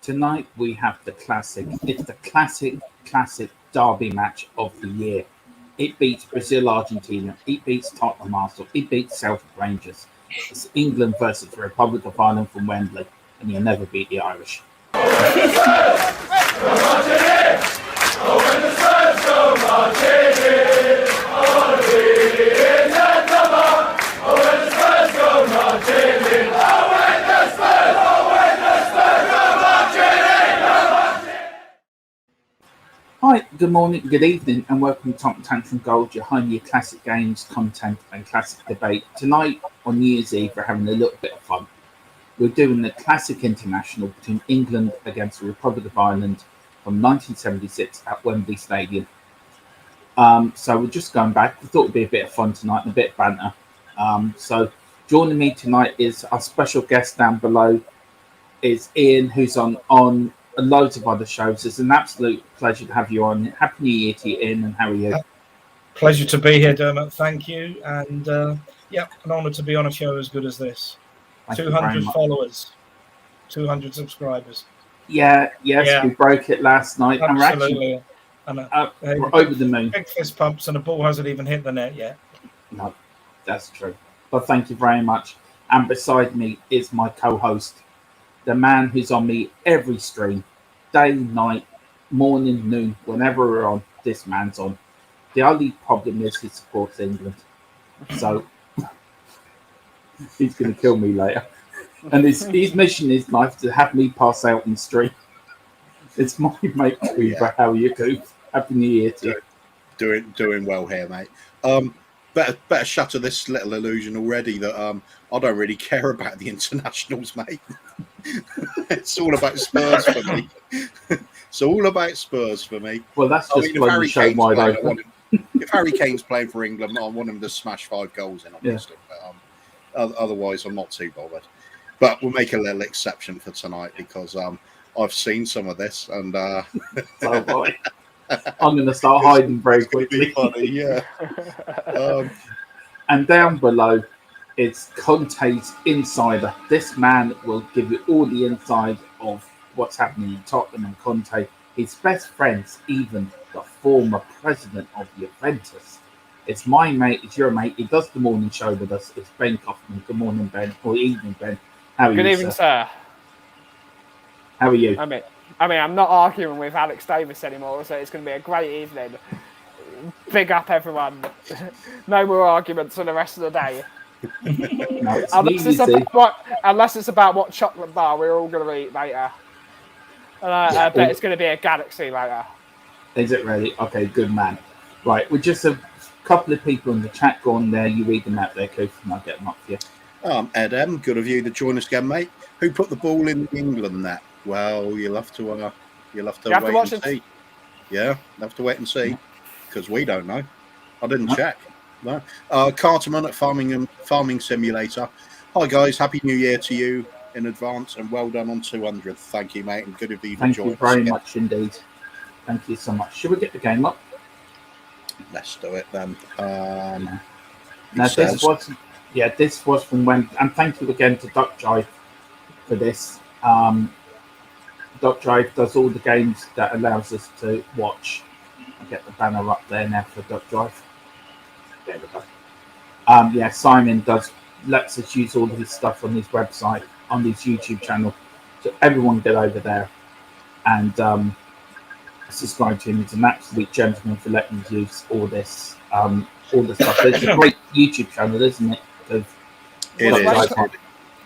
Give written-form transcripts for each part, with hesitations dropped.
Tonight we have the classic. It's the classic derby match of the year. It beats Brazil, Argentina. It beats Tottenham Arsenal. It beats Celtic Rangers. It's England versus the Republic of Ireland from Wembley, and you'll never beat the Irish. Hi, good morning, good evening, and welcome to Top Tantrum Gold, your home, your classic games, content, and classic debate. Tonight, on New Year's Eve, we're having a little bit of fun. We're doing the Classic International between England against the Republic of Ireland from 1976 at Wembley Stadium. So we're just going back. We thought it'd be a bit of fun tonight and a bit of banter. So joining me tonight is our special guest down below, is Ian, who's on loads of other shows. It's an absolute pleasure to have you on. Happy New Year to you, Ian, and how are you? Pleasure to be here, Dermot. Thank you. And an honour to be on a show as good as this. Thank 200 followers, 200 subscribers. Yes, we broke it last night. Absolutely. And we're over the moon. Big fist pumps, and the ball hasn't even hit the net yet. No, that's true. But thank you very much. And beside me is my co-host, the man who's on me every stream, day, night, morning, noon, whenever we're on, this man's on. The only problem is he supports England. So he's going to kill me later. And his mission in life to have me pass out in stream. It's my mate, Cooper. How are you, Coop? Happy New Year to you. Doing well here, mate. Better shatter this little illusion already that I don't really care about the internationals, mate. It's all about Spurs for me. It's all about Spurs for me. Well, that's just blowing the show wide open. If Harry Kane's playing for England, I want him to smash 5 goals in, obviously. Yeah. But otherwise, I'm not too bothered. But we'll make a little exception for tonight because I've seen some of this, and oh boy. I'm going to start hiding very quickly. Funny, yeah. And down below, it's Conte's Insider. This man will give you all the inside of what's happening in Tottenham and Conte. His best friends, even the former president of Juventus. It's my mate, it's your mate. He does the morning show with us. It's Ben Kaufman. Good morning, Ben. Or evening, Ben. How are you, Good evening, sir. How are you? I mean, I'm not arguing with Alex Davis anymore, so it's going to be a great evening. Big up, everyone. No more arguments for the rest of the day. No, unless it's about what chocolate bar we're all going to eat later. I bet it's going to be a Galaxy later. Is it really? Okay, good man. Right, we're just a couple of people in the chat. Go on there. You read them out there, Coop, and I'll get them up for you. Ed M, good of you to join us again, mate. Who put the ball in the England net? Well, you'll have to wait and see. Yeah, you'll have to wait and see because we don't know. I didn't check. No. Carterman at Farming Simulator. Hi guys, happy New Year to you in advance, and well done on 200. Thank you, mate, and good of you to join us. Thank you very much indeed. Thank you so much. Should we get the game up? Let's do it then. Now this was from when, and thank you again to Duck Jive for this. Duck Jive does all the games that allows us to watch. I'll get the banner up there now for Duck Jive. There we go. Simon lets us use all of his stuff on his website, on his YouTube channel. So everyone get over there and subscribe to him. He's an absolute gentleman for letting us use all this, all the stuff. It's a great YouTube channel, isn't it?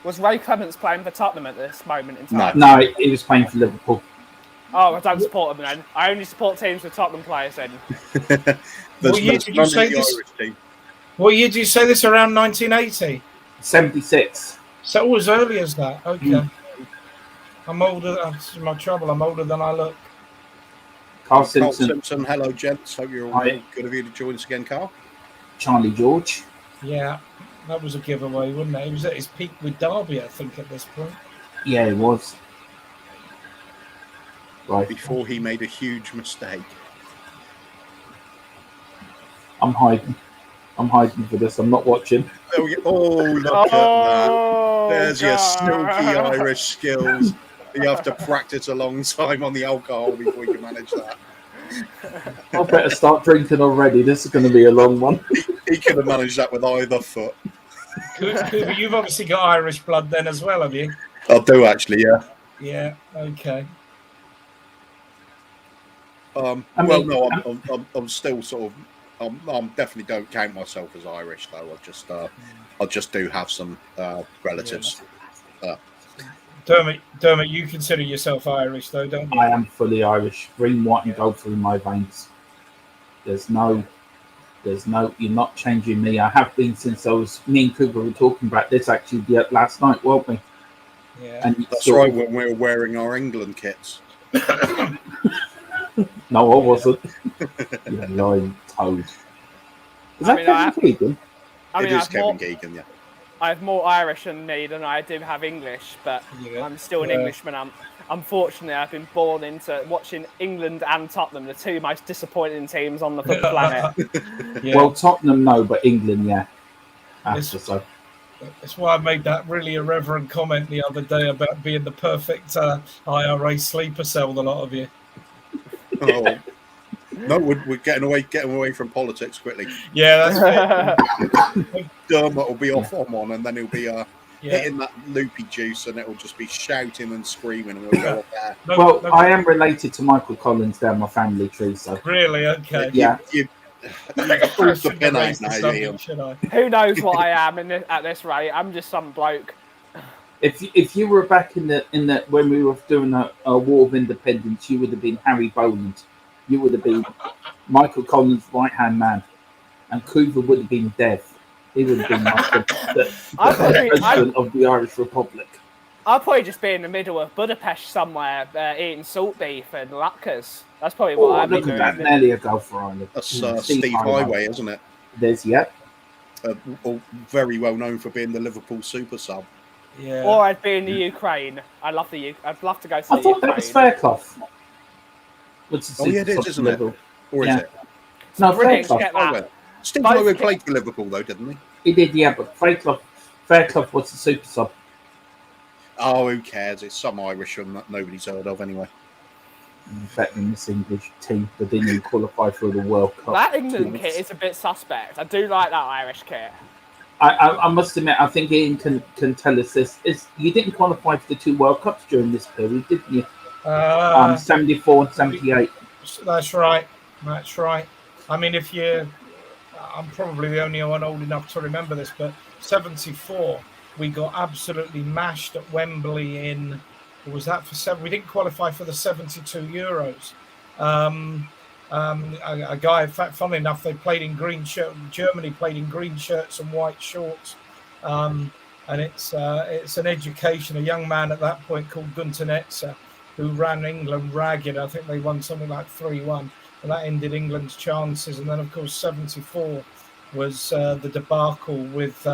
Was Ray Clements playing for Tottenham at this moment in time? No, he was playing for Liverpool. Oh, I don't support him then. I only support teams with Tottenham players then. What year did you say this? What year did you say this? Around 1980? 76. So it was early as that. Okay. I'm older. That's my trouble. I'm older than I look. Carl Simpson. Hello, gents. Hope you're all well. Good of you to join us again, Carl. Charlie George. Yeah, that was a giveaway, wasn't it? He was at his peak with Derby, I think, at this point. Yeah, it was. Right. Before he made a huge mistake. I'm hiding for this. I'm not watching. Oh, look at that. There's your silky Irish skills. You have to practice a long time on the alcohol before you can manage that. I better start drinking already. This is going to be a long one. He could have managed that with either foot. Cooper, you've obviously got Irish blood then as well, have you? I do actually, yeah. Yeah. Okay. I'm still sort of. I'm definitely don't count myself as Irish though. I just do have some relatives. Dermot, you consider yourself Irish though, don't you? I am fully Irish. Green, white, and gold through my veins. There's no. You're not changing me. I have been since me and Cooper were talking about this actually last night, weren't we? Yeah. And that's right, when we were wearing our England kits. No, I wasn't. You lying toad. Is that Kevin Keegan? It is Kevin Keegan, yeah. I have more Irish in me than I do have English, but I'm still an Englishman. Unfortunately, I've been born into watching England and Tottenham, the two most disappointing teams on the planet. Well, Tottenham, no, but England, yeah. That's why I made that really irreverent comment the other day about being the perfect IRA sleeper cell, the lot of you. Oh. No, we're getting away from politics quickly. Yeah, that's it. Dermot will be off on one, and then he'll be hitting that loopy juice, and it'll just be shouting and screaming, and we'll go up there. I am related to Michael Collins down my family tree, so really, okay, yeah. Who knows what I am at this rate? I'm just some bloke. If you were back in the when we were doing a War of Independence, you would have been Harry Boland. You would have been Michael Collins' right-hand man, and Cooper would have been Dev. He would have been the president of the Irish Republic. I'll probably just be in the middle of Budapest somewhere, eating salt beef and latkes. That's probably what I'd be doing. Look at that, nearly a goal for Ireland. That's Steve Highway, isn't it? There's very well known for being the Liverpool super sub. Yeah. Or I'd be in the Ukraine. I'd love to go to the Ukraine. I thought that was Fairclough. It is, isn't it? Or is it? No, Fairclough. Steve Highway played for Liverpool, though, didn't he? He did, yeah, but Fairclough was the super sub. Oh, who cares? It's some Irish one that nobody's heard of anyway. Better than this English team that didn't even qualify for the World Cup. That England kit is a bit suspect. I do like that Irish kit. I must admit, I think Ian can tell us this. You didn't qualify for the 2 World Cups during this period, didn't you? 74 and 78. That's right. I mean, I'm probably the only one old enough to remember this, but 74, we got absolutely mashed at Wembley in, was that for 7? We didn't qualify for the 72 Euros. A guy, in fact, funnily enough, they played in green shirt. Germany played in green shirts and white shorts. And it's an education. A young man at that point called Gunter Netzer, who ran England ragged. I think they won something like 3-1, and that ended England's chances. And then, of course, 74 was the debacle with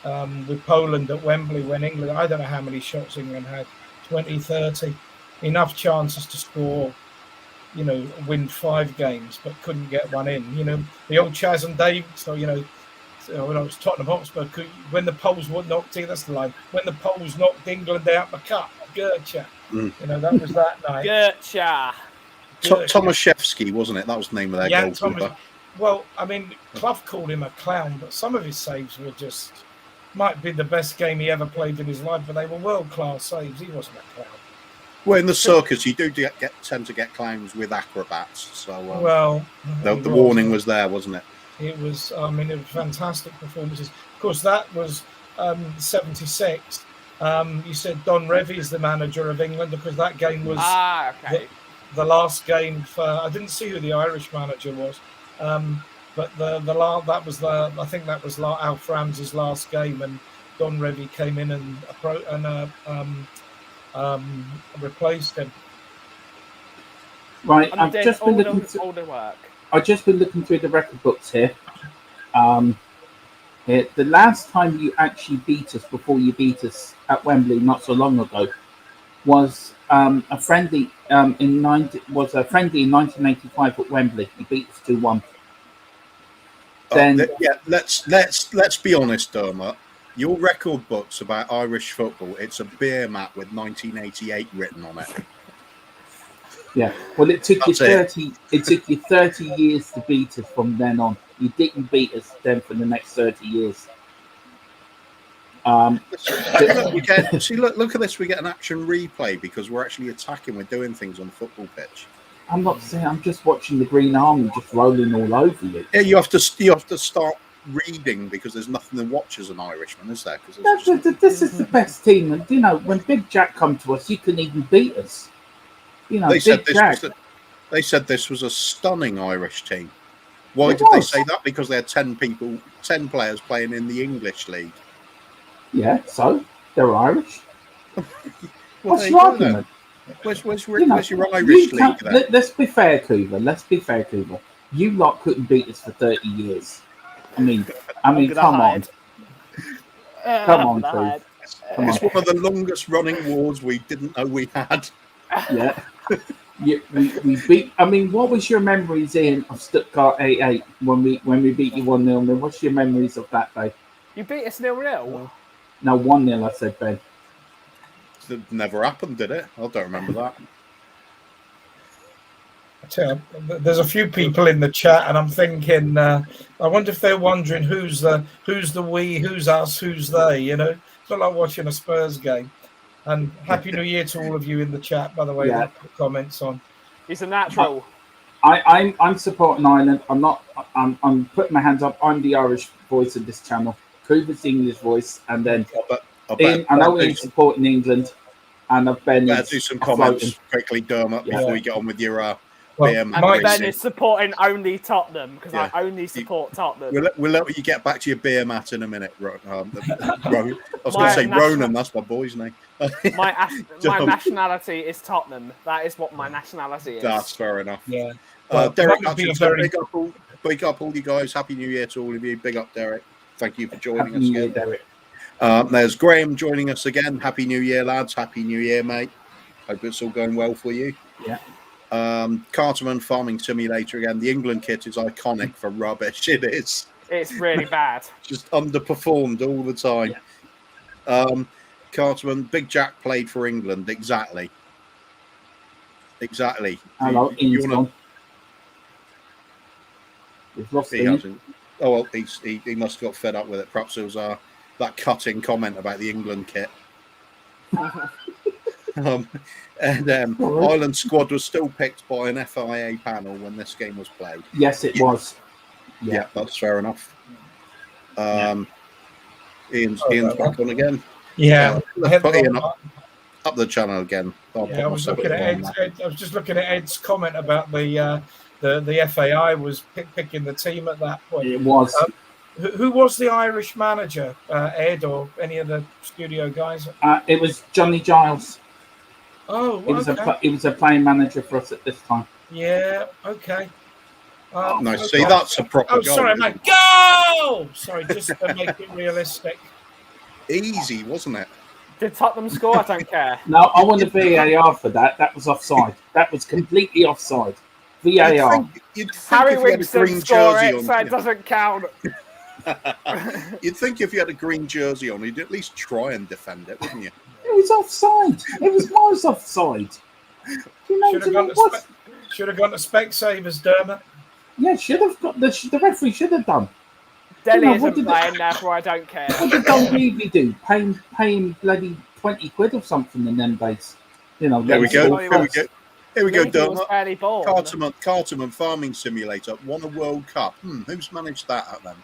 Poland at Wembley, when England, I don't know how many shots England had, 20, 30, enough chances to score, win 5 games, but couldn't get one in. The old Chas and Dave, when I was Tottenham Hotspur, when the Poles were knocked in, that's the line, when the Poles knocked England out the cup, Gertcha. That was that night. Gertcha. Tomaszewski, wasn't it? That was the name of their goalkeeper. Well, I mean, Clough called him a clown, but some of his saves were just, might be the best game he ever played in his life, but they were world-class saves. He wasn't a clown. Well, in the circus, you do tend to get clowns with acrobats. So, the warning was there, wasn't it? It was, it was fantastic performances. Of course, that was 76. You said Don Revie is the manager of England, because that game was the last game for. I didn't see who the Irish manager was, but that was I think that was Alf Ramsey's last game, and Don Revie came in and replaced him. Right, I've just been looking through the record books here. The last time you actually beat us, before you beat us at Wembley not so long ago, was a friendly in 1985 at Wembley. You beat us 2-1. Let's be honest, Dermot. Your record books about Irish football, it's a beer mat with 1988 written on it. Yeah. Well, it took That's you 30. It took you 30 years to beat us from then on. You didn't beat us then for the next 30 years. Look, look at this. We get an action replay because we're actually attacking. We're doing things on the football pitch. I'm not saying. I'm just watching the Green Army just rolling all over you. Yeah, you have to start reading because there's nothing to watch as an Irishman, is there? This is the best team, and you know when Big Jack come to us, you couldn't even beat us. You know, they said this was a stunning Irish team. Why did they say that? Because they had 10 players playing in the English league. Yeah, so they're Irish. What's your argument? Where's your Irish league then? Let's be fair, Coover. Let's be fair, Coover. You lot couldn't beat us for 30 years. I mean, come on. Come on, Coover. It's one of the longest running wars we didn't know we had. Yeah. We beat. I mean, what was your memories of Stuttgart 8-8 when we beat you 1-0? What's your memories of that day? You beat us 0-0? No, 1-0. I said, Ben. It never happened, did it? I don't remember that. I tell you, there's a few people in the chat, and I'm thinking, I wonder if they're wondering who's the we, who's us, who's they. You know, it's not like watching a Spurs game. And Happy New Year to all of you in the chat, by the way. Yeah. Put comments on. He's a natural. I'm supporting Ireland. I'm putting my hands up. I'm the Irish voice of this channel. Cooper's the English voice, and then I know Ian's supporting England, and Ben is do some comments quickly, Dermot, before you get on with your Ben is supporting only Tottenham because I only support Tottenham. We'll let you get back to your beer mat in a minute. I was going to say Ronan. That's my boy's name. my nationality is Tottenham. That is what my nationality is. That's fair enough. Yeah. Derek, big up all you guys. Happy New Year to all of you. Big up, Derek. Thank you for joining us again. Derek. There's Graham joining us again. Happy New Year, lads. Happy New Year, mate. Hope it's all going well for you. Yeah. Carterman Farming Simulator again. The England kit is iconic for rubbish. It is. It's really bad. Just underperformed all the time. Yeah. Carterman, Big Jack played for England. Exactly. Hello, Ian's gone. We've lost Ian. Oh, well, he must have got fed up with it. Perhaps it was that cutting comment about the England kit. Ireland squad was still picked by an FIA panel when this game was played. Yes, it was. Yeah, that's fair enough. Ian's back on again. Yeah, let's put Ian up the channel again. I was looking at I was just looking at Ed's comment about the FAI was picking the team at that point. It was. Who was the Irish manager, Ed, or any of the studio guys? It was Johnny Giles. Oh, It was a playing manager for us at this time. Yeah, okay. No, see, that's a proper goal. Sorry, mate. Go! Sorry, just to make it realistic. Easy, wasn't it? Did Tottenham score? I don't care. No, I want a VAR for that. That was offside. That was completely offside. VAR. You'd think Harry if you had a Winkston green scored jersey it, on, so it doesn't count. You'd think if you had a green jersey on, you'd at least try and defend it, wouldn't you? It was offside. It was miles offside. Should have gone to Specsavers, Dermot. Yeah, should have got the referee should have done. Delhi isn't playing, therefore I don't care. What did Don Beebe do? Pay him bloody 20 quid or something in them days. You know. There we go. Here we go, Dermot. Carterman Farming Simulator won a World Cup. Who's managed that then?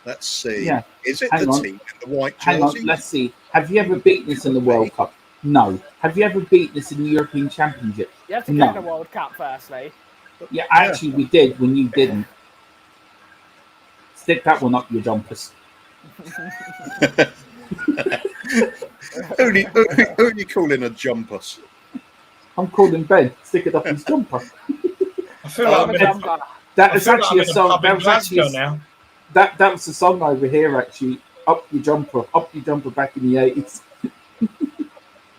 Let's see. Yeah. Is it the team in the white jersey? Hang on, let's see. Have you ever beaten us in the World Cup? No. Have you ever beaten us in the European Championship? You have to get the World Cup firstly. Yeah, actually we did when you didn't. Stick that one up your jumpers. Who are you calling a jumpers? I'm calling Ben. Stick it up his jumper. I feel like that was actually a song. That was actually that was a song over here. Actually, up your jumper back in the 80s.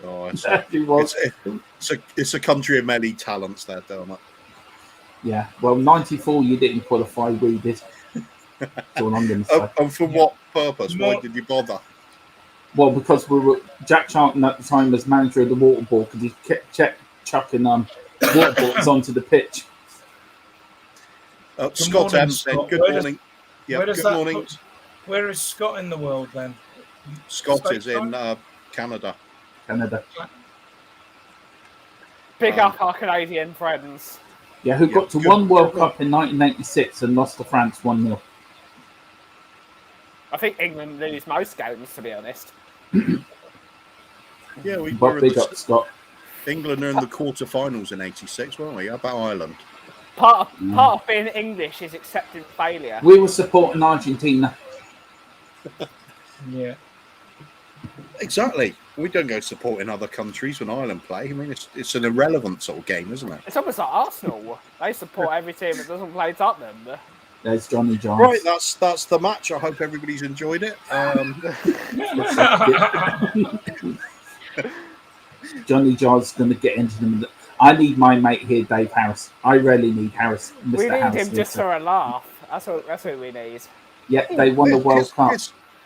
Oh, it's a country of many talents there, Dermot. Yeah, well, 94 you didn't qualify. We did. That's all I'm going to say. And for what purpose? Why did you bother? Well, because Jack Charlton at the time was manager of the water ball because he kept chucking water balls onto the pitch. Scott morning, M said, Scott. good morning. Good morning. Where is Scott in the world then? Scott is in Canada. Pick up our Canadian friends. Yeah, who got to one World Cup in 1986 and lost to France 1-0. I think England lose most games, to be honest. Yeah, we but big up, Scott. England are in the quarterfinals in '86, weren't we? How about Ireland? Part of being English is accepting failure. We were supporting Argentina. Yeah. Exactly. We don't go supporting other countries when Ireland play. I mean, it's an irrelevant sort of game, isn't it? It's almost like Arsenal. They support every team that doesn't play Tottenham. There's Johnny Johns. Right, that's the match. I hope everybody's enjoyed it. Johnny Johns going to get into them. I need my mate here, Dave Harris. I really need Harris. Mr. We need Harris him just for a laugh. That's what we need. Yeah, they won the World Cup.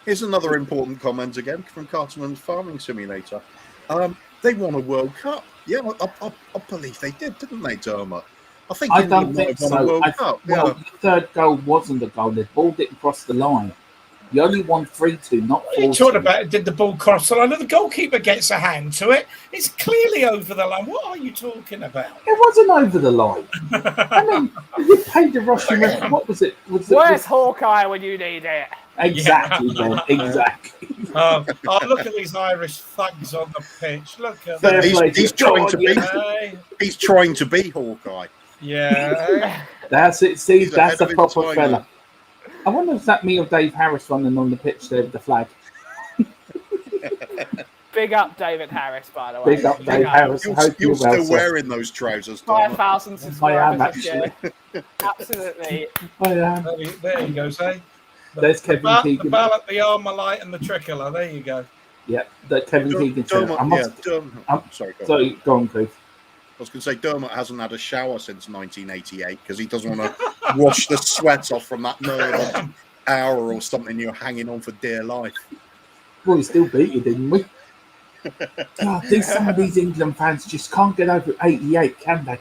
Here's another important comment again from Cartman's Farming Simulator. They won a World Cup. Yeah, I believe they did, didn't they, Dermot? I don't think so. The third goal wasn't a goal. The ball didn't cross the line. You only won 3-2, not 4-2. What are you talking about? Did the ball cross the line? The goalkeeper gets a hand to it. It's clearly over the line. What are you talking about? It wasn't over the line. I mean, you paid the Russian. What was it? Where's Hawkeye when you need it? Exactly, Ben. Exactly. Look at these Irish thugs on the pitch. Look at that. He's trying to be Hawkeye. Yeah. That's it. See, that's the proper fella. I wonder if that me or Dave Harris running on the pitch there with the flag. Big up David Harris, by the way. Big up Dave Harris. You're still wearing those trousers, 5,000 subscribers. I am, actually. Absolutely. I am. There you go, say. There's Kevin Keegan. The ballot, the Armalite, and the Tricolour. There you go. Yeah, that Kevin Keegan. Sorry, go on, Keith. I was going to say, Dermot hasn't had a shower since 1988 because he doesn't want to wash the sweat off from that nerve hour or something you're hanging on for dear life. Well, we still beat you, didn't we? God, some of these England fans just can't get over 88, can they?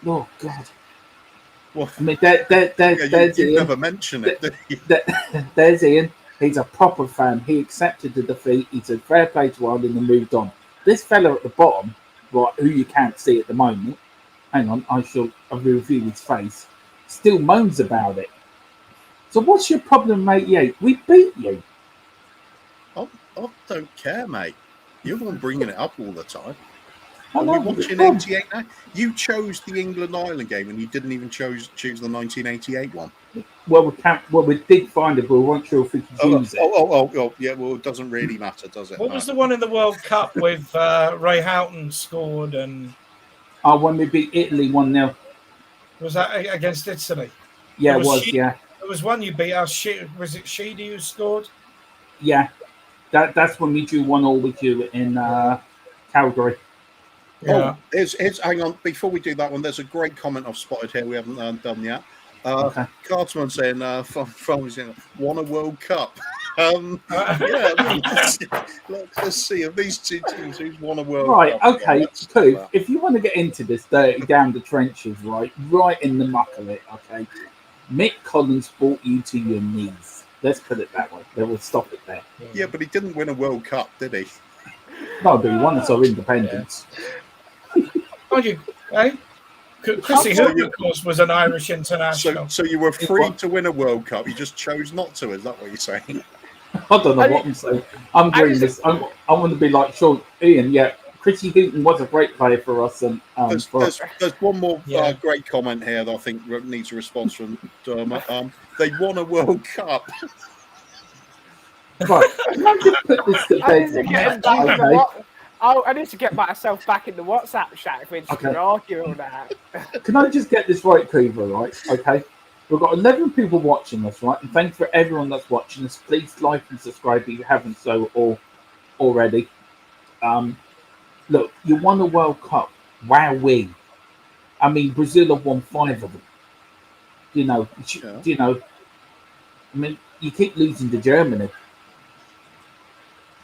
Oh, God. Well, I mean, there's you Ian. never mention it, did you? There's Ian. He's a proper fan. He accepted the defeat. He said, fair play to Ireland and moved on. This fella at the bottom, right, who you can't see at the moment, hang on, I'll reveal his face, still moans about it. So what's your problem, mate? We beat you. I don't care, mate. You're the one bringing it up all the time. Are we watching 88 now? You chose the England-Ireland game and you didn't even choose the 1988 one. Well, we did find it, but we weren't sure if we could use it. Yeah, well, it doesn't really matter, does it? What was the one in the World Cup with Ray Houghton scored and... when we beat Italy 1-0. Was that against Italy? Yeah, it was. There was one you beat us. Was it Sheedy who scored? Yeah. That's when we drew 1-1 with you in Calgary. Yeah. Hang on, before we do that one, there's a great comment I've spotted here we haven't done yet. Cartman saying, won a World Cup. Let's see if these two teams who's won a World Cup. Right, okay, cool. If you want to get into this dirty down the trenches, right in the muck of it, okay, Mick Collins brought you to your knees. Let's put it that way. They will stop it there. Yeah, but he didn't win a World Cup, did he? No, but he won us our independence. Chrissy Hook, of course, was an Irish international. So you were free to win a World Cup. You just chose not to. Is that what you're saying? I don't know what I'm saying. I'm doing this. I want to be like Sean Ian. Yeah, Chrissy Hooton was a great player for us. And there's one more great comment here that I think needs a response from Dermot. They won a World Cup. Right, can I just put this to bed? I need to get myself back in the WhatsApp chat if we're just going to argue all that. Can I just get this right, Cleaver, right? Okay. We've got 11 people watching us, right? And thanks for everyone that's watching us. Please like and subscribe if you haven't so already. Look, you won a World Cup. Wowee. I mean, Brazil have won 5 of them. I mean, you keep losing to Germany.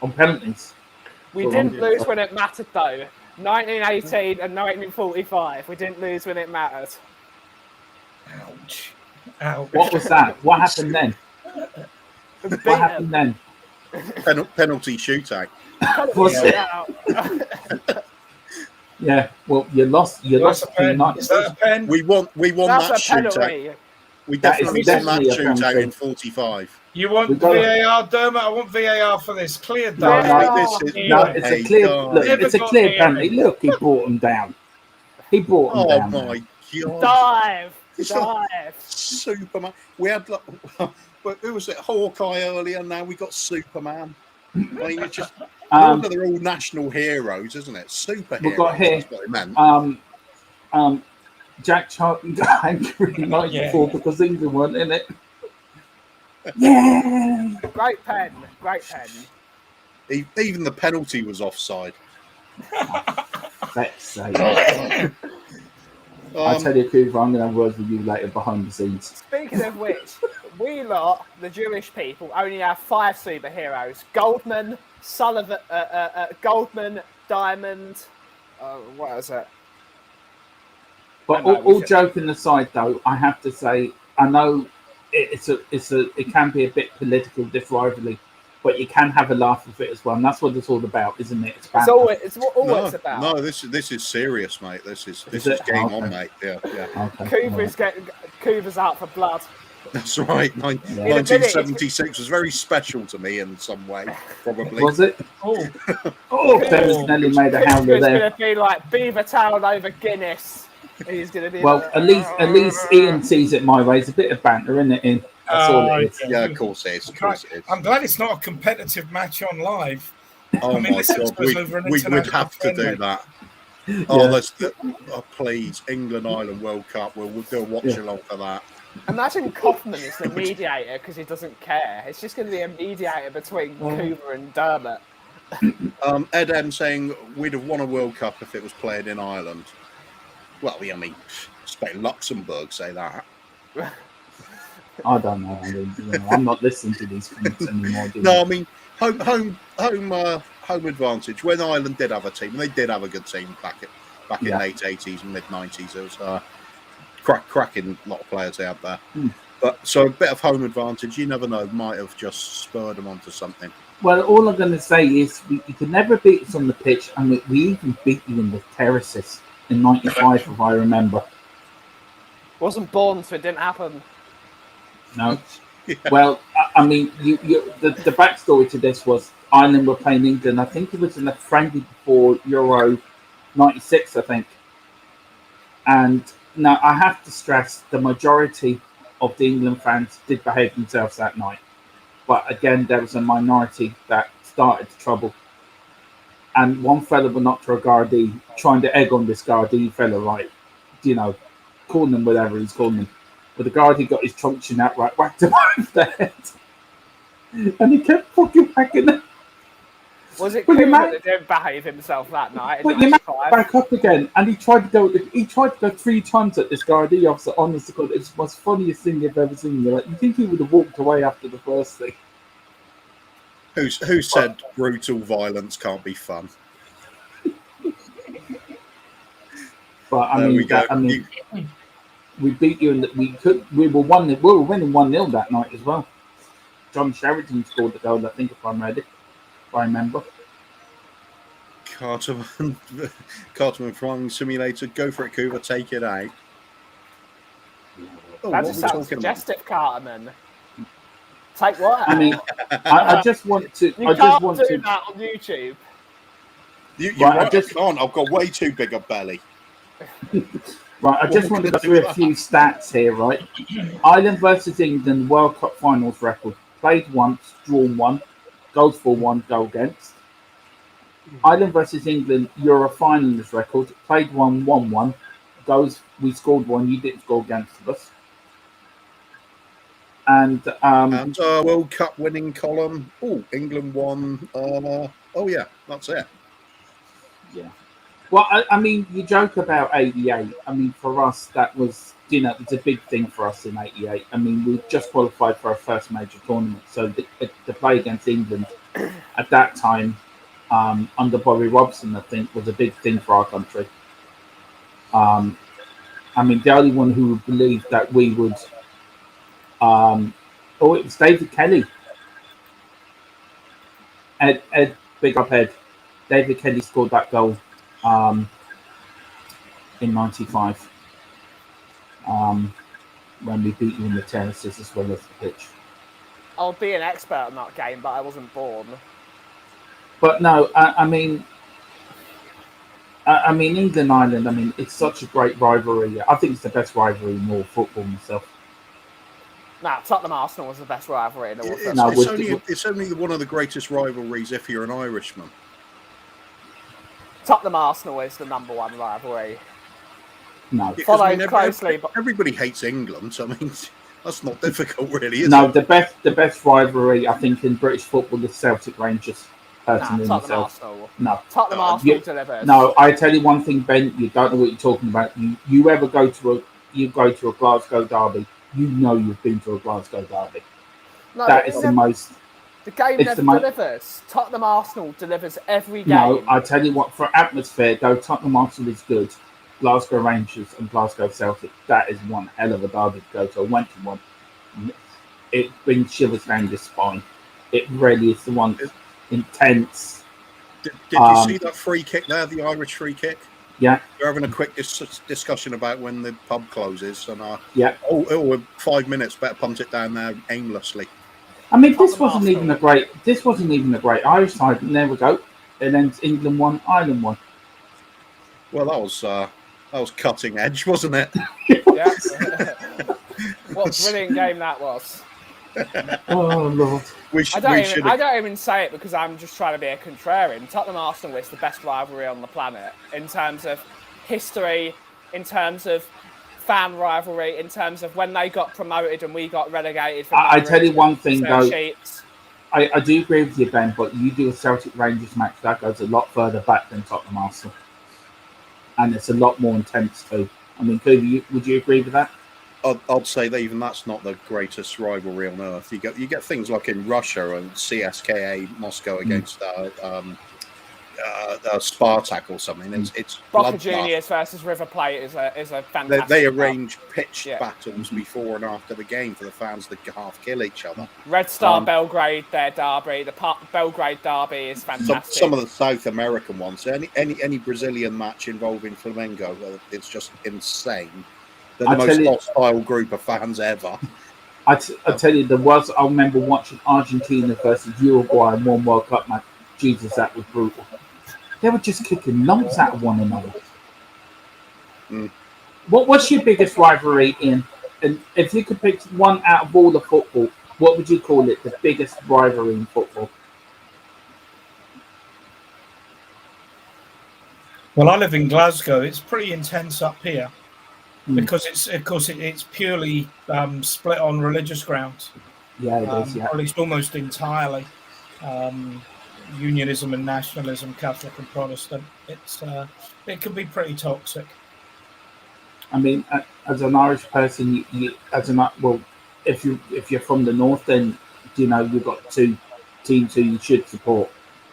on penalties. We didn't lose when it mattered, though. 1918 and 1945. We didn't lose when it mattered. Ouch. Ouch. What was that? What happened then? What happened then? Penalty shootout. Was it? Yeah. Well, you lost. You lost. Is that a pen? We won that penalty. shootout. We definitely won that shootout in 45. You want VAR, Dermot? I want VAR for this. Clear down. It's a clear. Look, it's a clear penalty. Look, he brought him down. He brought him down. Oh my god! Dive. Superman. We had who was it? Hawkeye earlier. Now we got Superman. I mean, it's just they're all national heroes, isn't it? Superheroes. We've got here. That's what it meant. Jack Charlton got angry in '94 because England weren't in it. Yeah. Great pen. Even the penalty was offside. Let's say. I'll tell you, Cooper, I'm going to have words with you later behind the scenes. Speaking of which, we lot, the Jewish people, only have 5 superheroes: Goldman, Sullivan, Goldman, Diamond. What is it? But all joking aside, though, I have to say, I know it can be a bit political, this rivalry, but you can have a laugh with it as well, and that's what it's all about, isn't it? It's always about. No, this is serious, mate. This is game on, mate. Yeah. Okay. Cooper's out for blood. That's right. 1976 was very special to me in some way, probably. Was it? Dennis Nelly made a howler there. It's going to be like Beaver Town over Guinness. He's going to be at least Ian sees it my way. It's a bit of banter, isn't it, Ian? That's all it is. Yeah, of course it is. I'm glad it's not a competitive match on live. Oh my god, we would have to do that. Oh, please, England Ireland World Cup. We'll do a watch along for that. Imagine Kaufman is the mediator because he doesn't care. It's just going to be a mediator between Cooper and Dermot. Ed M saying we'd have won a World Cup if it was played in Ireland. Well, I mean, Spain, Luxembourg say that. I don't know. I'm not listening to these comments anymore. No, I mean home advantage. When Ireland did have a team, and they did have a good team back in the late '80s and mid '90s. There was cracking lot of players out there. But so a bit of home advantage. You never know. Might have just spurred them onto something. Well, all I'm going to say is you could never beat us on the pitch, and we even beat you in the terraces in '95, if I remember. Wasn't born, so it didn't happen. No. Yeah. Well, I mean, the backstory to this was Ireland were playing England. I think it was in a friendly before Euro '96, I think. And now I have to stress the majority of the England fans did behave themselves that night. But again, there was a minority that started the trouble. And one fella went up to a Gardaí, trying to egg on this Gardaí fella, right? You know, calling him whatever he's calling him. But the Gardaí got his truncheon out, right, whacked him over the head. And he kept fucking whacking him. Was it Cooper that didn't behave himself that night? But your man back up again, and he tried to go 3 times at this Gardaí officer. Honest to God, it's the most funniest thing you've ever seen. You're like, you think he would have walked away after the first thing? Who said brutal violence can't be fun? But I mean, we beat you, and we were winning 1-0 that night as well. John Sheridan scored the goal, I think, if I remember. Cartman Flying Simulator, go for it, Cooper, take it out. That just sounds suggestive, Cartman. Take what? I mean, I just want to. You can't do that on YouTube. I can't. I've got way too big a belly. Right, I just want to go through a few stats here, right? Ireland versus England World Cup finals record. Played once, drawn 1, goals for 1, goal against. Ireland versus England Euro finals record. Played 1, won 1. Goals, we scored 1, you didn't score against us. And World Cup winning column. Oh, England won. Yeah, that's it. Yeah. Well, I mean, you joke about '88. I mean, for us, that was it's a big thing for us in '88. I mean, we just qualified for our first major tournament, so the play against England at that time, under Bobby Robson, I think, was a big thing for our country. I mean, the only one who believed that we would, it was David Kelly. Ed, big up Ed. David Kelly scored that goal in '95 when we beat you in the terraces as well as the pitch. I'll be an expert on that game, but I wasn't born. But no, I mean, England Ireland. I mean, it's such a great rivalry. I think it's the best rivalry in all football myself. Nah, Tottenham Arsenal was the best rivalry in all football. It's only one of the greatest rivalries if you're an Irishman. Tottenham Arsenal is the number one rivalry. No, followed closely, but everybody hates England. So I mean, that's not difficult, really, is it? No, the best rivalry I think in British football is Celtic Rangers. Tottenham Arsenal. No, Tottenham Arsenal delivers. No, I tell you one thing, Ben. You don't know what you're talking about. You ever go to a Glasgow derby? You know you've been to a Glasgow derby. No, that is the most. The game never delivers. Tottenham Arsenal delivers every game. No, I tell you what. For atmosphere, though, Tottenham Arsenal is good. Glasgow Rangers and Glasgow Celtic. That is one hell of a derby to go to. I went to one. It brings shivers down your spine. It really is the one. Intense. Did you see that free kick there? The Irish free kick. Yeah. We're having a quick discussion about when the pub closes, and yeah. Oh, 5 minutes. Better punt it down there aimlessly. I mean, this wasn't even a great Irish side. And there we go. And then England won, Ireland won. Well, that was cutting edge, wasn't it? Yeah. What a brilliant game that was. Oh Lord! I don't even say it because I'm just trying to be a contrarian. Tottenham Arsenal is the best rivalry on the planet in terms of history, in terms of fan rivalry, in terms of when they got promoted and we got relegated. I tell you one thing though, I do agree with you, Ben. But you do a Celtic Rangers match that goes a lot further back than Tottenham Arsenal, and it's a lot more intense too. I mean, would you agree with that? I'd say that even that's not the greatest rivalry on earth. You get things like in Russia and CSKA Moscow against Spartak or something. It's Boca Juniors versus River Plate is a fantastic. They arrange pitched battles before and after the game for the fans to half kill each other. Red Star Belgrade, their derby. The Belgrade derby is fantastic. Some of the South American ones. Any Brazilian match involving Flamengo, it's just insane. They're the most hostile group of fans ever. I tell you, I remember watching Argentina versus Uruguay in one World Cup match. Jesus, that was brutal. They were just kicking lumps out of one another. What's your biggest rivalry in? And if you could pick one out of all the football, what would you call it? The biggest rivalry in football? Well, I live in Glasgow. It's pretty intense up here. Because it's purely split on religious grounds. Yeah, it is. Yeah, or at least almost entirely. Unionism and nationalism, Catholic and Protestant. It can be pretty toxic. I mean, as an Irish person, if you're from the north, then you've got two teams who you should support.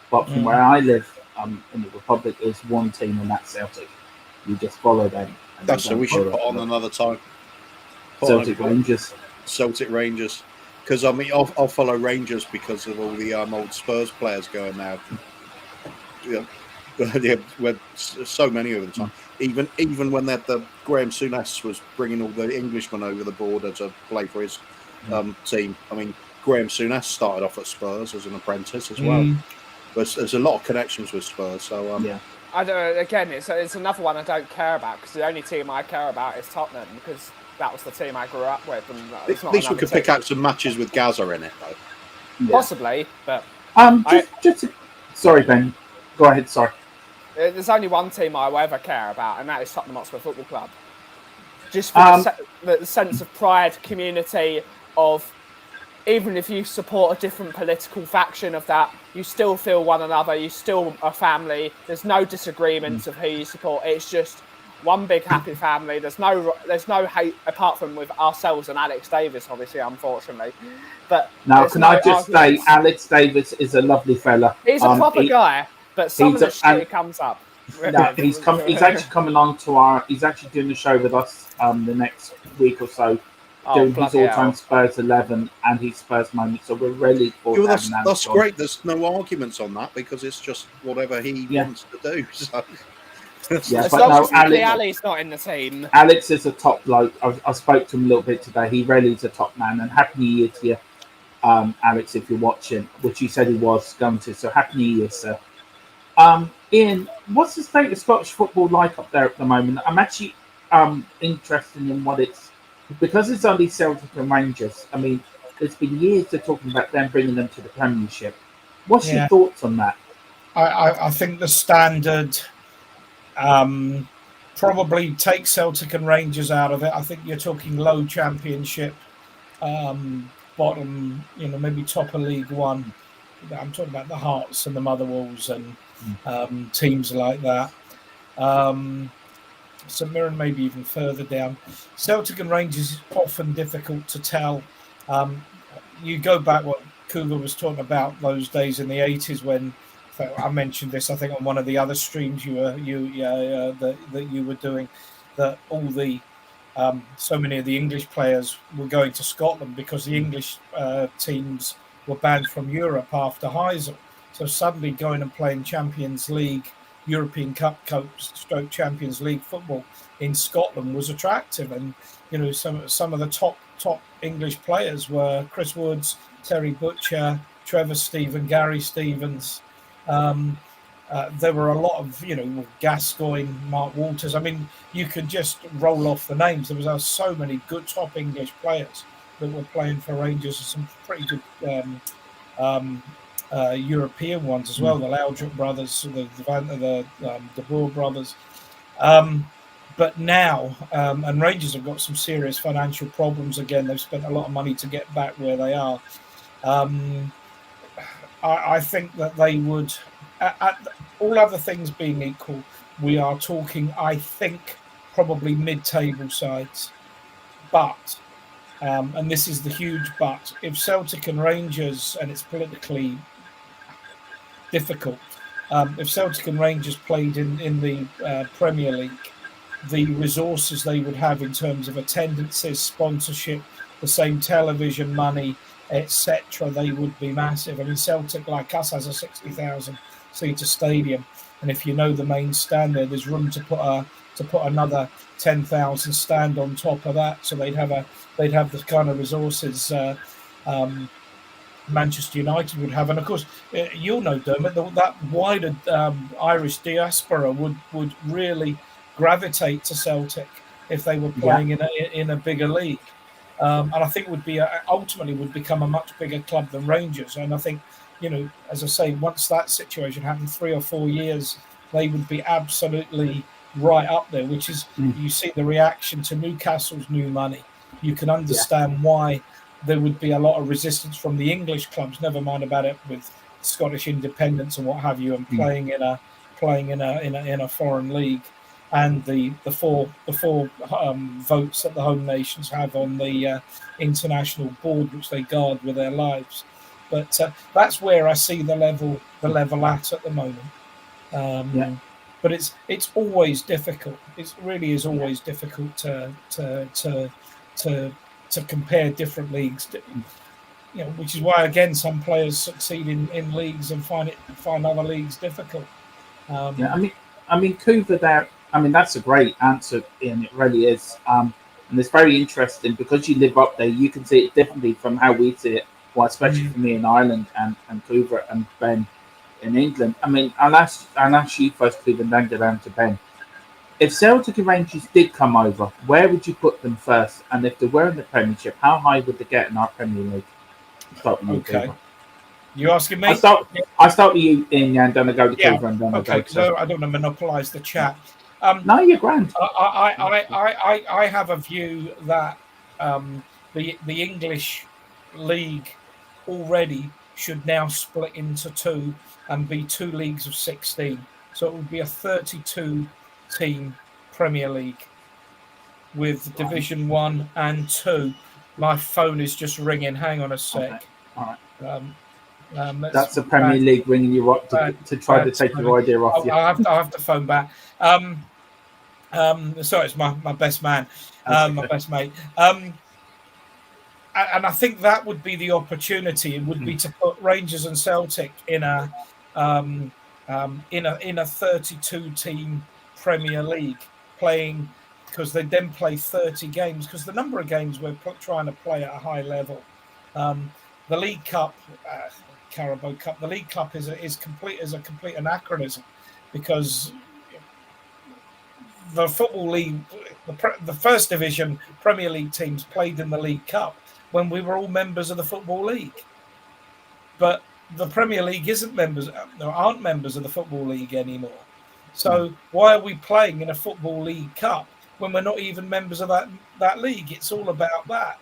But from where I live, in the Republic, there's one team, and that's Celtic. You just follow them. That's so we should put on another time. Celtic Rangers. Because I mean, I'll follow Rangers because of all the old Spurs players going now. With so many of the time. Even when the Graham Souness was bringing all the Englishmen over the border to play for his team. I mean, Graham Souness started off at Spurs as an apprentice as well. But there's a lot of connections with Spurs. So yeah. I don't. Again, it's another one I don't care about because the only team I care about is Tottenham because that was the team I grew up with. And at least we could pick out some matches with Gaza in it, though. Yeah. Possibly, but sorry, Ben. Go ahead. Sorry. There's only one team I will ever care about, and that is Tottenham Hotspur Football Club. Just for the sense of pride, community, of even if you support a different political faction of that, you still feel one another, you still a family. There's no disagreements of who you support. It's just one big happy family. There's no hate apart from with ourselves and Alex Davis, obviously, unfortunately. But now, can I just say, Alex Davis is a lovely fella. He's a proper guy, but some of the shit comes up. No, he's actually coming on to he's actually doing the show with us the next week or so, doing his all-time Spurs 11 and his Spurs moment. So we're really forward. That's great. There's no arguments on that because it's just whatever he wants to do. So. As long as Ali's not in the team. Alex is a top bloke. I spoke to him a little bit today. He really is a top man. And happy New Year to you, Alex, if you're watching, which you said he was going to. So happy New Year, sir. Ian, what's the state of Scottish football like up there at the moment? I'm actually interested in what it's, because it's only Celtic and Rangers. I mean, there's been years of talking about them bringing them to the Premiership. What's your thoughts on that? I think the standard probably take Celtic and Rangers out of it. I think you're talking low Championship, bottom, maybe top of League One. I'm talking about the Hearts and the Motherwells and teams like that. St Mirren maybe even further down. Celtic and Rangers is often difficult to tell. You go back what Cougar was talking about those days in the 80s when I mentioned this, I think, on one of the other streams that you were doing, that all the so many of the English players were going to Scotland because the English teams were banned from Europe after Heysel. So suddenly going and playing Champions League, European Cup stroke Champions League football in Scotland was attractive. And, some of the top English players were Chris Woods, Terry Butcher, Trevor Stephen, Gary Stevens. There were a lot of, Gascoigne, Mark Walters. I mean, you could just roll off the names. There was so many good top English players that were playing for Rangers, and some pretty good European ones as well. The Laudrup brothers, the De Boer brothers. But now, and Rangers have got some serious financial problems again. They've spent a lot of money to get back where they are. I think that they would, all other things being equal, we are talking, I think, probably mid-table sides. But, and this is the huge but, if Celtic and Rangers, and it's politically difficult, if Celtic and Rangers played in the Premier League, the resources they would have in terms of attendances, sponsorship, the same television money, etc., they would be massive. I mean, Celtic, like us, has a 60,000 seater stadium, and if you know the main stand there's room to put another 10,000 stand on top of that. So they'd have the kind of resources Manchester United would have, and of course, you'll know, Dermot, that wider Irish diaspora would really gravitate to Celtic if they were playing in a bigger league. And I think ultimately would become a much bigger club than Rangers. And I think, as I say, once that situation happened, 3 or 4 years, they would be absolutely right up there, which is, you see the reaction to Newcastle's new money. You can understand why there would be a lot of resistance from the English clubs, never mind about it with Scottish independence and what have you, and playing in a foreign league. And the four votes that the home nations have on the international board, which they guard with their lives. But that's where I see the level at the moment. But it's always difficult. It really is always difficult to compare different leagues. Which is why again some players succeed in leagues and find other leagues difficult. I mean, Cougar there. I mean, that's a great answer, Ian. It really is. And it's very interesting because you live up there. You can see it differently from how we see it. Well, especially for me in Ireland and Cougar and Ben in England. I mean, I'll ask you first, Cougar, and then go down to Ben. If Celtic and Rangers did come over, where would you put them first? And if they were in the Premiership, how high would they get in our Premier League? Okay. You asking me? I start with you, Ian, and then I go to Cougar, and then I go to... So I don't want to monopolise the chat. No, you're grand. I have a view that the English league already should now split into two and be 2 leagues of 16. So it would be a 32 team Premier League with Division 1 and 2. My phone is just ringing. Hang on a sec. Okay. All right. That's the Premier League ringing you up to try to take your idea off you. I'll have to phone back. Sorry, it's my best man, my best mate. And I think that would be the opportunity. It would be to put Rangers and Celtic in a 32-team Premier League playing, because they then play 30 games, because the number of games we're trying to play at a high level. The League Cup, Carabao Cup, the League Cup is a complete anachronism, because the Football League, the First Division Premier League teams played in the League Cup when we were all members of the Football League. But the Premier League aren't members of the Football League anymore. So why are we playing in a Football League Cup when we're not even members of that league? It's all about that.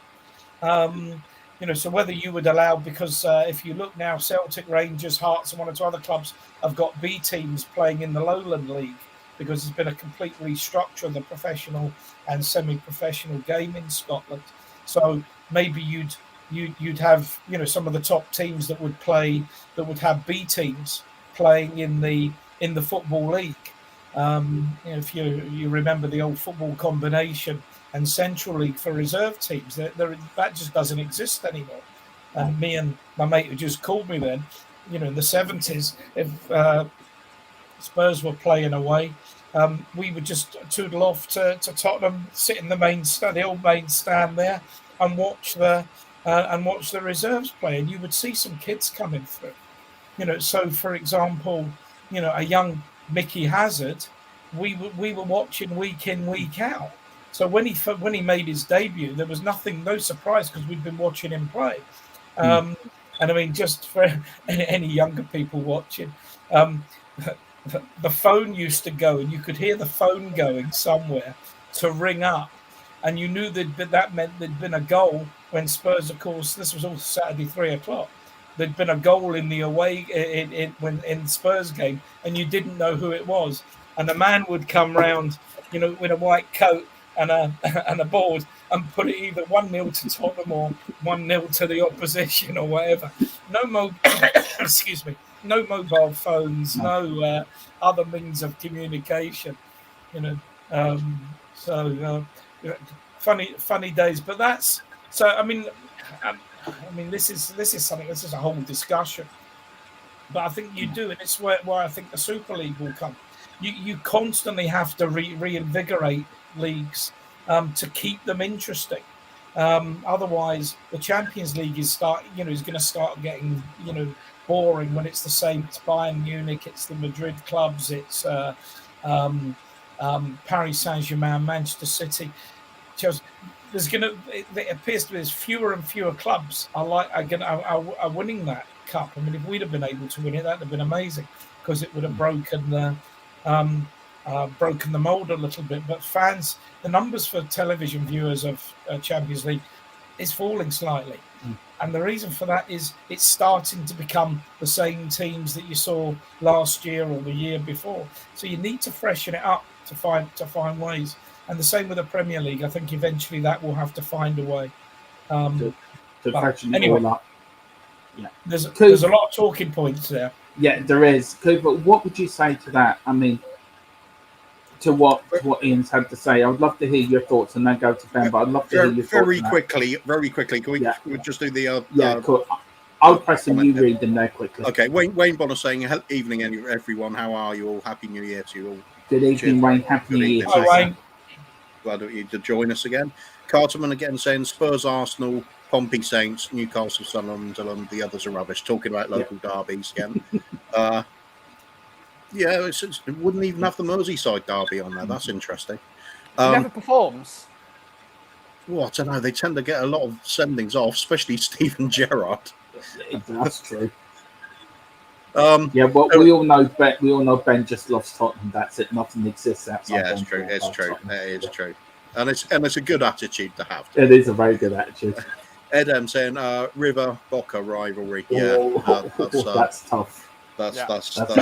So whether you would allow, because if you look now, Celtic, Rangers, Hearts and one or two other clubs have got B teams playing in the Lowland League, because there's been a complete restructure of the professional and semi-professional game in Scotland. So maybe you'd have some of the top teams that would have B teams playing in the Football League. If you remember the old football combination and Central League for reserve teams, that just doesn't exist anymore. And me and my mate who just called me then, in the 70s, if Spurs were playing away, we would just toodle off to Tottenham, sit in the old main stand there, and watch the reserves play, and you would see some kids coming through. So for example, a young Mickey Hazard, we were watching week in, week out. So when he made his debut, there was no surprise, because we'd been watching him play. And I mean, just for any younger people watching, the phone used to go, and you could hear the phone going somewhere to ring up, and you knew that meant there'd been a goal when Spurs, of course, this was all Saturday 3:00. There'd been a goal in the away in Spurs game, and you didn't know who it was, and a man would come round, with a white coat and a board, and put it either 1-0 to Tottenham or 1-0 to the opposition or whatever. Excuse me. No mobile phones, no other means of communication. Funny days. But that's so. I mean, this is something. This is a whole discussion. But I think you do, and it's where I think the Super League will come. You constantly have to reinvigorate leagues to keep them interesting. Otherwise, the Champions League is going to start getting boring when it's the same. It's Bayern Munich, it's the Madrid clubs, it's Paris Saint-Germain, Manchester City. It appears to be there's fewer and fewer clubs are winning that cup. I mean, if we'd have been able to win it, that'd have been amazing, because it would have broken the mold a little bit. But fans, the numbers for television viewers of Champions League is falling slightly. And the reason for that is it's starting to become the same teams that you saw last year or the year before. So you need to freshen it up to find ways. And the same with the Premier League. I think eventually that will have to find a way. To freshen it all up. Yeah. There's a lot of talking points there. Yeah, there is. But what would you say to that? I mean, to what Ian's had to say. I would love to hear your thoughts, and then go to Ben. But I'd love to hear your thoughts. Very quickly. Can we just do the? Cool. I'll press and you read them there quickly. Okay. Wayne Bonner saying, "Evening, everyone. How are you all? Happy New Year to you all." Good evening, Wayne. Happy New Year. Hi, Wayne. Glad that you to join us again. Carterman again saying Spurs, Arsenal, Pompey Saints, Newcastle, Sunderland. The others are rubbish. Talking about local derbies again. It wouldn't even have the Merseyside derby on there. That's interesting. Never performs. Well, I don't know. They tend to get a lot of sendings off, especially Steven Gerrard. That's true. We all know Ben. We all know Ben just lost Tottenham. That's it. Nothing exists outside. Yeah, it's true. It's true. It is true, and it's a good attitude to have. It is a very good attitude. Edem saying River Boca rivalry. That's tough. That's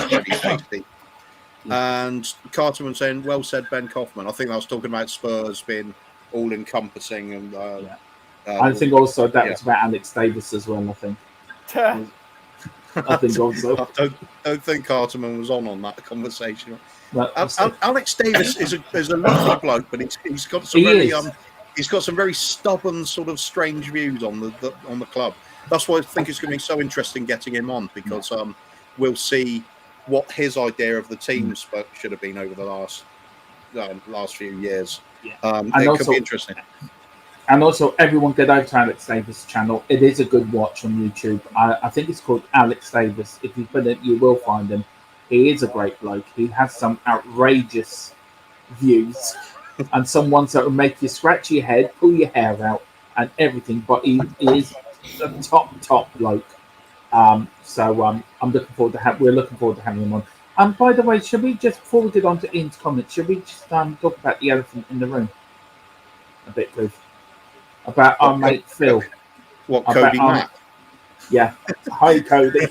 pretty tasty. And Carterman saying, "Well said, Ben Kaufman." I think I was talking about Spurs being all-encompassing, and I think also that was about Alex Davis as well. I think. I think also. I don't think Carterman was on that conversation. But Alex Davis is a lovely bloke, but he's got some he's got some very stubborn, sort of strange views on the club. That's why I think it's going to be so interesting getting him on, because we'll see what his idea of the team should have been over the last few years. It could be interesting. And also, everyone get over to Alex Davis' channel. It is a good watch on YouTube. I think it's called Alex Davis. If you put it, you will find him. He is a great bloke. He has some outrageous views and some ones that will make you scratch your head, pull your hair out, and everything. But he is a top bloke. So I'm looking forward to we're looking forward to having him on. By the way, should we just, before we get on to Ian's comments, should we just talk about the elephant in the room a bit, please? About our mate Phil. What, Cody Mack? Yeah. Hi, Cody.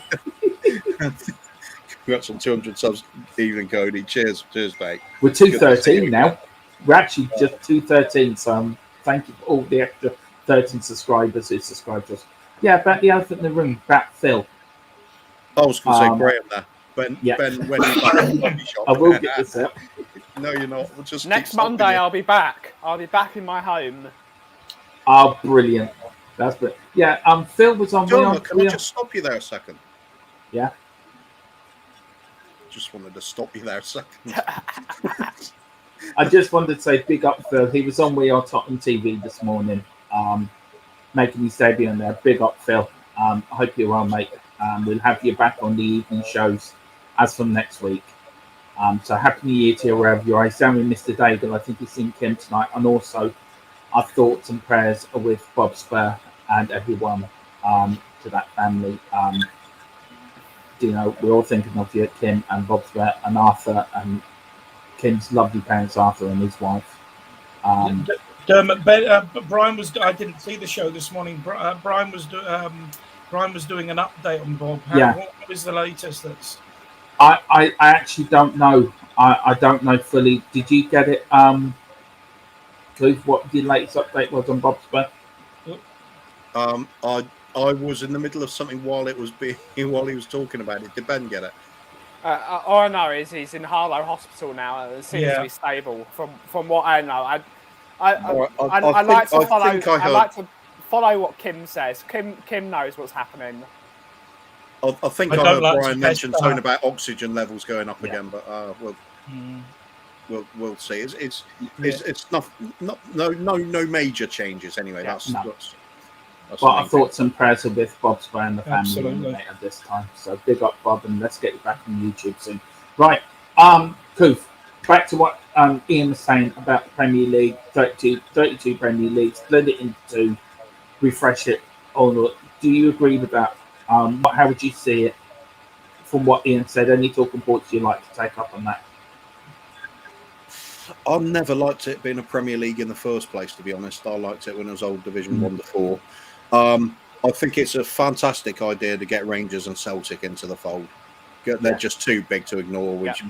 Congrats on 200 subs. Evening, Cody. Cheers, mate. We're 213 now. We're actually just 213. So thank you for all the extra 13 subscribers who subscribed to us. Yeah, about the elephant in the room, about Phil. I was going to say Graham there. Ben, when you back in the coffee shop. I will get this up. No, you're not. We'll just next Monday, I'll be back. I'll be back in my home. Oh, brilliant. That's brilliant. Yeah, Phil was on. John, can I just stop you there a second? Yeah. Just wanted to stop you there a second. I just wanted to say big up Phil. He was on We Are Tottenham TV this morning, making his debut on there. Big up Phil. I hope you're well, mate. We'll have you back on the evening shows as from next week. So happy New Year to you wherever you are. He's down with Mr. Daigle. I think he's seen Kim tonight. And also, our thoughts and prayers are with Bob Spur and everyone to that family. We're all thinking of you, Kim and Bob Spur and Arthur and Kim's lovely parents, Arthur and his wife. Dermot, Brian was. I didn't see the show this morning. Brian was doing an update on Bob. What is the latest? I actually don't know. I don't know fully. Did you get it? What the latest update was on Bob Spur? I was in the middle of something while he was talking about it. Did Ben get it? All I know is he's in Harlow Hospital now. It seems to be stable. From what I know, I like to follow what Kim says. Kim knows what's happening. I think I heard Brian mention something about oxygen levels going up again, but we'll see. It's no major changes anyway. But our thoughts and prayers are with Bob Spur and the family at this time. So big up, Bob, and let's get you back on YouTube soon. Right, Koof, back to what Ian was saying about the Premier League, 32 Premier League, split it into two, refresh it. Do you agree with that? How would you see it from what Ian said? Any talking points you'd like to take up on that? I never liked it being a Premier League in the first place, to be honest. I liked it when it was old Division 1 to 4. I think it's a fantastic idea to get Rangers and Celtic into the fold. They're just too big to ignore. It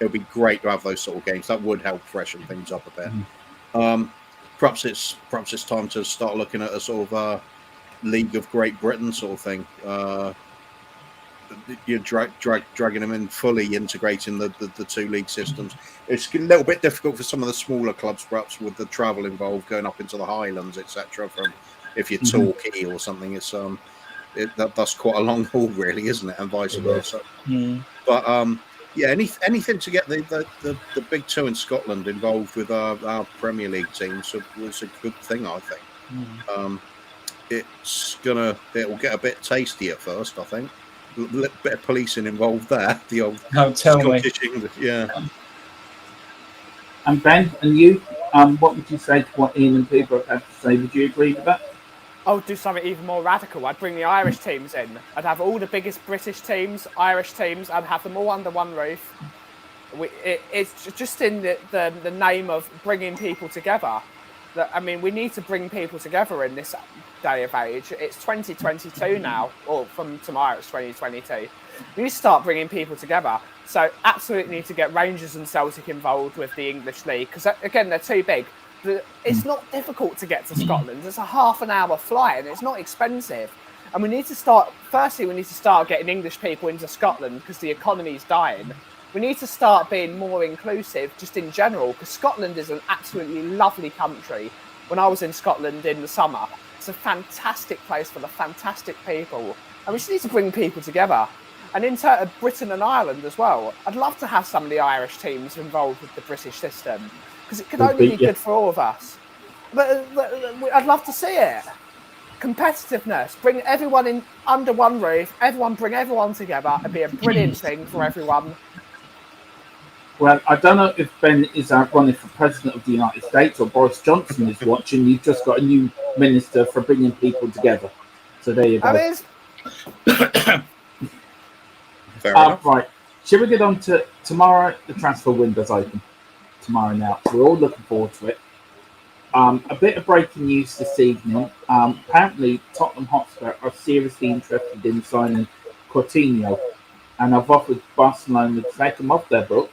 would be great to have those sort of games. That would help freshen things up a bit. Perhaps it's time to start looking at a sort of League of Great Britain sort of thing. You're dragging them in, fully integrating the two league systems. It's a little bit difficult for some of the smaller clubs, perhaps with the travel involved, going up into the Highlands, etc. From if you're Torquay or something, it's that's quite a long haul, really, isn't it? And vice versa. But anything to get the big two in Scotland involved with our Premier League teams was a good thing, I think. It will get a bit tasty at first, I think. A little bit of policing involved there. The old Scottish English, And Ben, and you, what would you say to what Ian and people have to say? Would you agree with that? I would do something even more radical. I'd bring the Irish teams in. I'd have all the biggest British teams, Irish teams. I'd have them all under one roof. It's just in the name of bringing people together. We need to bring people together in this. day of age. It's 2022 now, or from tomorrow it's 2022. We need to start bringing people together. So absolutely need to get Rangers and Celtic involved with the English League, because again, they're too big. It's not difficult to get to Scotland. It's a half an hour flight and it's not expensive. And we need to start getting English people into Scotland because the economy's dying. We need to start being more inclusive just in general, because Scotland is an absolutely lovely country. When I was in Scotland in the summer, it's a fantastic place for the fantastic people. And we just need to bring people together. And in terms of Britain and Ireland as well, I'd love to have some of the Irish teams involved with the British system, because it could only be good for all of us. But I'd love to see it. Competitiveness, bring everyone in under one roof, bring everyone together. It'd be a brilliant thing for everyone. Well, I don't know if Ben is running for President of the United States or Boris Johnson is watching. You've just got a new minister for bringing people together. So there you go. Right. Shall we get on to tomorrow? The transfer window's open tomorrow now. So we're all looking forward to it. A bit of breaking news this evening. Apparently, Tottenham Hotspur are seriously interested in signing Coutinho, and have offered Barcelona to take him off their books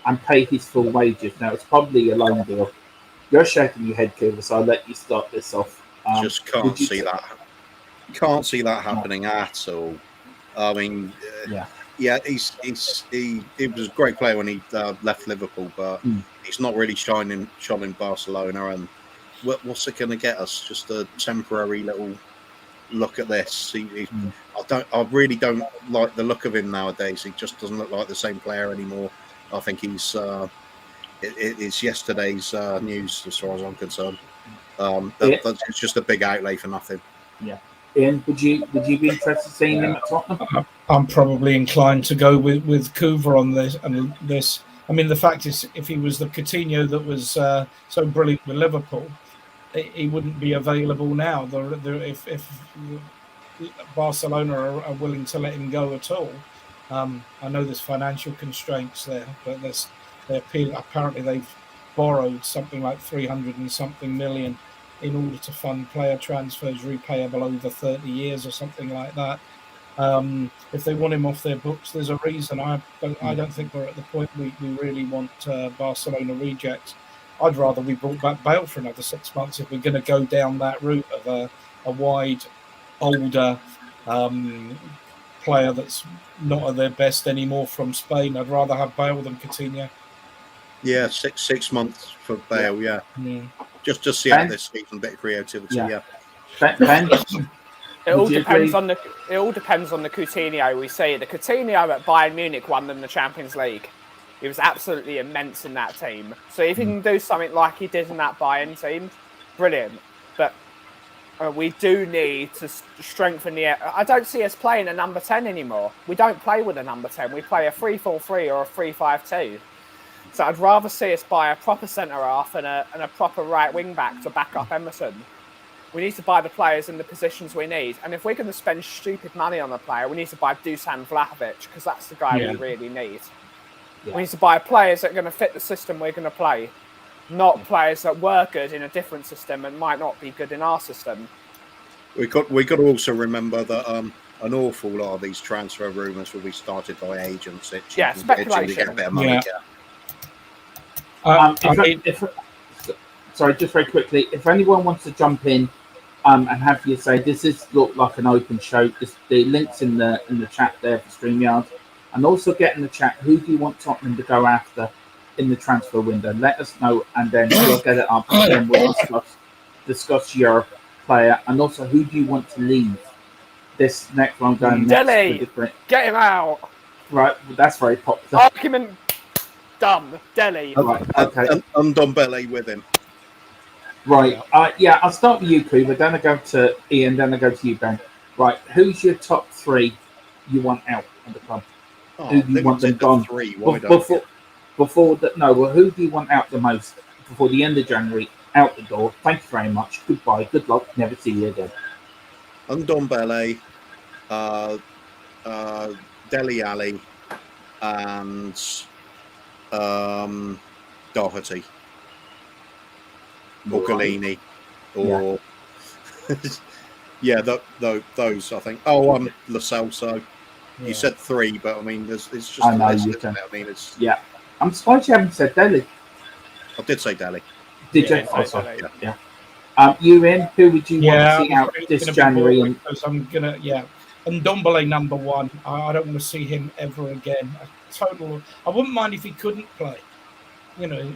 and pay his full wages. Now, it's probably a loan deal. You're shaking your head, Cooper, so I'll let you start this off. Just can't see that. Can't see that happening at all. I mean, yeah, he was a great player when he left Liverpool, but he's not really shone in Barcelona. And what's it going to get us? Just a temporary little look at this. I really don't like the look of him nowadays. He just doesn't look like the same player anymore. I think he's it's yesterday's news as far as I'm concerned. It's just a big outlay for nothing. Yeah. Ian, would you be interested in seeing him at Tottenham? I'm probably inclined to go with Coover on this. And this, I mean, the fact is, if he was the Coutinho that was so brilliant with Liverpool, he wouldn't be available now. If Barcelona are willing to let him go at all, I know there's financial constraints there, but apparently they've borrowed something like 300 and something million in order to fund player transfers repayable over 30 years or something like that. If they want him off their books, there's a reason. I don't think we're at the point we really want Barcelona rejects. I'd rather we brought back Bale for another 6 months if we're going to go down that route of a wide, older player that's not at their best anymore from Spain. I'd rather have Bale than Coutinho. Yeah, 6 months for Bale. Yeah. Just see out this season, a bit of creativity. Yeah. Ben? It all depends on the Coutinho we see. The Coutinho at Bayern Munich won them the Champions League. He was absolutely immense in that team. So if he can do something like he did in that Bayern team, brilliant. But we do need to strengthen the... I don't see us playing a number 10 anymore. We don't play with a number 10. We play a 3-4-3 or a 3-5-2. So I'd rather see us buy a proper centre-half and a proper right wing-back to back up Emerson. We need to buy the players in the positions we need. And if we're going to spend stupid money on a player, we need to buy Dusan Vlahovic, because that's the guy we really need. Yeah. We need to buy players that are going to fit the system we're going to play, not players that were good in a different system and might not be good in our system. We got to also remember that an awful lot of these transfer rumours will be started by agents. Speculation. To get a bit of money. Sorry, just very quickly, if anyone wants to jump in and have you say, this is look like an open show. The link's in the chat there for StreamYard. And also get in the chat, who do you want Tottenham to go after in the transfer window? Let us know, and then we'll get it up, and then we'll discuss your player. And also, who do you want to leave? This next one going Delhi, get him out. Right, that's very popular. Argument done. Delhi. Right, okay. And Ndombele with him. Right. I'll start with you, Cooper. Then I go to Ian. Then I go to you, Ben. Right. Who's your top three you want out of the club? Who do you want them gone? Who do you want out the most before the end of January? Out the door. Thank you very much. Goodbye. Good luck. Never see you again. Ndombele, Dele Alli, and Doherty. Or Galini. Or Yeah, those I think. Oh, Lo Celso. Yeah. You said 3, but I mean, it's just I a know list, you isn't can. it? I mean, it's. Yeah. I'm surprised you haven't said Delhi. I did say Delhi. Did Yeah, you? Oh, sorry. Delhi. Yeah. You in? Who would you want to Yeah, see I'm out afraid this it's going to be January? boring because I'm gonna and Ndombele number 1. I don't want to see him ever again. I wouldn't mind if he couldn't play. You know,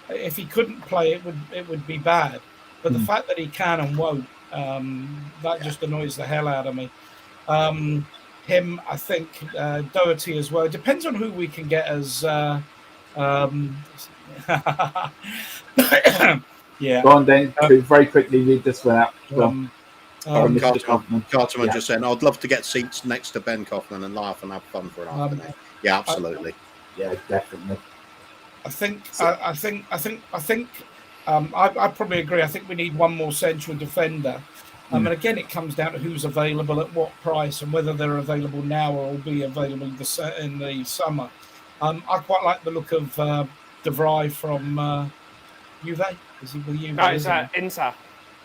if he couldn't play, it would be bad. But the fact that he can and won't, that just annoys the hell out of me. Him, I think, Doherty as well. It depends on who we can get as. Yeah. Go on then. Very quickly read this one out. Go on. Mr. Kaufman. Cartman just saying, I'd love to get seats next to Ben Kaufman and laugh and have fun for an afternoon. Yeah, absolutely. Yeah, definitely. I probably agree. I think we need one more central defender. And again, it comes down to who's available at what price and whether they're available now or will be available in the summer. I quite like the look of De Vrij from Juve. Is he with Juve? No, it's Inter.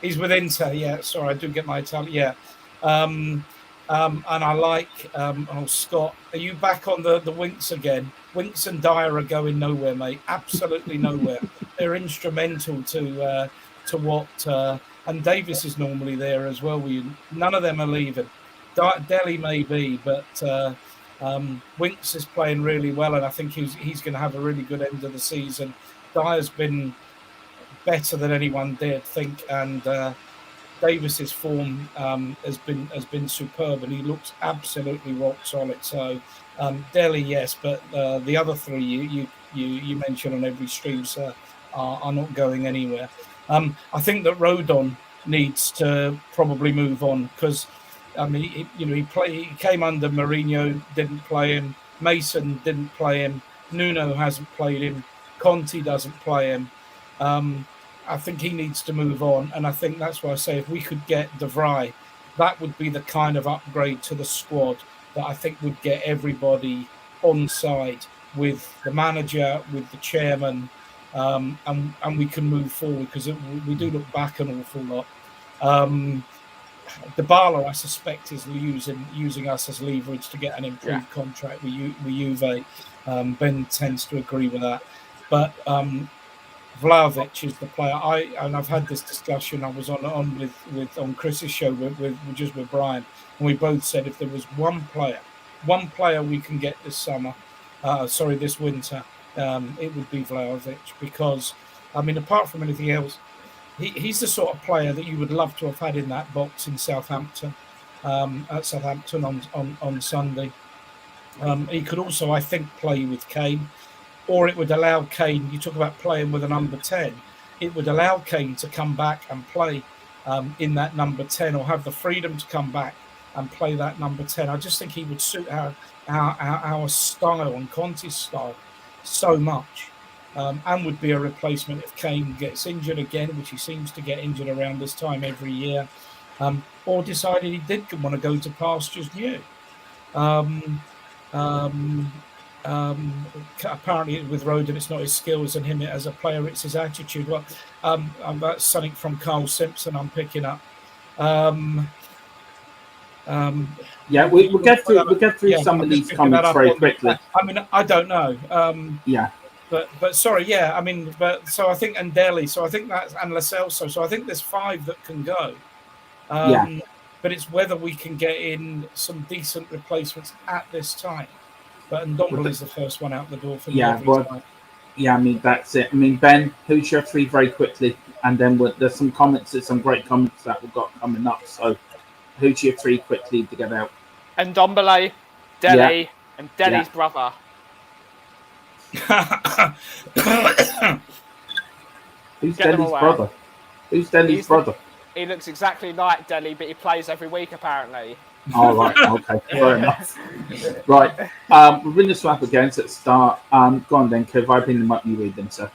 He's with Inter. Yeah, sorry, I do get my Italian. Yeah, and I like Scott. Are you back on the Winks again? Winks and Dyer are going nowhere, mate. Absolutely nowhere. They're instrumental to what. And Davis is normally there as well. None of them are leaving. Delhi may be, but Winks is playing really well, and I think he's going to have a really good end of the season. Dyer's been better than anyone dared think, and Davis's form has been superb, and he looks absolutely rock solid. So Delhi, yes, but the other 3 you mentioned on every stream, sir, are not going anywhere. I think that Rodon needs to probably move on because I mean, he came under Mourinho, didn't play him. Mason didn't play him. Nuno hasn't played him. Conte doesn't play him. I think he needs to move on, and I think that's why I say if we could get De Vrij, that would be the kind of upgrade to the squad that I think would get everybody on side with the manager, with the chairman, and we can move forward because we do look back an awful lot. Dybala, I suspect, is using us as leverage to get an improved contract with Juve. Ben tends to agree with that, but Vlahovic is the player. I've had this discussion. I was on Chris's show with Brian, and we both said if there was one player we can get this winter, it would be Vlahovic because, I mean, apart from anything else, he's the sort of player that you would love to have had in that box in Southampton, at Southampton on Sunday. He could also, I think, play with Kane, or it would allow Kane. You talk about playing with a number 10. It would allow Kane to come back and play in that number 10, or have the freedom to come back and play that number 10. I just think he would suit our style and Conte's style so much. And would be a replacement if Kane gets injured again, which he seems to get injured around this time every year, or decided he did want to go to pastures new. Apparently with Rodon, it's not his skills and him as a player, it's his attitude. Well, that's something from Carl Simpson I'm picking up. We'll get through some of these comments very quickly. I mean, I don't know. But sorry, yeah. I mean, so I think and Delhi. So I think that's and Lo Celso. So I think there's 5 that can go. But it's whether we can get in some decent replacements at this time. But Ndombele is the first one out the door for me. I mean that's it. I mean, Ben, who's your 3 very quickly, and then there's some comments. There's some great comments that we've got coming up. So who's your 3 quickly to get out? Ndombele, Delhi, and Delhi's brother. Who's Delhi's brother? Who's Delhi's brother? He looks exactly like Delhi, but he plays every week apparently. Oh, right. Okay. Fair enough. Right. We're in the swap again, so let's start. Go on then, Kev. I bring them up. You read them, sir.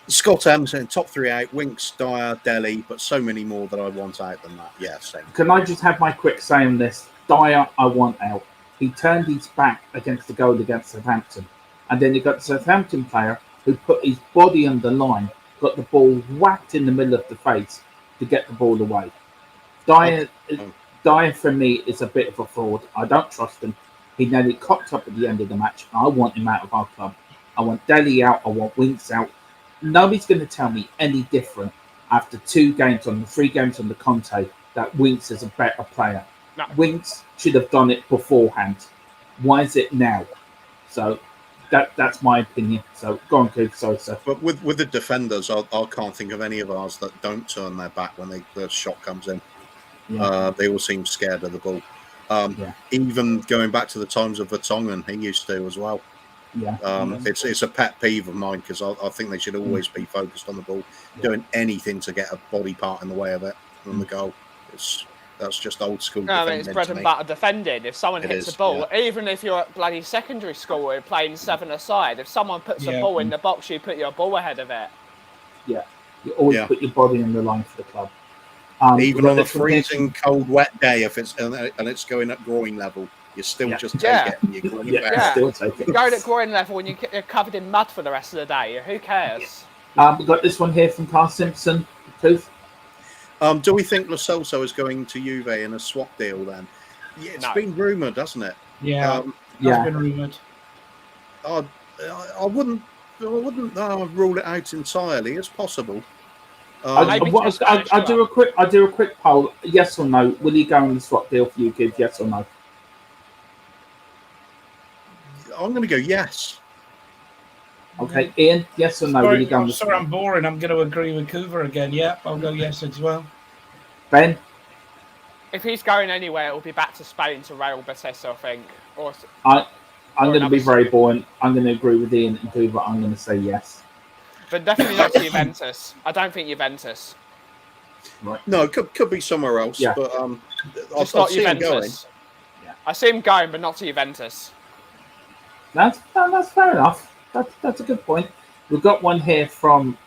Scott Emerson, top 3 out. Winks, Dyer, Delhi, but so many more that I want out than that. Yeah, same. Can I just have my quick say on this? Dyer, I want out. He turned his back against the goal against Southampton. And then you got the Southampton player who put his body on the line, got the ball whacked in the middle of the face to get the ball away. Dyer for me is a bit of a fraud. I don't trust him. He nearly cocked up at the end of the match. I want him out of our club. I want Deli out. I want Winks out. Nobody's going to tell me any different after 3 games on the Conte that Winks is a better player. No. Winks should have done it beforehand. Why is it now? So that's my opinion. So go on, Coop. Sorry, sir. But with the defenders, I can't think of any of ours that don't turn their back when the shot comes in. Yeah. They all seem scared of the ball. Even going back to the times of Vertonghen, he used to as well. Yeah. It's a pet peeve of mine because I think they should always be focused on the ball, doing anything to get a body part in the way of it from the goal. That's just old school. No, I mean, it's bread and butter defending. If someone hits a ball, even if you're at bloody secondary school or you're playing 7-a-side, if someone puts a ball in the box, you put your ball ahead of it. Yeah, you always put your body in the line for the club. Even on a freezing cold, wet day, if it's and it's going at groin level, you still just take it. And still take it. You're going at groin level and you're covered in mud for the rest of the day. Who cares? We've got this one here from Carl Simpson. Tooth. Do we think Lo Celso is going to Juve in a swap deal then? Yeah, it's been rumoured, hasn't it? Yeah, it's been rumoured. I wouldn't rule it out entirely. It's possible. I do a quick poll. Yes or no? Will he go on the swap deal for you, kids? Yes or no? I'm going to go yes. Okay, Ian, yes or no? Sorry, I'm boring. I'm going to agree with Coover again. Yeah, I'll go yes as well. Ben? If he's going anywhere, it will be back to Spain to Real Betis, I think. I'm going to be very boring. I'm going to agree with Ian and Coover. I'm going to say yes. But definitely not to Juventus. I don't think Juventus. Right. No, it could be somewhere else. Yeah. But just not Juventus. Yeah. I see him going, but not to Juventus. That's fair enough. That's a good point. We've got one here from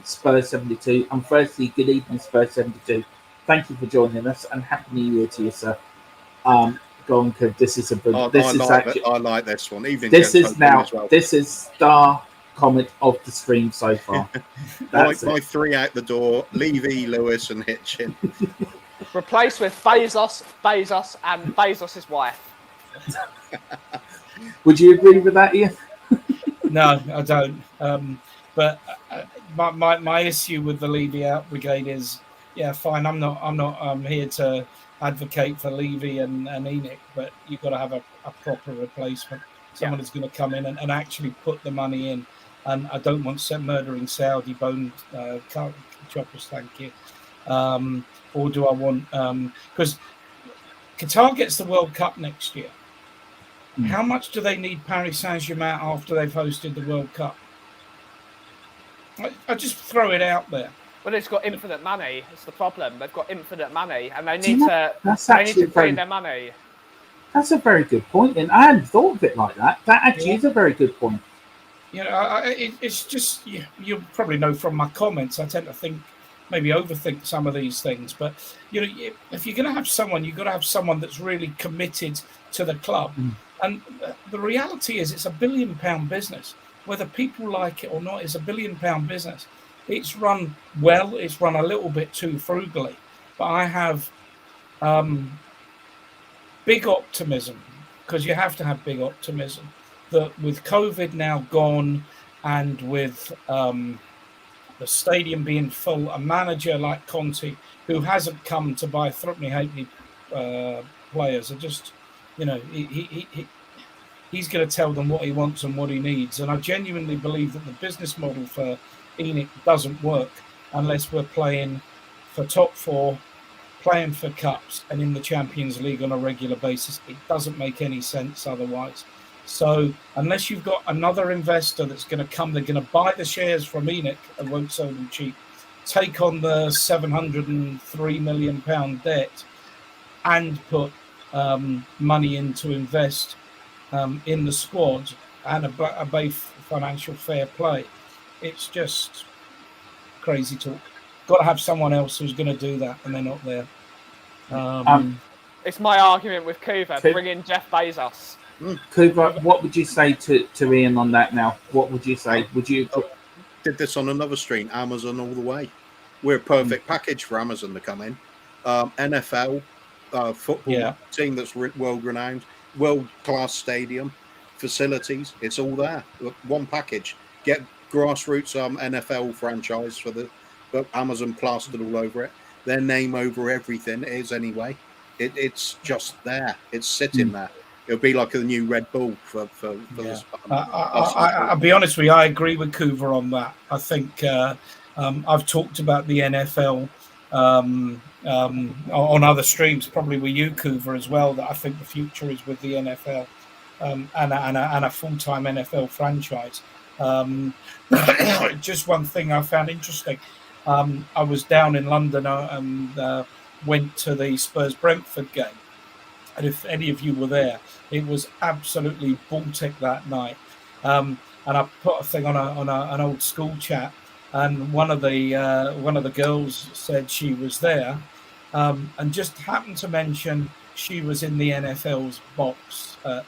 Spurs 72. And firstly, good evening, Spurs 72. Thank you for joining us, and Happy New Year to you, sir. Go on, Kev. This is a good. I like this one. Evening. This is star comment of the stream so far. My 3 out the door: Levy, Lewis, and Hitchin. Replaced with Bezos, and Bezos' wife. Would you agree with that, Ian? No, I don't. But my issue with the Levy out brigade is, fine. I'm not here to advocate for Levy and Enoch, but you've got to have a proper replacement. Someone who's going to come in and actually put the money in. And I don't want murdering Saudi bone choppers, thank you. Or do I want because Qatar gets the World Cup next year. How much do they need Paris Saint-Germain after they've hosted the World Cup? I just throw it out there. Well, it's got infinite money. It's the problem. They've got infinite money, and they need to clean their money. That's a very good point, and I hadn't thought of it like that. That actually is a very good point. It's just you probably know from my comments. I tend to maybe overthink some of these things, but if you're going to have someone, you've got to have someone that's really committed to the club. And the reality is, it's a £1 billion business. Whether people like it or not, it's a £1 billion business. It's run well. It's run a little bit too frugally. But I have big optimism, because you have to have big optimism, that with COVID now gone and with the stadium being full, a manager like Conte, who hasn't come to buy threatening halfpenny players, are just... he's going to tell them what he wants and what he needs. And I genuinely believe that the business model for Enoch doesn't work unless we're playing for top 4, playing for cups and in the Champions League on a regular basis. It doesn't make any sense otherwise. So unless you've got another investor that's going to come, they're going to buy the shares from Enoch and won't sell them cheap, take on the £703 million debt and put money in to invest in the squad and a financial fair play. It's just crazy talk. Got to have someone else who's going to do that, and they're not there. It's my argument with Coover. Bring in Jeff Bezos. Coover, what would you say to Ian on that now? What would you say? Would you... Did this on another stream, Amazon all the way. We're a perfect package for Amazon to come in. NFL football team that's world renowned, world class stadium, facilities. It's all there. One package. Get grassroots NFL franchise but Amazon plastered all over it. Their name over everything is anyway. It's just there. It's sitting there. It'll be like a new Red Bull for this. I'll be honest with you. I agree with Coover on that. I think I've talked about the NFL on other streams, probably with you, Coover, as well. That I think the future is with the NFL and a full-time NFL franchise. Just one thing I found interesting. I was down in London and went to the Spurs-Brentford game. And if any of you were there, it was absolutely Baltic that night. And I put a thing on an old school chat, and one of the girls said she was there, and just happened to mention she was in the NFL's box at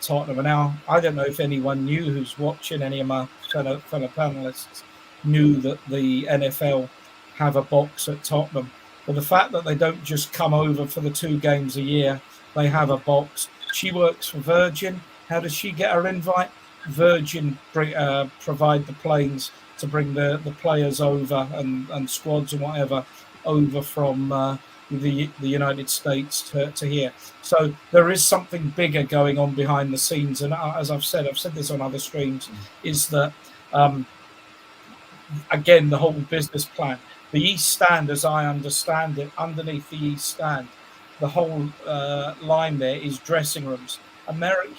Tottenham. And now I don't know if anyone knew who's watching, any of my fellow panelists knew that the NFL have a box at Tottenham. But the fact that they don't just come over for the 2 games a year, they have a box. She works for Virgin. How does she get her invite? Virgin provide the planes to bring the players over and squads and whatever over from the United States to here. So there is something bigger going on behind the scenes. And as I've said this on other streams, is that, again, the whole business plan. The East Stand, as I understand it, underneath the East Stand, the whole line there is dressing rooms.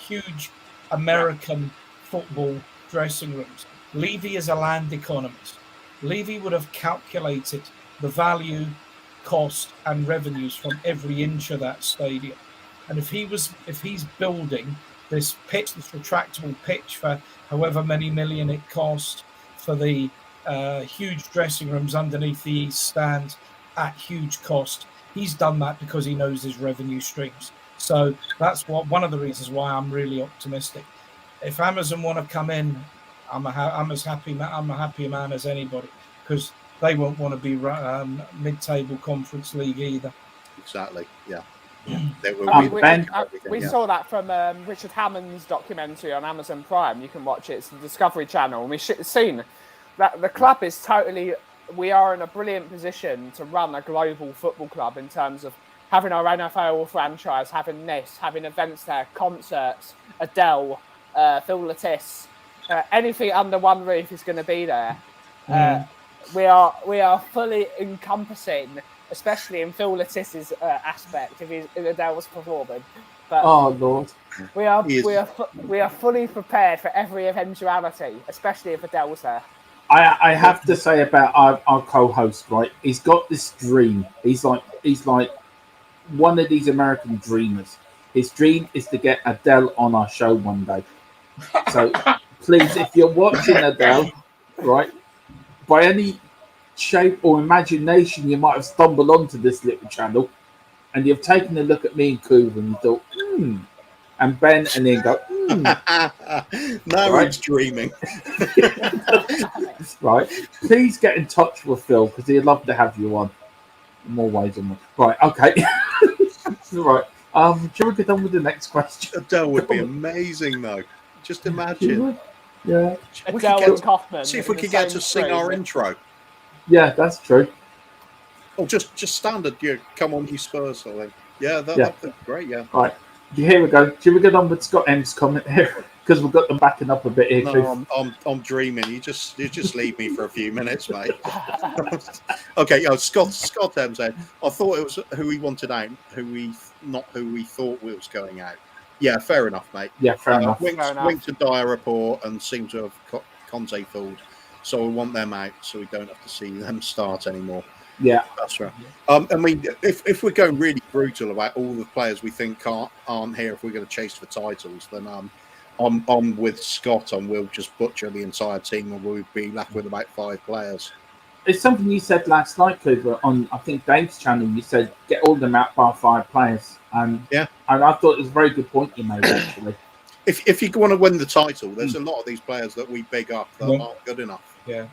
Huge American football dressing rooms. Levy is a land economist. Levy would have calculated the value, cost, and revenues from every inch of that stadium. And if he's building this pitch, this retractable pitch for however many million it cost, for the huge dressing rooms underneath the East Stand at huge cost, he's done that because he knows his revenue streams. So that's one of the reasons why I'm really optimistic. If Amazon want to come in, I'm a happy man as anybody, because they won't want to be mid-table Conference League either. Exactly. Yeah. We saw that from Richard Hammond's documentary on Amazon Prime. You can watch it. It's the Discovery Channel. And we've seen that the club is totally... We are in a brilliant position to run a global football club in terms of having our NFL franchise, having this, having events there, concerts, Adele, Phil Lattis, anything under one roof is going to be there. We are fully encompassing, especially in Phil Lattis's aspect if Adele was performing. But oh Lord, we are fully prepared for every eventuality, especially if Adele's there. I have to say about our co-host, right? He's got this dream. He's like one of these American dreamers. His dream is to get Adele on our show one day. So please, if you're watching Adele, right, by any shape or imagination, you might have stumbled onto this little channel and you've taken a look at me and Coover and you thought, and Ben, and then go, now right? He's dreaming. Right. Please get in touch with Phil because he'd love to have you on in more ways than one. Right. Okay. Right. Shall we get on with the next question? Adele would be amazing, though. Just imagine. Yeah. Adele and Kaufman. See if we could get to sing our intro. Yeah, that's true. Oh, just standard. Yeah, come on, you Spurs. I think. Yeah, that'd be great. Yeah. Right. Here we go. Shall we get on with Scott M's comment here? Because we've got them backing up a bit here. No, I'm dreaming. You just leave me for a few minutes, mate. Okay. Scott M said, I thought it was who we wanted out, not who we thought was going out. Yeah, fair enough, mate. Yeah, fair enough. Winked a dire report and seemed to have Conte fooled. So we want them out so we don't have to see them start anymore. Yeah, that's right. I mean, if we're going really brutal about all the players we think aren't here, if we're going to chase for titles, then I'm with Scott on we'll just butcher the entire team and we'll be left with about 5 players. It's something you said last night, Cooper, on I think Dave's channel. You said get all of them out by 5 players, and I thought it was a very good point you made actually. If you want to win the title, there's a lot of these players that we big up that aren't good enough. Yeah.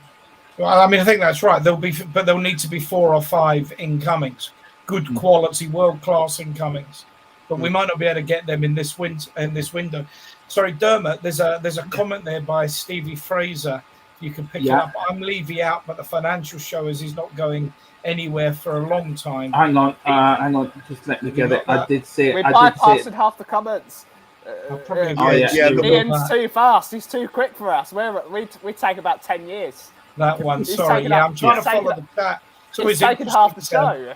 Well, I mean, I think that's right. There'll need to be 4 or 5 incomings, good quality, world class incomings. But we might not be able to get them in this window. Sorry, Dermot. There's a comment there by Stevie Fraser. You can pick it up. I'm Levy out, but the financial shows he's not going anywhere for a long time. Hang on. Just let me get it. I did see it. We bypassed half the comments. Ian's too fast. He's too quick for us. We take about 10 years. That one. Sorry. Yeah, I'm trying to follow the chat. So he's taken half the show.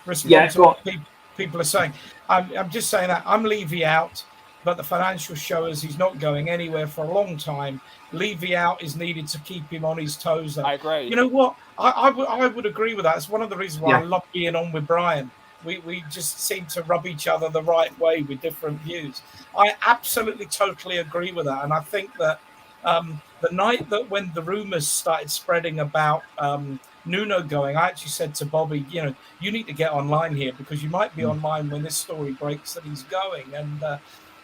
Respond to what people are saying. I'm just saying that I'm Levy out, but the financial shows he's not going anywhere for a long time. Levy out is needed to keep him on his toes. I agree. You know what? I would agree with that. It's one of the reasons why I love being on with Brian. We just seem to rub each other the right way with different views. I absolutely, totally agree with that. And I think that the night that when the rumours started spreading about Nuno going, I actually said to Bobby, you need to get online here because you might be online when this story breaks that he's going.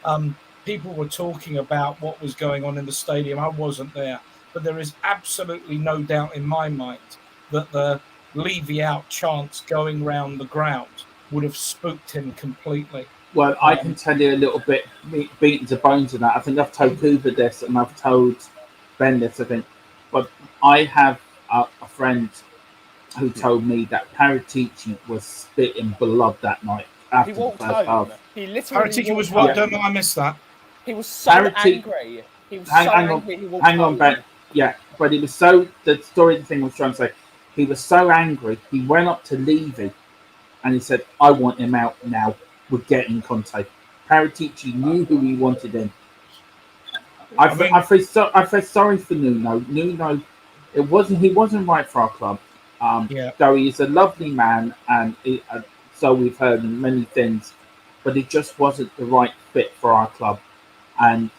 And people were talking about what was going on in the stadium. I wasn't there. But there is absolutely no doubt in my mind that the Levy out chants going round the ground would have spooked him completely. Well, I can tell you a little bit, beaten to bones of that. I think I've told Cooper this and I've told Ben this, I think. But I have a friend who told me that Paratici was spitting blood that night after the first half. He literally Paratici was what? Don't know, I missed that. He was so angry. He was hang on, Ben. Yeah, but he was the thing was trying to say, he was so angry, he went up to Levy and he said, I want him out now. We're getting Conte. Paratici knew who he wanted in. I feel sorry for Nuno. Nuno, he wasn't right for our club. Though he is a lovely man, and so we've heard many things, but it just wasn't the right fit for our club. And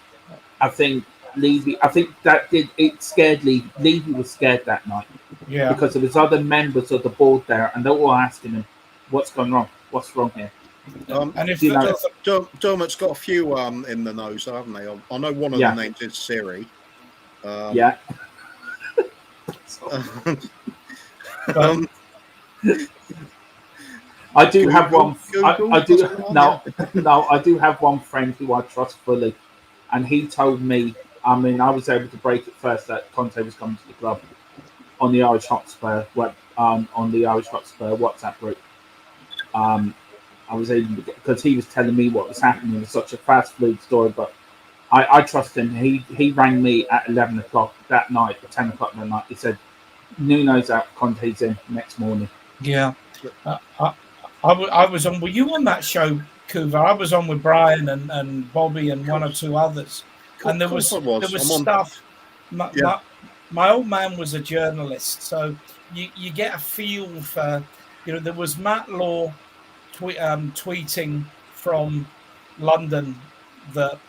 I think Levy, it scared Levy. Levy was scared that night. Yeah. Because there was other members of the board there, and they were all asking him, "What's gone wrong? What's wrong here?" And if Dermot's got a few in the nose, haven't they? I know one of the names is Siri. I do have one. I do have one friend who I trust fully, and he told me. I mean, I was able to break it first that Conte was coming to the club on the Irish Hotspur WhatsApp group. I was able to, because he was telling me what was happening. It was such a fast, fluid story, but I trust him. He rang me at 11 o'clock that night, or 10 o'clock that night. He said, Nuno's out, Conte's in next morning. Yeah. I was on. Were you on that show, Kuva? I was on with Brian and Bobby and one or two others. And there was stuff. My old man was a journalist, so you get a feel for, there was Matt Law tweeting from London that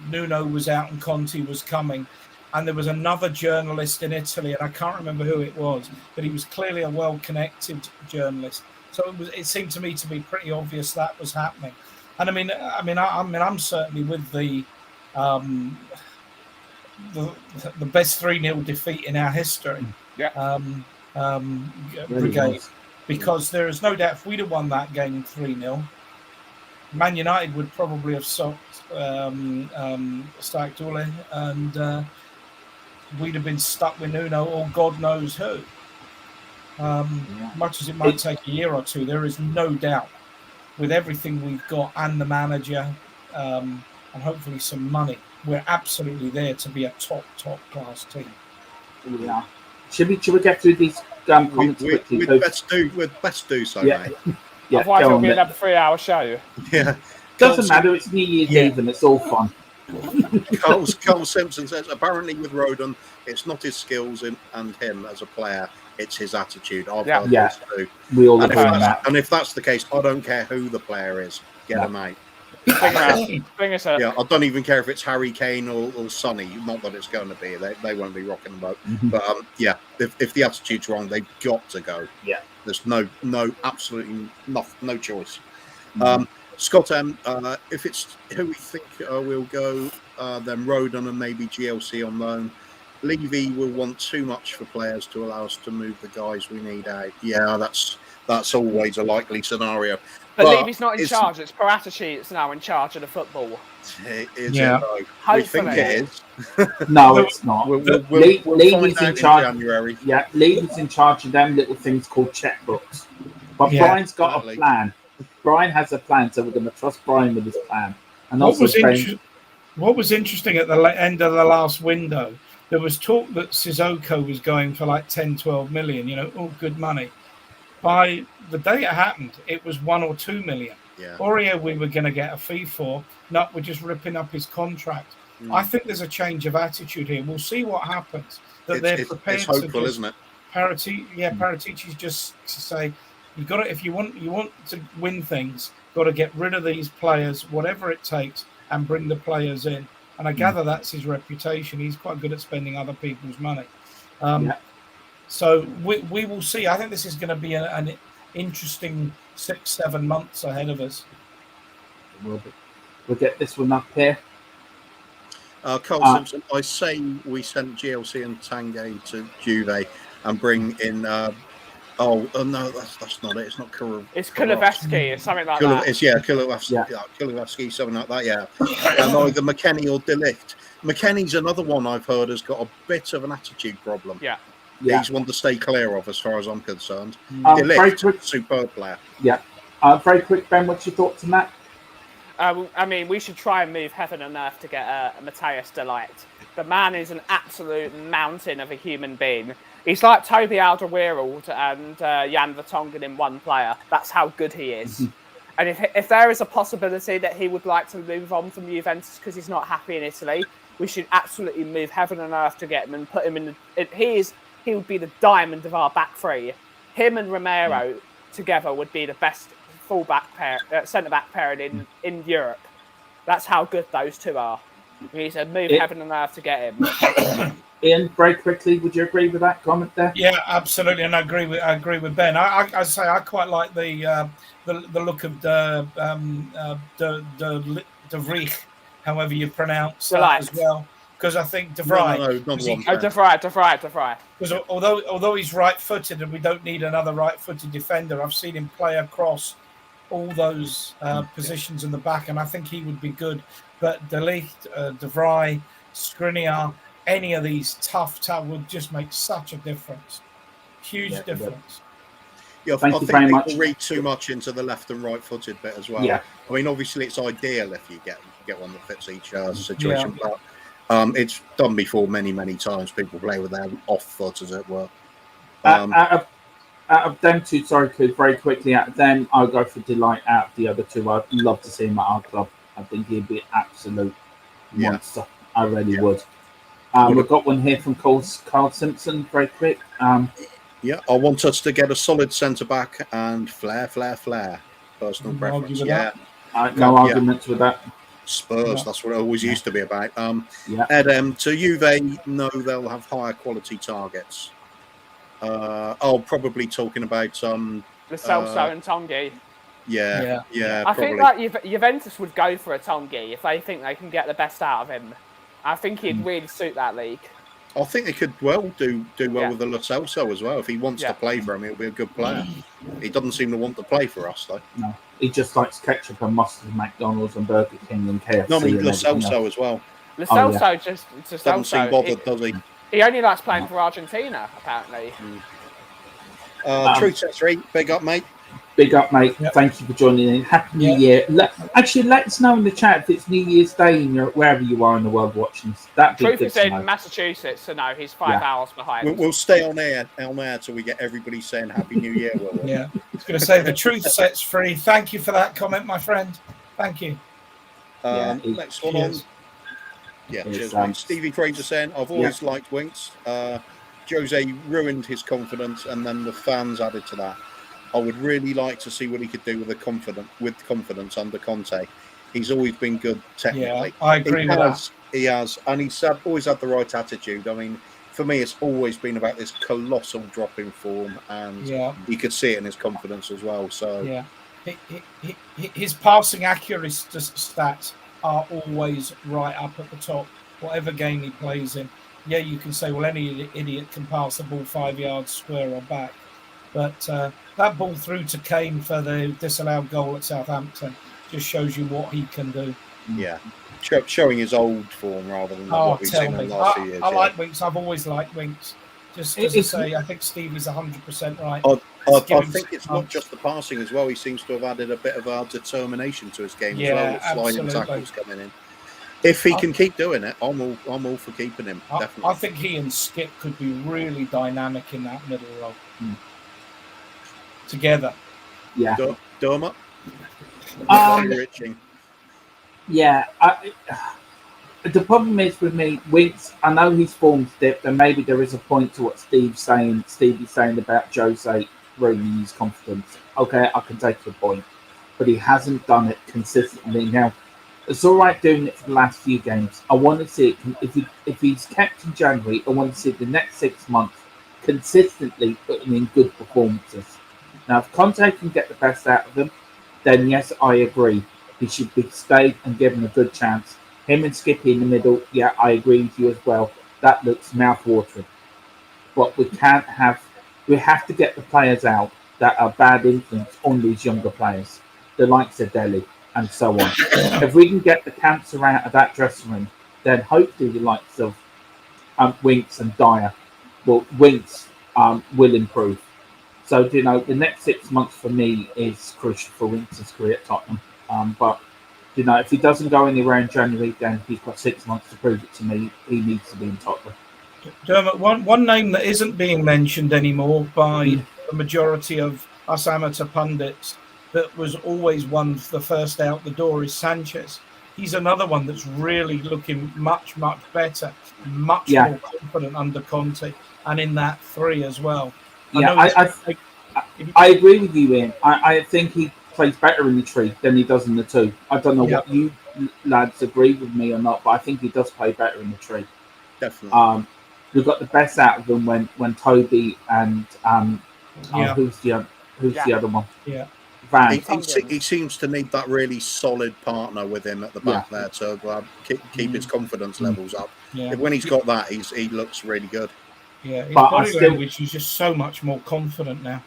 Nuno was out and Conte was coming. And there was another journalist in Italy, and I can't remember who it was, but he was clearly a well-connected journalist. So it seemed to me to be pretty obvious that was happening. And I'm certainly with the best 3-0 defeat in our history. Brigade, because there is no doubt if we'd have won that game 3-0, Man United would probably have socked Stagdole, and we'd have been stuck with Nuno or God knows who. Much as it might take a year or two, there is no doubt with everything we've got and the manager and hopefully some money, we're absolutely there to be a top class team. Yeah. Should we get through these comments quickly? We'd best do so, mate. Yeah, otherwise it'll be another 3-hour show. Yeah. Doesn't matter, it's New Year's Eve and it's all fun. Carl Simpson says, apparently with Rodon, it's not his skills and him as a player, it's his attitude. I've heard this too. We all agree on that. And if that's the case, I don't care who the player is. Get him out. Bring us up. Yeah, I don't even care if it's Harry Kane or Sonny. Not that it's going to be. They won't be rocking the boat. Mm-hmm. But if the attitude's wrong, they've got to go. Yeah. There's absolutely no choice. Mm-hmm. Scott M, if it's who we think will go, then Rodon and maybe GLC on loan. Levy will want too much for players to allow us to move the guys we need out. Yeah, that's always a likely scenario. But Levy's not in charge. It's Paratici that's now in charge of the football. Is it though? We think it is. No, it's not. We'll Levy's find in charge. in January. Yeah, Levy's in charge of them little things called checkbooks. But Brian's got a plan. Brian has a plan, so we're going to trust Brian with his plan. And what was interesting at the end of the last window, there was talk that Sissoko was going for like 10, 12 million, all good money. By the day it happened, it was 1 or 2 million. Yeah. Aurier, we were going to get a fee for. No, we're just ripping up his contract. I think there's a change of attitude here. We'll see what happens. They're prepared. It's hopeful, isn't it? Paratici's just to say, you got to, if you want to win things, got to get rid of these players, whatever it takes, and bring the players in. And I gather that's his reputation. He's quite good at spending other people's money. So we will see. I think this is going to be an interesting 6-7 months ahead of us. We'll get this one up here. Carl Simpson, I say we sent GLC and Tanguy to Juve and bring in. No, that's not it. It's not Kulevaski. It's Kulevaski or something like that. Kulevaski, something like that. Yeah, and either McKennie or De Ligt. McKennie's another one I've heard has got a bit of an attitude problem. Yeah. He's one to stay clear of, as far as I'm concerned. De Ligt, superb player. Yeah. Very quick, Ben. What's your thoughts on that? I mean, we should try and move heaven and earth to get Matthias de Ligt. The man is an absolute mountain of a human being. He's like Toby Alderweireld and Jan Vertonghen in one player. That's how good he is. And if there is a possibility that he would like to move on from Juventus because he's not happy in Italy, we should absolutely move heaven and earth to get him and put him in. He would be the diamond of our back three. Him and Romero together would be the best centre back pairing in Europe. That's how good those two are. We need to move heaven and earth to get him. Ian, very quickly, would you agree with that comment there? Yeah, absolutely, and I agree with Ben. I say I quite like the look of De Vrij, however you pronounce that as well. Because I think De Vrij. De Vrij. Because although he's right-footed and we don't need another right-footed defender, I've seen him play across all those positions in the back, and I think he would be good. But De Ligt, De Vrij, Skriniar, any of these tough would just make such a difference. Huge difference. Yeah, I think people read too much into the left and right-footed bit as well. Yeah. I mean, obviously, it's ideal if you get one that fits each situation, but it's done before many times. People play with their off foot, as it were. Out of them two, very quickly, out of them, I'll go for De Ligt. Out of the other two, I'd love to see him at our club. I think he'd be an absolute monster. I really would. We've got one here from Carl Simpson, very quick. I want us to get a solid centre-back and flair. Personal preference, no arguments with that. Spurs, that's what it always used to be about. To Juve, no, they'll have higher quality targets. Probably talking about Lo Celso and Tanguy. Yeah. I think like Juventus would go for a Tanguy if they think they can get the best out of him. I think he'd really suit that league. I think they could do well with the Lo Celso as well. If he wants to play for him, he'll be a good player. He doesn't seem to want to play for us, though. No, he just likes ketchup and mustard, McDonald's and Burger King and KFC. No, Lo Celso as well. Lo Celso just doesn't seem bothered, does he? He only likes playing for Argentina, apparently. True Set 3, big up, mate. Big up, mate. Yep. Thank you for joining in. Happy New Year. Actually, let us know in the chat if it's New Year's Day in wherever you are in the world watching this. Truth is in Massachusetts, so no, he's 5 hours behind. We'll stay on air till we get everybody saying Happy New Year. I was going to say the truth sets free. Thank you for that comment, my friend. Thank you. Next one on. Cheers, mate. Stevie Fraser saying, I've always liked Winks. Jose ruined his confidence, and then the fans added to that. I would really like to see what he could do with confidence under Conte. He's always been good technically. Yeah, I agree with that. He has, and he's always had the right attitude. I mean, for me, it's always been about this colossal drop in form, and you could see it in his confidence as well. So his passing accuracy stats are always right up at the top, whatever game he plays in. you can say, well, any idiot can pass the ball 5 yards square or back. But that ball through to Kane for the disallowed goal at Southampton just shows you what he can do. Yeah. Showing his old form rather than what we've seen in the last few years. I like Winks. I've always liked Winks. Just as I say, I think Steve is 100% right. I think it's not just the passing as well. He seems to have added a bit of determination to his game as well, with sliding tackles coming in. If he can keep doing it, I'm all for keeping him. Definitely. I think he and Skip could be really dynamic in that middle role together. Yeah. Dermot? Yeah. The problem is with me, Winks, I know his form's dipped, and maybe there is a point to what Stevie's saying about Jose ruining his confidence. Okay, I can take the point, but he hasn't done it consistently. Now, it's all right doing it for the last few games. I want to see it. If he's kept in January, I want to see the next 6 months consistently putting in good performances. Now, if Conte can get the best out of him, then yes, I agree. He should be stayed and given a good chance. Him and Skippy in the middle, yeah, I agree with you as well. That looks mouth-watering. But we have to get the players out that are bad influence on these younger players, the likes of Delhi and so on. If we can get the cancer out of that dressing room, then hopefully the likes of Winks and Dyer, Winks will improve. So, the next 6 months for me is crucial for Winks' career at Tottenham. But if he doesn't go anywhere in January, then he's got 6 months to prove it to me. He needs to be in Tottenham. Dermot, one name that isn't being mentioned anymore by the majority of us amateur pundits, that was always the first out the door, is Sanchez. He's another one that's really looking much, much better, much more confident under Conte, and in that 3 as well. I agree with you, Ian. I think he plays better in the 3 than he does in the 2. I don't know what you lads agree with me or not, but I think he does play better in the 3. Definitely. We got the best out of him when Toby and who's the other one? Yeah. Van. He seems to need that really solid partner with him at the back there to keep his confidence levels up. Yeah. When he's got that, he looks really good. Yeah, his body language is just so much more confident now.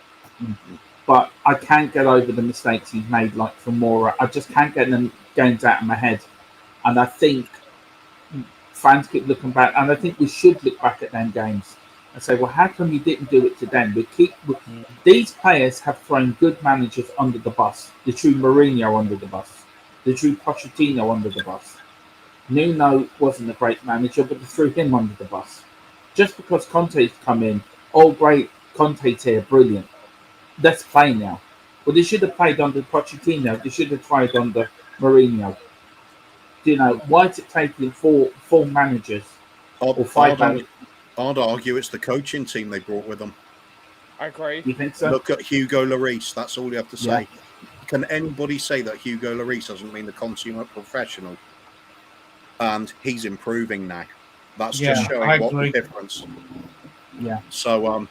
But I can't get over the mistakes he's made, like for Mora. I just can't get them games out of my head. And I think fans keep looking back, and I think we should look back at them games and say, well, how come you didn't do it to them? These players have thrown good managers under the bus. They threw Mourinho under the bus. They threw Pochettino under the bus. Nuno wasn't a great manager, but they threw him under the bus. Just because Conte's come in, great, Conte's here, brilliant. Let's play now. Well, they should have played under Pochettino. They should have tried under Mourinho. Why is it taking four managers or 5 managers? I'd argue it's the coaching team they brought with them. I agree. You think so? Look at Hugo Lloris. That's all you have to say. Can anybody say that Hugo Lloris doesn't mean the consummate professional? And he's improving now. That's just showing what the difference. Yeah. So,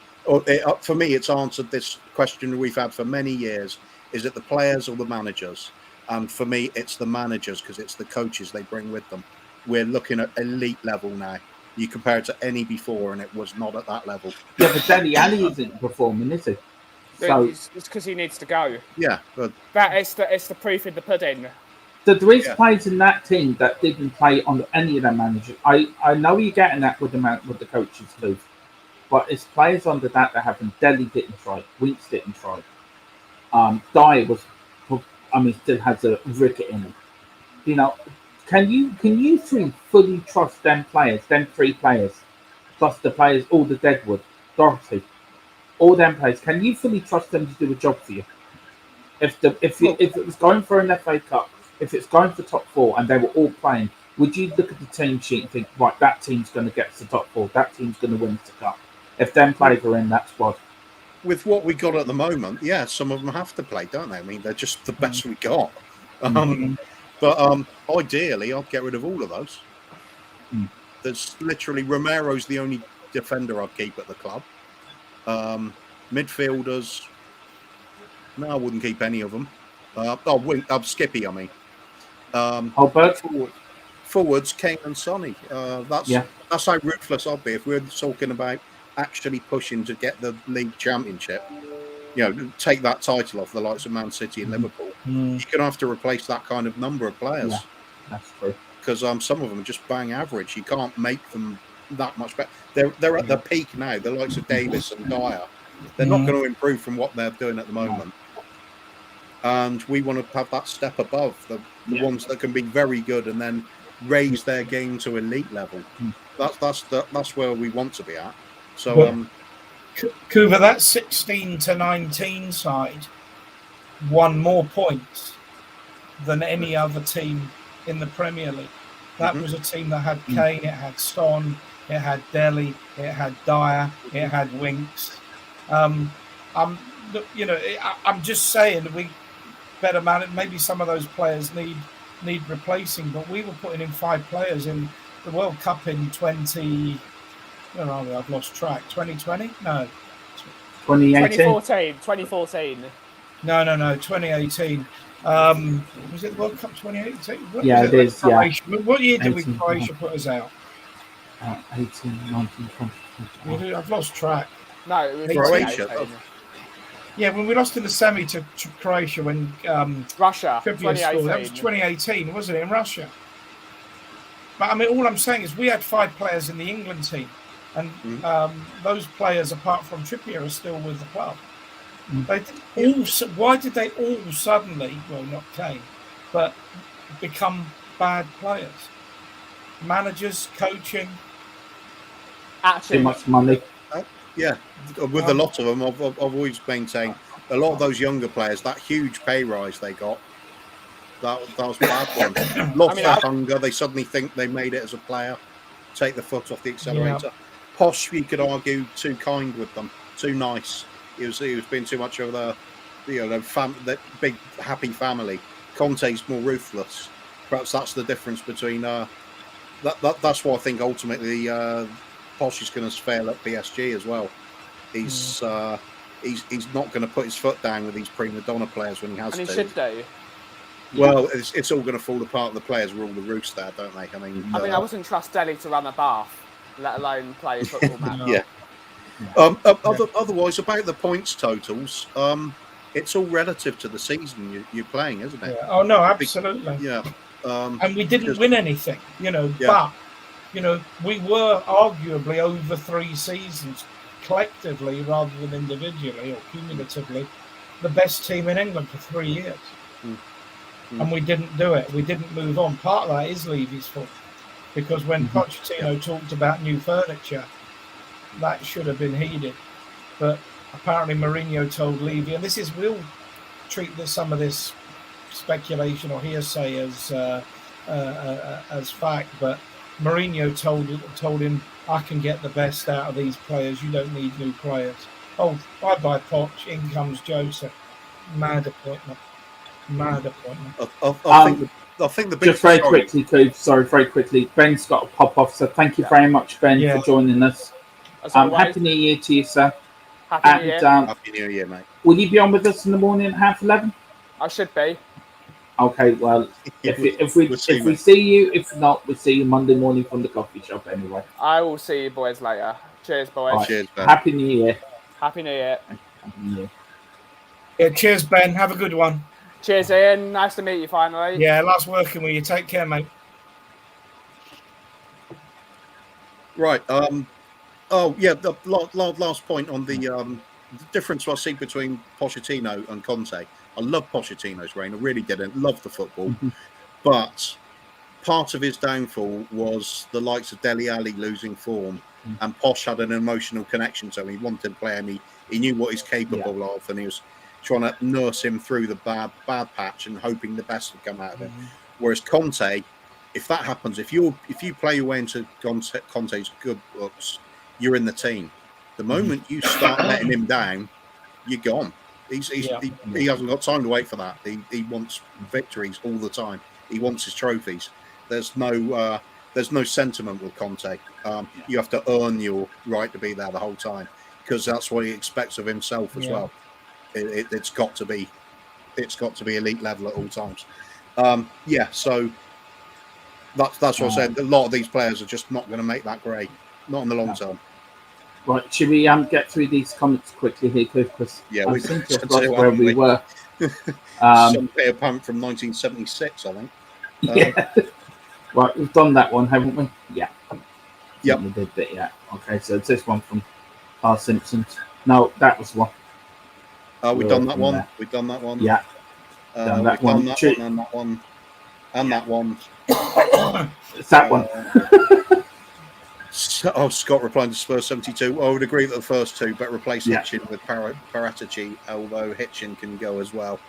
for me, it's answered this question we've had for many years. Is it the players or the managers? And for me, it's the managers, because it's the coaches they bring with them. We're looking at elite level now. You compare it to any before, and it was not at that level. Yeah, but Dele Alli isn't performing, is he? So it's because he needs to go. Yeah, but it's the proof in the pudding. So there is players in that team that didn't play on any of their managers. I know you're getting that with the coaches too, but it's players under that haven't. Dele didn't try. Winks didn't try. Dyer still has a ricket in him. Can you fully trust them 3 players, plus the players, all the Deadwood, Doherty, all them players? Can you fully trust them to do a job for you? If it was going for an FA Cup, if it's going for top 4 and they were all playing, would you look at the team sheet and think, right, that team's going to get to the top 4, that team's going to win the cup? If them players are in that squad. With what we got at the moment, some of them have to play, don't they? I mean, they're just the best we got. But ideally, I'd get rid of all of those. There's literally Romero's the only defender I'd keep at the club. Midfielders, no, I wouldn't keep any of them. Skippy, I mean. forwards, Kane and Sonny. That's how ruthless I'll be if we're talking about actually pushing to get the league championship. Take that title off the likes of Man City and Liverpool. You're going to have to replace that kind of number of players. Yeah, that's true. Because some of them are just bang average. You can't make them that much better. They're at the peak now. The likes of Davis and Dyer. They're not going to improve from what they're doing at the moment. And we want to have that step above the ones that can be very good and then raise their game to elite level. That's where we want to be at. So, Kuva, that 16 to 19 side won more points than any other team in the Premier League. That was a team that had Kane, it had Son, it had Dele, it had Dyer, it had Winks. I'm just saying we better manage. Maybe some of those players need replacing, but we were putting in 5 players in the World Cup in 20. Where are we? I've lost track. 2020? No. 2018? 2014. No. 2018. Was it the World Cup 2018? It is. Yeah. What year did Croatia put us out? 18, 19, 20. I've lost track. No, it was Croatia. Yeah, when we lost in the semi to Croatia when Russia. Trippier scored. That was 2018, wasn't it, in Russia? But I mean, all I'm saying is we had 5 players in the England team, and those players, apart from Trippier, are still with the club. Why did they all suddenly, well, not Kane, but become bad players? Managers, coaching. Actually, too much money. With a lot of them, I've always maintained a lot of those younger players, that huge pay rise they got, that was a bad one. Lost their hunger. They suddenly think they made it as a player. Take the foot off the accelerator. Yeah. Posh, you could argue, too kind with them, too nice. He was being too much of the big happy family. Conte's more ruthless. Perhaps that's the difference between that's why I think ultimately Posh is going to fail at PSG as well. He's not going to put his foot down with these prima donna players when he has to. And he should do. Well, it's all going to fall apart. The players rule the roost there, don't they? I wouldn't trust Dele to run a bath, let alone play a football match. Yeah. Otherwise, about the points totals, it's all relative to the season you're playing, isn't it? Yeah. Oh no, absolutely. Yeah. And we didn't win anything, but we were arguably over 3 seasons collectively rather than individually or cumulatively the best team in England for 3 years. And we didn't do it. We didn't move on. Part of that is Levy's fault, because when Pochettino talked about new furniture, that should have been heeded. But apparently Mourinho told Levy, and we'll treat some of this speculation or hearsay as fact, but Mourinho told him, I can get the best out of these players. You don't need new players. Oh, bye-bye, Poch. In comes Joseph. Mad appointment. I think the big just very quickly, Coop. Sorry, very quickly. Ben's got to pop off, so thank you very much, Ben, for joining us. Happy New Year to you, sir. Happy New Year. Happy New Year, mate. Will you be on with us in the morning at 11:30? I should be. Okay, well, if we see you, if not, we'll see you Monday morning from the coffee shop anyway. I will see you boys later. Cheers, boys. Right. Cheers, Ben. Happy New Year. Happy New Year. Happy New Year. Yeah, cheers, Ben. Have a good one. Cheers, Ian. Nice to meet you finally. Yeah, last working with you. Take care, mate. Right. The last point on the difference I see between Pochettino and Conte. I love Pochettino's reign. I really didn't love the football, but part of his downfall was the likes of Dele Alli losing form, and Posh had an emotional connection to him. He wanted to play him. He knew what he's capable of, and he was trying to nurse him through the bad patch and hoping the best would come out of him. Whereas Conte, if that happens, if you play your way into Conte's good books, you're in the team. The moment you start letting him down, you're gone. He hasn't got time to wait for that. He wants victories all the time. He wants his trophies. There's no sentiment with Conte. You have to earn your right to be there the whole time, because that's what he expects of himself as well. It's got to be elite level at all times. So That's what I'm saying. A lot of these players are just not going to make that grade, not in the long term. Right, should we get through these comments quickly here, because we seem to have lost where we were. Some Peter Punk from 1976, I think. Yeah. Right, we've done that one, haven't we? Yeah. Yep. We did that, yeah. Okay, so it's this one from R. Simpsons. No, that was one. We've done that one. We've done that one. Yeah. Done that one. And that one. And that one. It's that one. Scott replying to Spurs 72. I would agree that the first two, but replace Hitchin with Paratici, although Hitchin can go as well.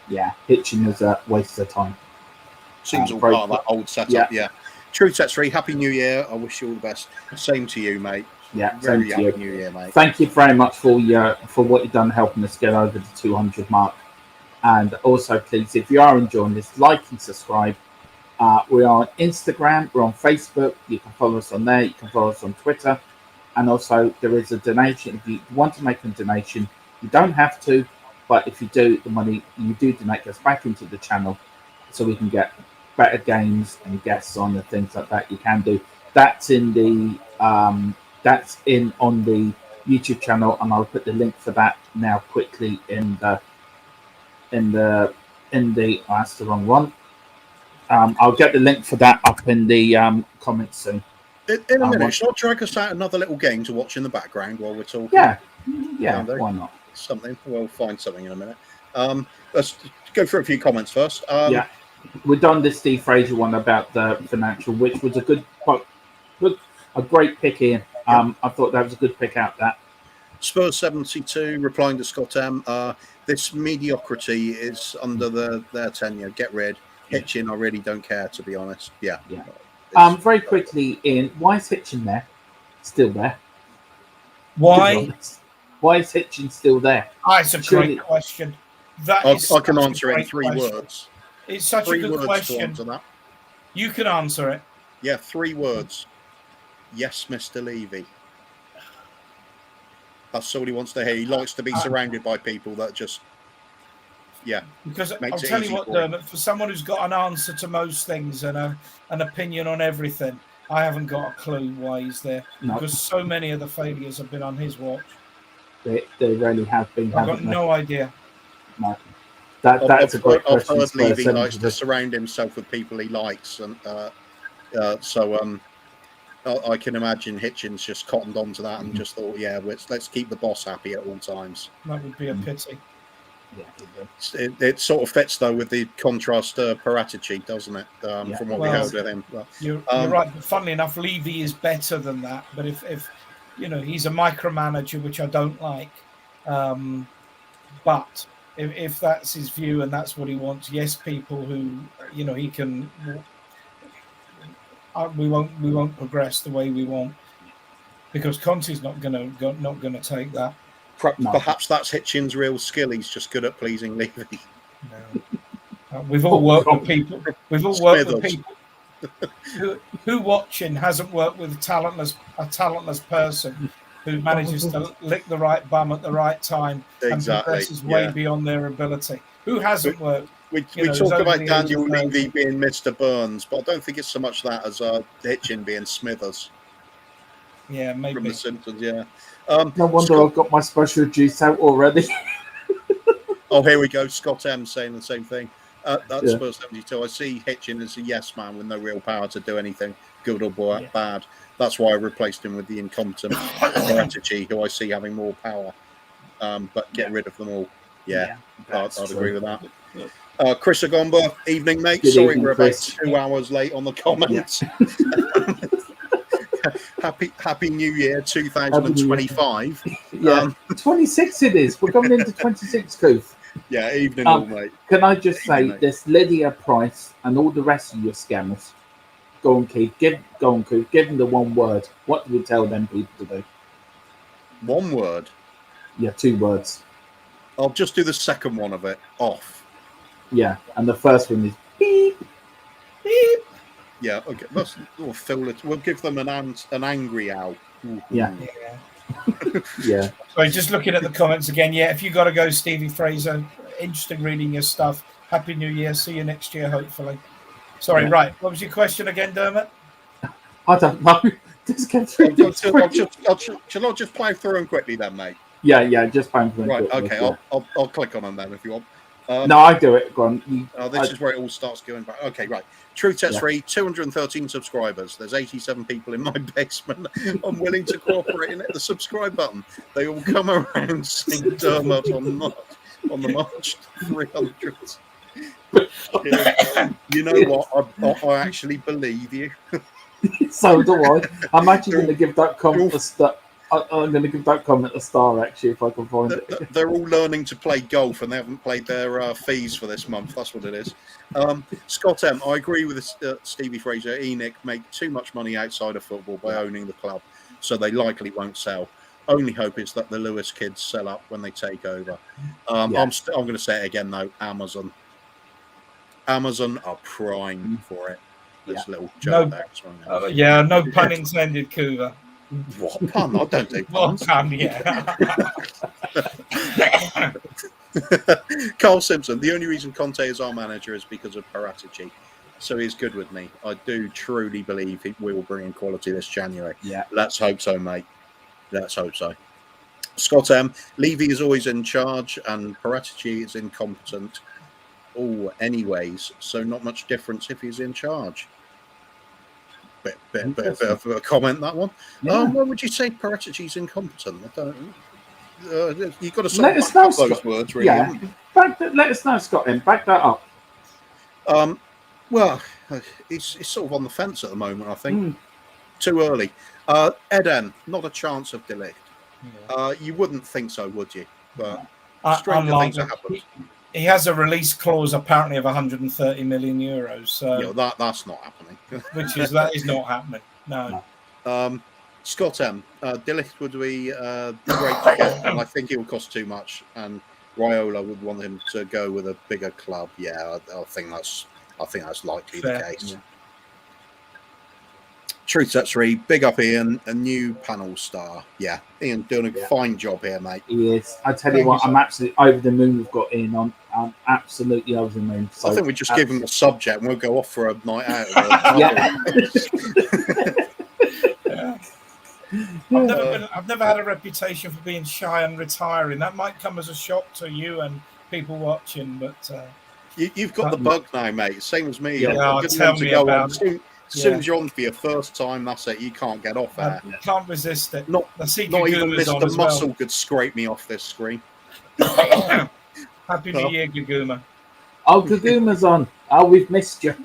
Yeah, Hitchin is a waste of time. Seems all part of that old setup, yeah. True Set 3, Happy New Year. I wish you all the best. Same to you, mate. Yeah, very happy New Year, mate. Thank you very much for what you've done helping us get over the 200 mark. And also, please, if you are enjoying this, like and subscribe. We are on Instagram, we're on Facebook. You can follow us on there. You can follow us on Twitter. And also, there is a donation. If you want to make a donation, you don't have to. But if you do, the money you do donate goes back into the channel so we can get better games and guests on and things like that. You can do. That's in the on the YouTube channel, and I'll put the link for that now quickly in the that's the wrong one. I'll get the link for that up in the comments soon. In a minute, shall I drag us out another little game to watch in the background while we're talking? Yeah, why not? Something. We'll find something in a minute. Let's go through a few comments first. We've done this Steve Fraser one about the financial, which was a great pick, Ian. I thought that was a good pick out. That Spurs 72 replying to Scott M. This mediocrity is under their tenure. Get rid. Hitchin, I really don't care, to be honest. Yeah. Very quickly, Ian, why is Hitchin there? Still there? Why? Why is Hitchin still there? It's a great question. I can answer it in 3 words. It's such a good question. You can answer it. Yeah, 3 words. Yes, Mr. Levy. That's all he wants to hear. He likes to be surrounded by people that just, Because I'll tell you what, Dermot, for someone who's got an answer to most things and an opinion on everything, I haven't got a clue why he's there. No. Because so many of the failures have been on his watch. They really have been. I've got no idea. No. That's a great question. I've heard Levy likes to surround himself with people he likes, and so I can imagine Hitchens just cottoned onto that and just thought, let's keep the boss happy at all times. That would be a pity. Yeah, it sort of fits though with the contrast to Paratici, doesn't it? From what we heard with him. You're right. But funnily enough, Levy is better than that. But if he's a micromanager, which I don't like. But if that's his view and that's what he wants, yes, people who he can. We won't progress the way we want because Conte's not gonna take that. Perhaps that's Hitchin's real skill. He's just good at pleasing Levy. No. We've all worked with people. We've all worked with people who watching hasn't worked with a talentless person who manages to lick the right bum at the right time and progresses way beyond their ability. Who hasn't worked? We talk about Daniel Levy being Mr. Burns, but I don't think it's so much that as Hitchin being Smithers. Yeah, maybe. From The Simpsons, yeah. No wonder I've got my special juice out already. Oh, here we go. Scott M saying the same thing. That's Spurs 72. I see Hitchin as a yes man with no real power to do anything, good or bad. That's why I replaced him with the incompetent Paratici, who I see having more power. But get rid of them all. Yeah, I'd agree with that. Chris Agomba, evening, mate. Good Sorry, evening, we're Chris. about 2 hours late on the comments. Happy New Year 2025. 26 it is. We're coming into 26, Cooth. Yeah, evening all, mate. Can I just say, this Lydia Price and all the rest of your scammers, go on, Keith. Give them the one word. What do we tell them people to do? One word? Yeah, 2 words. I'll just do the second one of it. Off. Yeah, and the first one is beep, beep. Yeah, okay. We'll fill it. We'll give them an angry owl. Yeah. Yeah. So just looking at the comments again. Yeah, if you got to go, Stevie Fraser. Interesting reading your stuff. Happy New Year. See you next year, hopefully. Sorry, right. What was your question again, Dermot? I don't know. Just get through Shall I just play through them quickly then, mate? Yeah, just play through. Right, quickly, okay. yeah. I'll click on them then if you want. No, I do it. Go on. This is where it all starts going back. Okay, right. True Test 3, 213 subscribers. There's 87 people in my basement. I'm willing to cooperate and hit the subscribe button. They all come around saying Dermot on the march to 300. You know what? I actually believe you. So do I. I'm actually going to give that comment a star. I'm going to give that comment a star, actually, if I can find it. They're all learning to play golf and they haven't paid their fees for this month. That's what it is. Scott M, I agree with Stevie Fraser. ENIC make too much money outside of football by owning the club, so they likely won't sell. Only hope is that the Lewis kids sell up when they take over. I'm going to say it again, though. Amazon are prime for it. This little joke there. No pun intended, Cougar. What pun? I don't do puns. What pun, yeah. Carl Simpson, the only reason Conte is our manager is because of Paratici. So he's good with me. I do truly believe we will bring in quality this January. Yeah. Let's hope so, mate. Let's hope so. Scott M, Levy is always in charge and Paratici is incompetent. Oh, anyways, so not much difference if he's in charge. Bit of a comment, that one. Yeah. Why would you say Paratici's incompetent? I don't. You've got to sort Let of us know, back up those Scott. words, really. Yeah, let us know, Scott. Then back that up. Well, it's sort of on the fence at the moment. I think too early. Eden, not a chance of delay. Yeah. You wouldn't think so, would you? But stranger things have happened. He has a release clause apparently of 130 million euros. So that's not happening. that is not happening. No. Scott M. Delict would be great to get, and I think it would cost too much. And Raiola would want him to go with a bigger club. Yeah, I think that's likely the case. Yeah. Truth Set 3, big up Ian, a new panel star. Yeah, Ian doing a fine job here, mate. He is. I tell you what, I'm absolutely over the moon we've got Ian on. I'm absolutely over the moon. So I think we just give him the subject and we'll go off for a night out. I've never had a reputation for being shy and retiring. That might come as a shock to you and people watching, but... You've got the bug now, mate. Same as me. Tell me about it. As soon as you're on for your first time, that's it. You can't get off there. You can't resist it. Not even Mr. Muscle could scrape me off this screen. Happy New Year, Gaguma. Oh, Gaguma's on. Oh, we've missed you.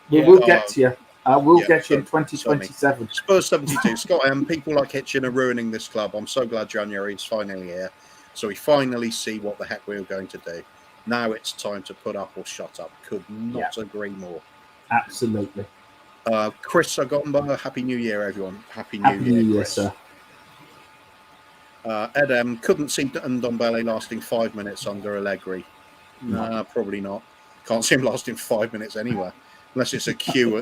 We will get to you. We'll get you in 2027. Spurs 72. Scott M. People like Hitchin are ruining this club. I'm so glad January is finally here. So we finally see what the heck we're going to do. Now it's time to put up or shut up. Could not agree more. Absolutely. Chris Agomba, Happy New Year, everyone. Happy New Year, Chris. Sir. Ed M. Couldn't see Ndombele lasting 5 minutes under Allegri. No, probably not. Can't see him lasting 5 minutes anywhere. Unless it's a queue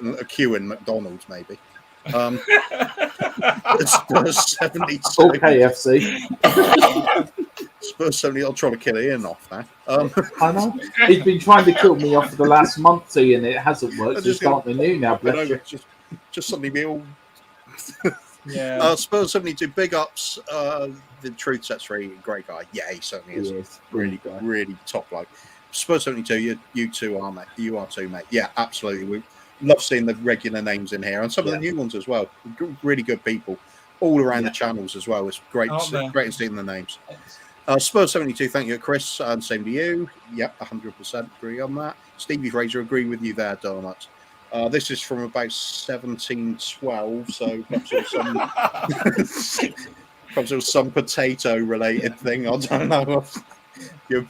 in McDonald's, maybe. Spurs 72. Okay, FC. Spurs 70. I'll try to kill Ian off now. I know. He's been trying to kill me off for the last month, and it hasn't worked. He's starting new now. Bless you. Just suddenly be all. Yeah. Spurs 72. Big ups. The Truth Set 3. Great guy. Yeah, he certainly is. He is. Really top bloke. Spurs 72. You two are, mate. You are too, mate. Yeah, absolutely. We love seeing the regular names in here and some of the new ones as well. Really good people all around the channels as well. It's great seeing the names. Spurs 72, thank you, Chris, and same to you. Yep, 100% agree on that. Stevie Fraser, agree with you there, Donut. This is from about 1712, so perhaps it was some potato-related thing. I don't know. I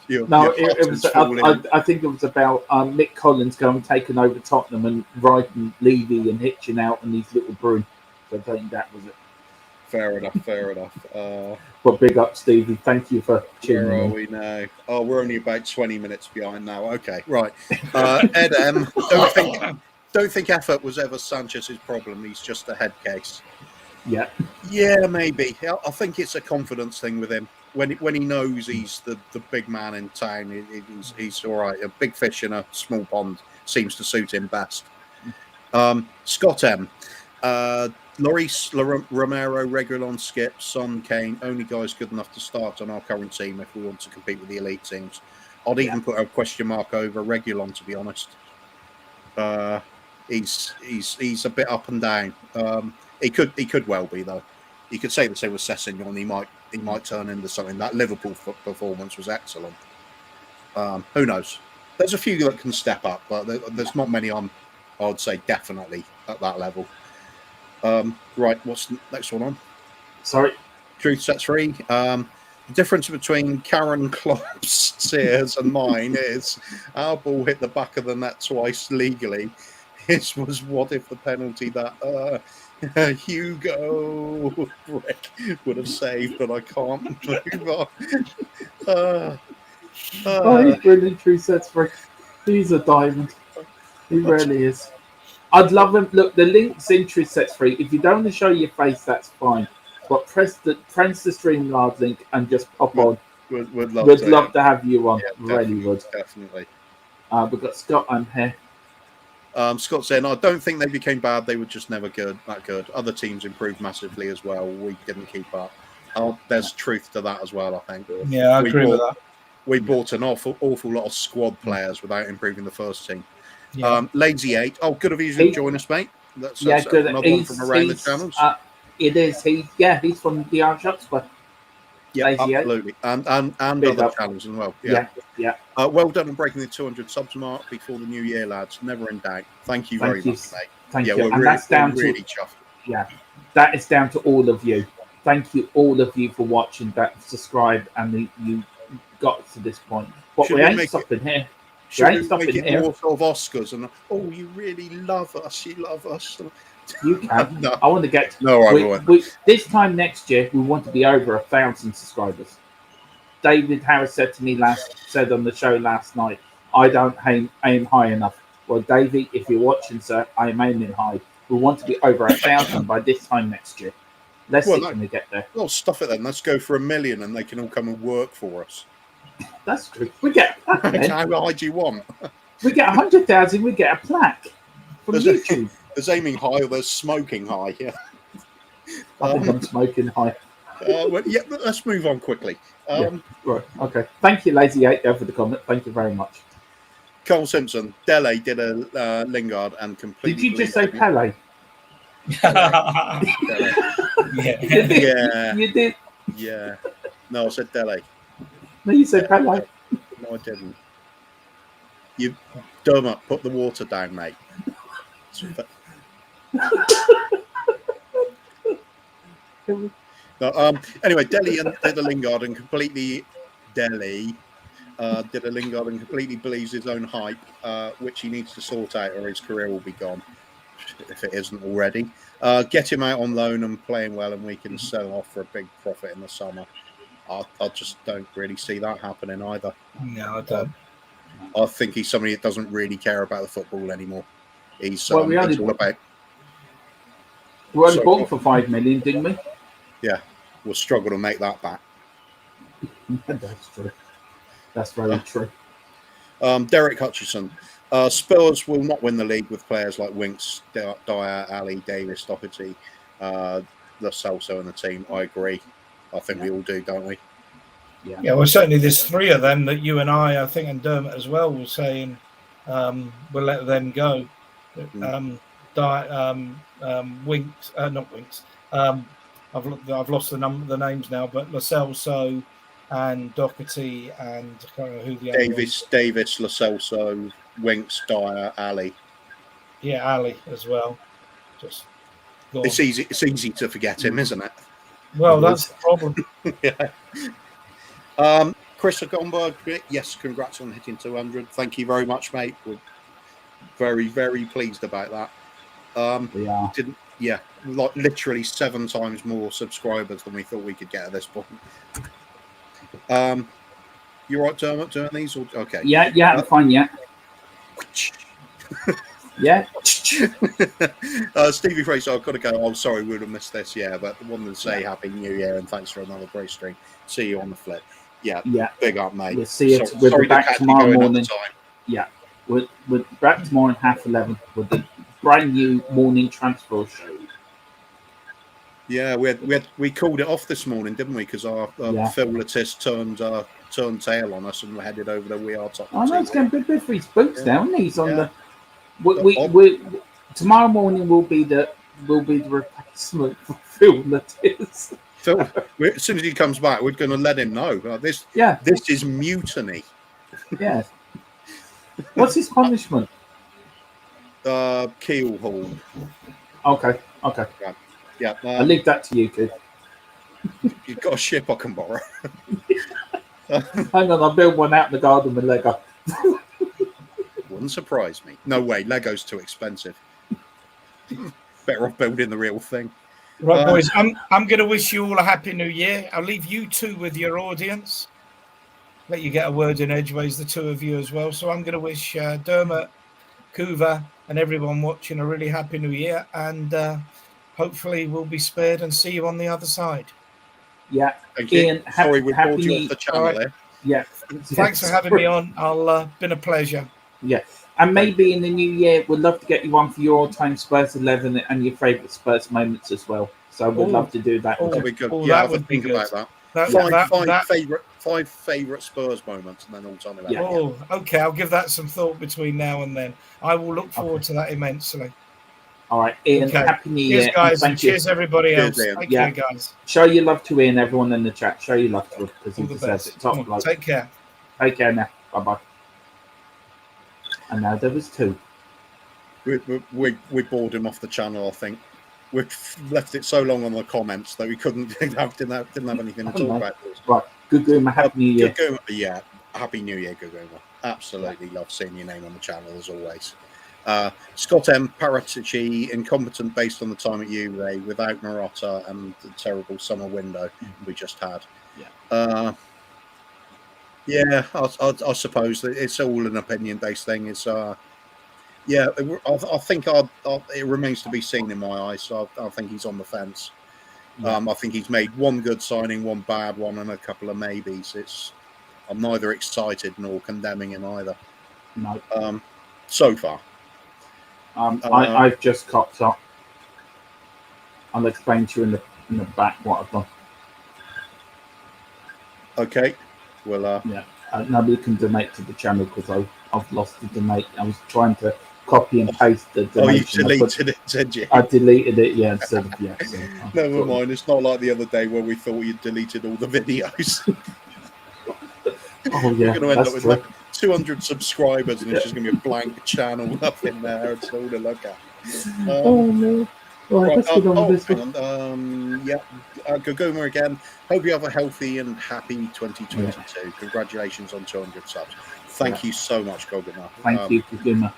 think it was about Mick Collins going taking over Tottenham and riding Levy and hitching out on these little broom. So I think that was it. Fair enough. But big up, Stevie. Thank you for tuning in. Where are we now? Oh, we're only about 20 minutes behind now. Okay, right. Ed M. Don't think effort was ever Sanchez's problem. He's just a head case. Yeah, maybe. I think it's a confidence thing with him. When he knows he's the big man in town, he's all right. A big fish in a small pond seems to suit him best. Scott M. Lloris, Romero, Reguilon, Skip, Son, Kane, only guys good enough to start on our current team if we want to compete with the elite teams. I'd even put a question mark over Reguilon, to be honest. He's a bit up and down. He could well be, though. You could say the same with Sessegnon. He might turn into something. That Liverpool performance was excellent. Who knows? There's a few that can step up, but there's not many on. I would say definitely at that level. Right, what's the next one on? Sorry. Truth Sets Free. The difference between Karen Klopp's Sears and mine is our ball hit the back of the net twice legally. His was what if the penalty that Hugo Brick would have saved, but I can't move on. He's brilliant. Truth Sets Free. He's a diamond. He really is. I'd love him. Look, the link's in Truth Sets Free. If you don't want to show your face, that's fine. But press the StreamYard link and just pop on. We'd love to have you on. Yeah, really would. Definitely. We've got Scott on here. Scott saying, I don't think they became bad. They were just never that good. Other teams improved massively as well. We didn't keep up. There's truth to that as well, I think. Yeah, I agree with that. We bought an awful lot of squad players without improving the first team. Yeah. Lazy 8. Oh, good of you to join us, mate. That's good. Another one from around the channels. It is. He's from the Archduke's, but yeah, absolutely. And other channels as well. Yeah. Well done on breaking the 200 subs mark before the new year, lads. Never in doubt. Thank you very much, mate. Thank you. We're really chuffed. Yeah, that is down to all of you. Thank you, all of you, for watching, that subscribed, and you got to this point. But we ain't stopping here. Should we make it more sort of Oscars and you really love us, you love us. You can. No. I want to get. This time next year, we want to be over 1,000 subscribers. David Harris said on the show last night, I don't aim high enough. Well, David, if you're watching, sir, I am aiming high. We want to be over 1,000 by this time next year. Let's see when we get there. Well, stuff it then. Let's go for 1 million, and they can all come and work for us. That's true. We get how high do you want? We get 100,000. We get a plaque from YouTube. There's aiming high, or there's smoking high. Yeah, I think I'm smoking high. Let's move on quickly. Right. Okay. Thank you, Lazy 8, for the comment. Thank you very much. Cole Simpson, Dele did a Lingard and completely. Did you just say Pele? Yeah. You did. Yeah. No, I said Dele. No, you said Pele. No, I didn't. You dumber, put the water down, mate. No, anyway, Dele did a Lingard and completely believes his own hype, which he needs to sort out, or his career will be gone if it isn't already. Get him out on loan and playing well, and we can sell him off for a big profit in the summer. I just don't really see that happening either. No, I don't. I think he's somebody that doesn't really care about the football anymore. He's all about. We only bought him for 5 million, didn't we? Yeah, we'll struggle to make that back. That's true. That's very true. Derek Hutchison. Spurs will not win the league with players like Winks, Dyer, Ali, Davis, Doherty, Lo Celso in the team. I agree. I think we all do, don't we? Yeah, well, certainly there's 3 of them that you and I think, and Dermot as well, were saying we'll let them go. Winks, not Winks. I've lost the names now, but Lo Celso and Doherty and I can't remember who the other Davis, Lo Celso, Winks, Dyer, Ali. Yeah, Ali as well. Just it's easy to forget him, isn't it? Well, that's the problem. Yeah. Chris Agomberg, yes, congrats on hitting 200. Thank you very much, mate. We're very, very pleased about that. Like literally 7 times more subscribers than we thought we could get at this point. You right, Dermot, doing these? Okay. Yeah, I'm fine, yeah. Yeah. Stevie Fraser, I've got to go. Oh, sorry, we would have missed this. Yeah, but I wanted to say Happy New Year and thanks for another great stream. See you on the flip. Yeah. Big up, mate. We'll see you. We'll be back tomorrow morning. Yeah. We're back tomorrow at 11:30 with the brand new morning transfer show. Yeah, we called it off this morning, didn't we? Because our Phil Lattis turned tail on us and we headed over to We Are Top. Oh no, it's getting bit for his boots now, isn't he? He's on the. We tomorrow morning will be the replacement for Phil Lattis. Phil, as soon as he comes back, we're going to let him know. This is mutiny. Yeah. What's his punishment? Keel haul. Okay. Yeah. I'll leave that to you, kid. You've got a ship I can borrow. Hang on, I'll build one out in the garden with Lego. Wouldn't surprise me. No way, Lego's too expensive. Better off building the real thing. Right, boys, I'm going to wish you all a happy new year. I'll leave you two with your audience. Let you get a word in edgeways, the two of you as well. So I'm going to wish Dermot, Kuva, and everyone watching a really happy new year. And hopefully we'll be spared and see you on the other side. Yeah. Thank you. Ian, sorry we brought you off the channel there. Yeah. Thanks for having me on. Been a pleasure. Yeah. And maybe in the new year, we'd love to get you on for your all-time Spurs 11 and your favourite Spurs moments as well. So we'd love to do that. That'd be good. That would be good. About that. Five favourite Spurs moments and then all-time 11. Okay. I'll give that some thought between now and then. I will look forward to that immensely. All right, Ian, happy new year. Cheers, guys. And cheers, everybody else. Thank you, guys. Show your love to Ian, everyone in the chat. Show your love to him because he deserves it. Top bloke. Take care. Take care now. Bye-bye. And now there was two. We bored him off the channel, I think. We've left it so long on the comments that we didn't have anything to talk about. Right. Good Guma, happy new year. Good Guma, yeah. Happy new year, Good Guma. Absolutely love seeing your name on the channel as always. Scott M. Paratici, incompetent based on the time at UVA, without Marotta and the terrible summer window we just had. I suppose that it's all an opinion-based thing. It's I think it remains to be seen in my eyes. So I think he's on the fence. I think he's made one good signing, one bad one, and a couple of maybes. I'm neither excited nor condemning him either. No. So far. I've just copped up. I'll explain to you in the back what I've done. Okay. Well, nobody can donate to the channel because I've lost the donate. I was trying to copy and paste the donation. Oh, you deleted it, did you? I deleted it, instead of Never mind. It's not like the other day where we thought you deleted all the videos. Oh yeah, we're going to end up with like 200 subscribers and it's just going to be a blank channel up in there. It's all to look at. Oh no. Right, let's get on with this one. Gogoma again. Hope you have a healthy and happy 2022. Yeah. Congratulations on 200 subs. Thank you so much, Gogoma. Thank you, Gogoma.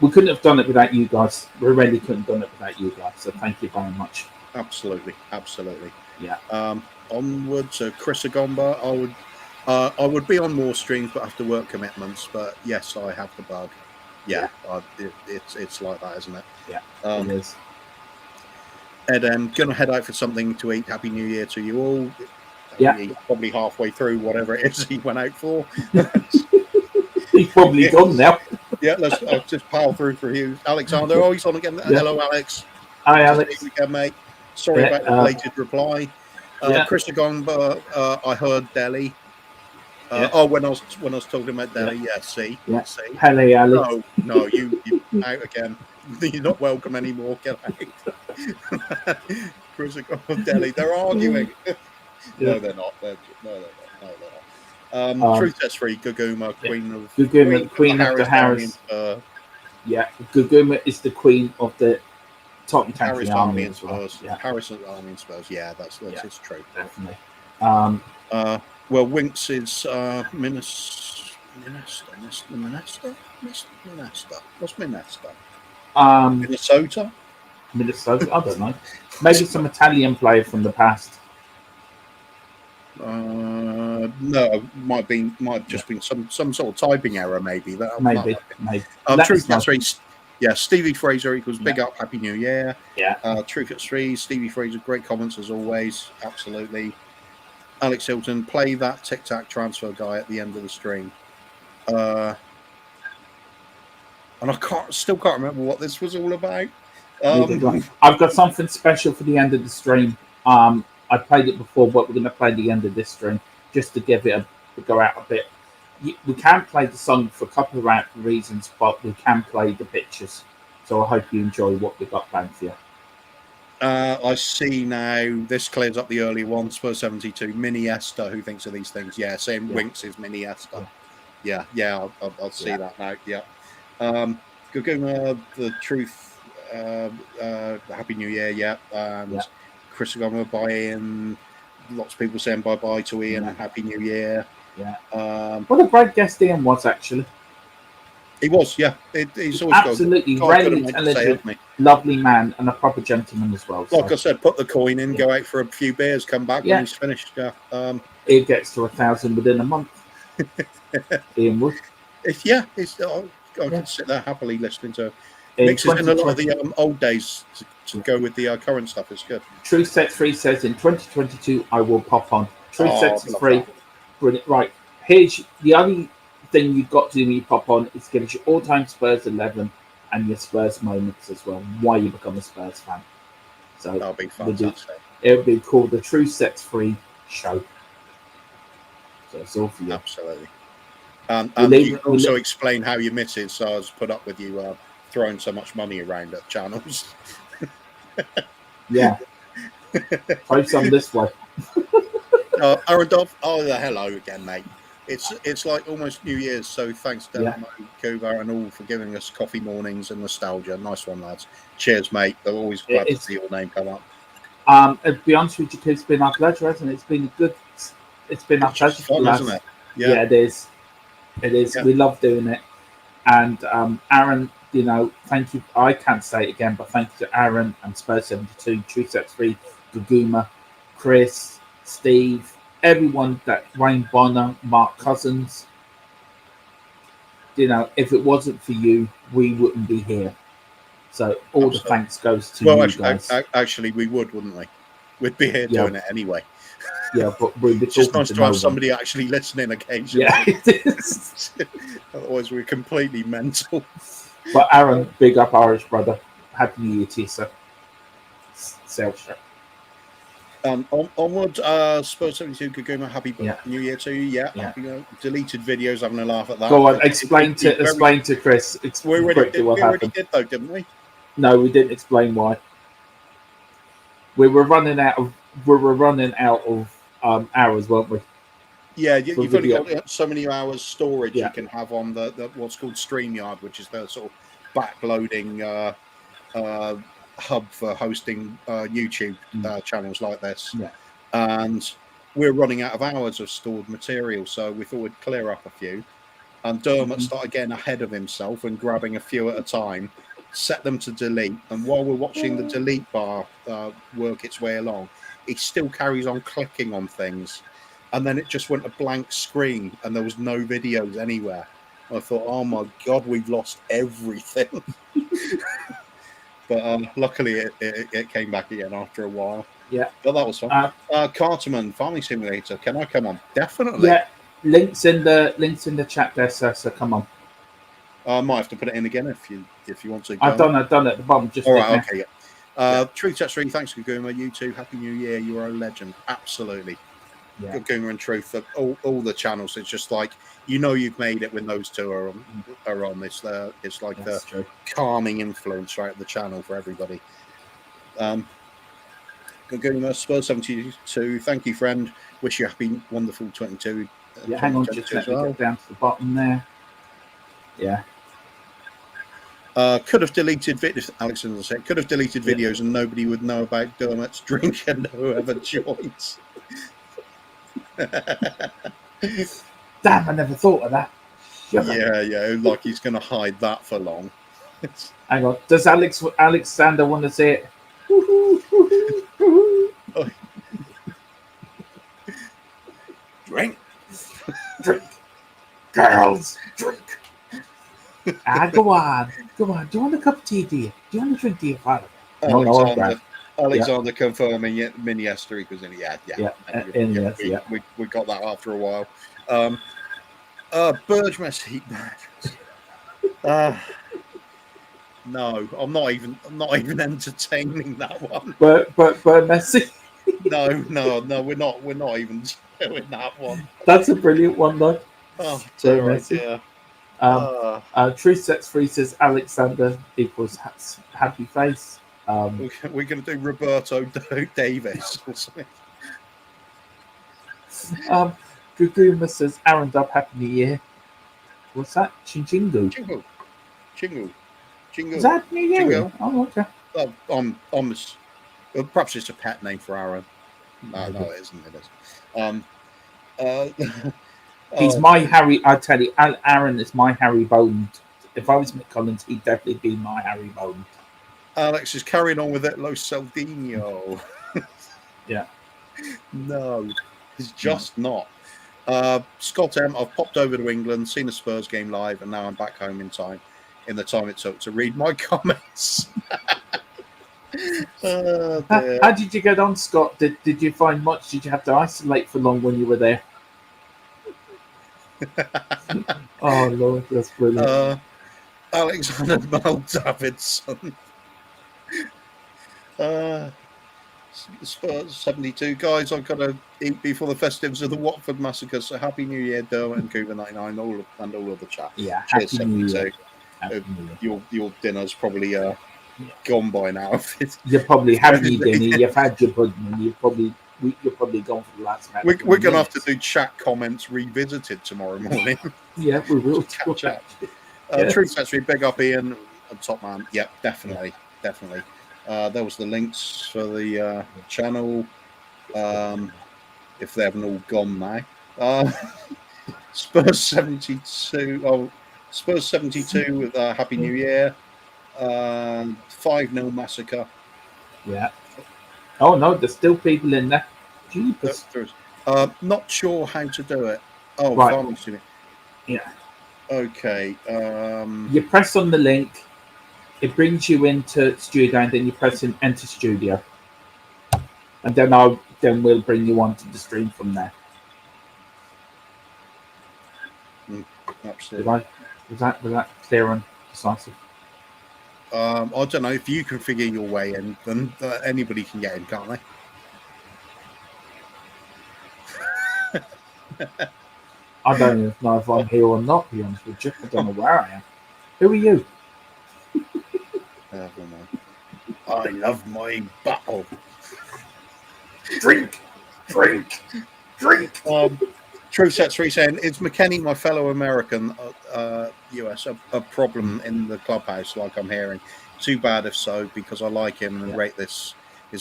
We couldn't have done it without you guys. We really couldn't have done it without you guys. So thank you very much. Absolutely. Yeah. Onward to Chris Agomba. I would be on more streams, but after work commitments. But yes, I have the bug. Yeah. It's like that, isn't it? Yeah. It is. Ed, gonna head out for something to eat. Happy New Year to you all. Yeah. Probably halfway through whatever it is he went out for. He's probably gone now. Yeah, let's just power through for you. Alexander, he's on again. Yeah. Hello, Alex. Hi, Alex. Again, mate. Sorry about the belated reply. Chris Agomba, I heard Delhi. When I was talking about Delhi, see. Hello, Alex. No, you out again. You're not welcome anymore. Get out. Chris Agomba, Delhi. They're arguing. No, they're not. No, they're not. Truth Test Free, Goguma, Queen of the Harris. Goguma is the Queen of the Tottenham Harris Army and Spurs. Yeah. Harris Army and Spurs. Yeah, that's it's true. Definitely. Well, Winks is Minister. What's Minnesota? Minnesota. I don't know. Maybe some Italian player from the past. No, might have just been some sort of typing error, maybe. Maybe. Truth Gets Free. Yeah, Stevie Fraser equals big up, Happy New Year. Yeah. Truth Gets Free. Stevie Fraser, great comments as always. Absolutely. Alex Hilton, play that Tic Tac transfer guy at the end of the stream. and I still can't remember what this was all about. I've got something special for the end of the stream. I played it before, but we're going to play the end of this stream just to give it a go out a bit. We can't play the song for a couple of reasons, but we can play the pictures. So I hope you enjoy what we've got planned for you. I see now. This clears up the early one. Spurs 72. Mini Esther. Who thinks of these things? Yeah, same. Yeah. Winks is Mini Esther. Yeah. I'll see that now. Yeah. Guguma, the truth. Happy New Year. Yeah. And Chris Guguma, bye-in. Lots of people saying bye-bye to Ian and Happy New Year. Yeah. What a great guest Ian was, actually. He was, yeah. He's always absolutely really intelligent, lovely man, and a proper gentleman as well. Like I said, put the coin in, go out for a few beers, come back when he's finished. Yeah. It gets to 1,000 within a month. Ian Wood. I can sit there happily listening to. Mixes in a lot of the old days to go with the current stuff. It's good. True Set 3 says in 2022 I will pop on. True Sets is free. Brilliant. Right, here's the only thing you've got to do when you pop on is give us your all-time Spurs 11 and your Spurs moments as well. Why you become a Spurs fan. So that'll be fantastic. It'll be called the True Sets Free Show. So it's all for you. Absolutely. And you can also explain how your missus has put up with you throwing so much money around at channels. Yeah. Throw some this way. Arendov, hello again, mate. It's like almost New Year's, so thanks to Kuba and all for giving us coffee mornings and nostalgia. Nice one, lads. Cheers, mate. They're always glad to see your name come up. To be honest with you, it's been our pleasure, hasn't it? It's been our pleasure, fun, isn't it? Yeah, it is. It is. Yeah. We love doing it. And Aaron, thank you. I can't say it again, but thank you to Aaron and Spurs 72, True Sets 3, Guguma, Chris, Steve, everyone, that Wayne Bonner, Mark Cousins. If it wasn't for you, we wouldn't be here. So all the thanks goes to you guys. Actually, we wouldn't we? We'd be here doing it anyway. Yeah, but it's just nice to have somebody actually listening occasionally. Yeah, it is. Otherwise, we're completely mental. But Aaron, big up Irish brother. Happy New Year to you, sir. Self-share. Onward, Spurs 72 Guguma, happy New Year to you. Yeah. Deleted videos, having a laugh at that. Go on, explain to Chris. We already did though, didn't we? No, we didn't explain why. We were running out of hours, weren't we? Yeah, you've only got so many hours storage you can have on the what's called StreamYard, which is the sort of backloading hub for hosting YouTube channels like this. Yeah. And we're running out of hours of stored material, so we thought we'd clear up a few. And Dermot started getting ahead of himself and grabbing a few at a time, set them to delete. And while we're watching the delete bar work its way along, he still carries on clicking on things. And then it just went a blank screen and there was no videos anywhere. I thought, oh my God, we've lost everything. But luckily it came back again after a while. Yeah. But that was fun. Carterman, Farming Simulator, can I come on? Definitely. Yeah. Links in the chat there, sir, so come on. I might have to put it in again if you want to. I've done it at the bottom. Just all right, okay, yeah. Truth Chat Stream, thanks Guguma. You too, Happy New Year. You're a legend. Absolutely. Yeah. Guguma and Truth, all the channels. It's just like you've made it when those two are on this. It's like the calming influence right at the channel for everybody. Guguma, Spurs 72. Thank you, friend. Wish you a happy, wonderful 22. Yeah, hang on, just let me get down to the bottom there. Yeah. Could have deleted videos. Alexander said could have deleted videos and nobody would know about Dermot's drink and whoever joins. Damn, I never thought of that. Yeah, like he's going to hide that for long. Hang on, does Alexander want to say it? Drink, girls, drink. Go on. Do you want a cup of tea, dear? Do you want a drink, dear father? Alexander confirming it. Mini Esther equals in. Yeah. We got that after a while. Burge mess heat. No, I'm not even entertaining that one. But Messi. No, we're not even doing that one. That's a brilliant one, though. Oh dear, dear. True Sets 3 says Alexander equals happy face. We're going to do Roberto Davis or something. Guguma says Aaron Dub, happy New Year. What's that? Chingu. Is that New Year? Chingo. Oh, okay. Perhaps it's a pet name for Aaron. No, it isn't. It is. He's my Harry. I tell you, Aaron is my Harry Bond. If I was Mick Collins, he'd definitely be my Harry Bond. Alex is carrying on with it. Los Saldino. Yeah. No, he's just not. Scott M, I've popped over to England, seen a Spurs game live, and now I'm back home in the time it took to read my comments. How did you get on, Scott? Did you find much? Did you have to isolate for long when you were there? Oh Lord, that's brilliant. Alexander Mel Davidson. Spurs 72 guys. I've got to eat before the festives of the Watford massacre. So happy New Year, Dermot and Cooper 99, all of the chat. Yeah, cheers, happy New Year. Happy New Year. Your dinner's probably gone by now. You're probably having your dinner. You've had your pudding. You're probably gone for the last match. We're going to have to do chat comments revisited tomorrow morning. Yeah, we will. Chat. True Sets, big up Ian, top man. Yep, definitely. There was the links for the channel. If they haven't all gone now. Spurs 72. Oh, Spurs 72 with Happy New Year. 5-0 massacre. Yeah. Oh no, there's still people in there. Jeepers. Not sure how to do it. Oh, right. Yeah. Okay. You press on the link. It brings you into studio, and then you press in enter studio, and then we'll bring you onto the stream from there. Absolutely. Was that clear and decisive? I don't know, if you can figure your way in, then anybody can get in, can't they? I don't even know if I'm here or not, to be honest with you. I don't know where I am. Who are you? I love my bottle. Drink. True Sets 3 saying, is McKennie, my fellow American, US, a problem in the clubhouse, like I'm hearing? Too bad if so, because I like him and rate his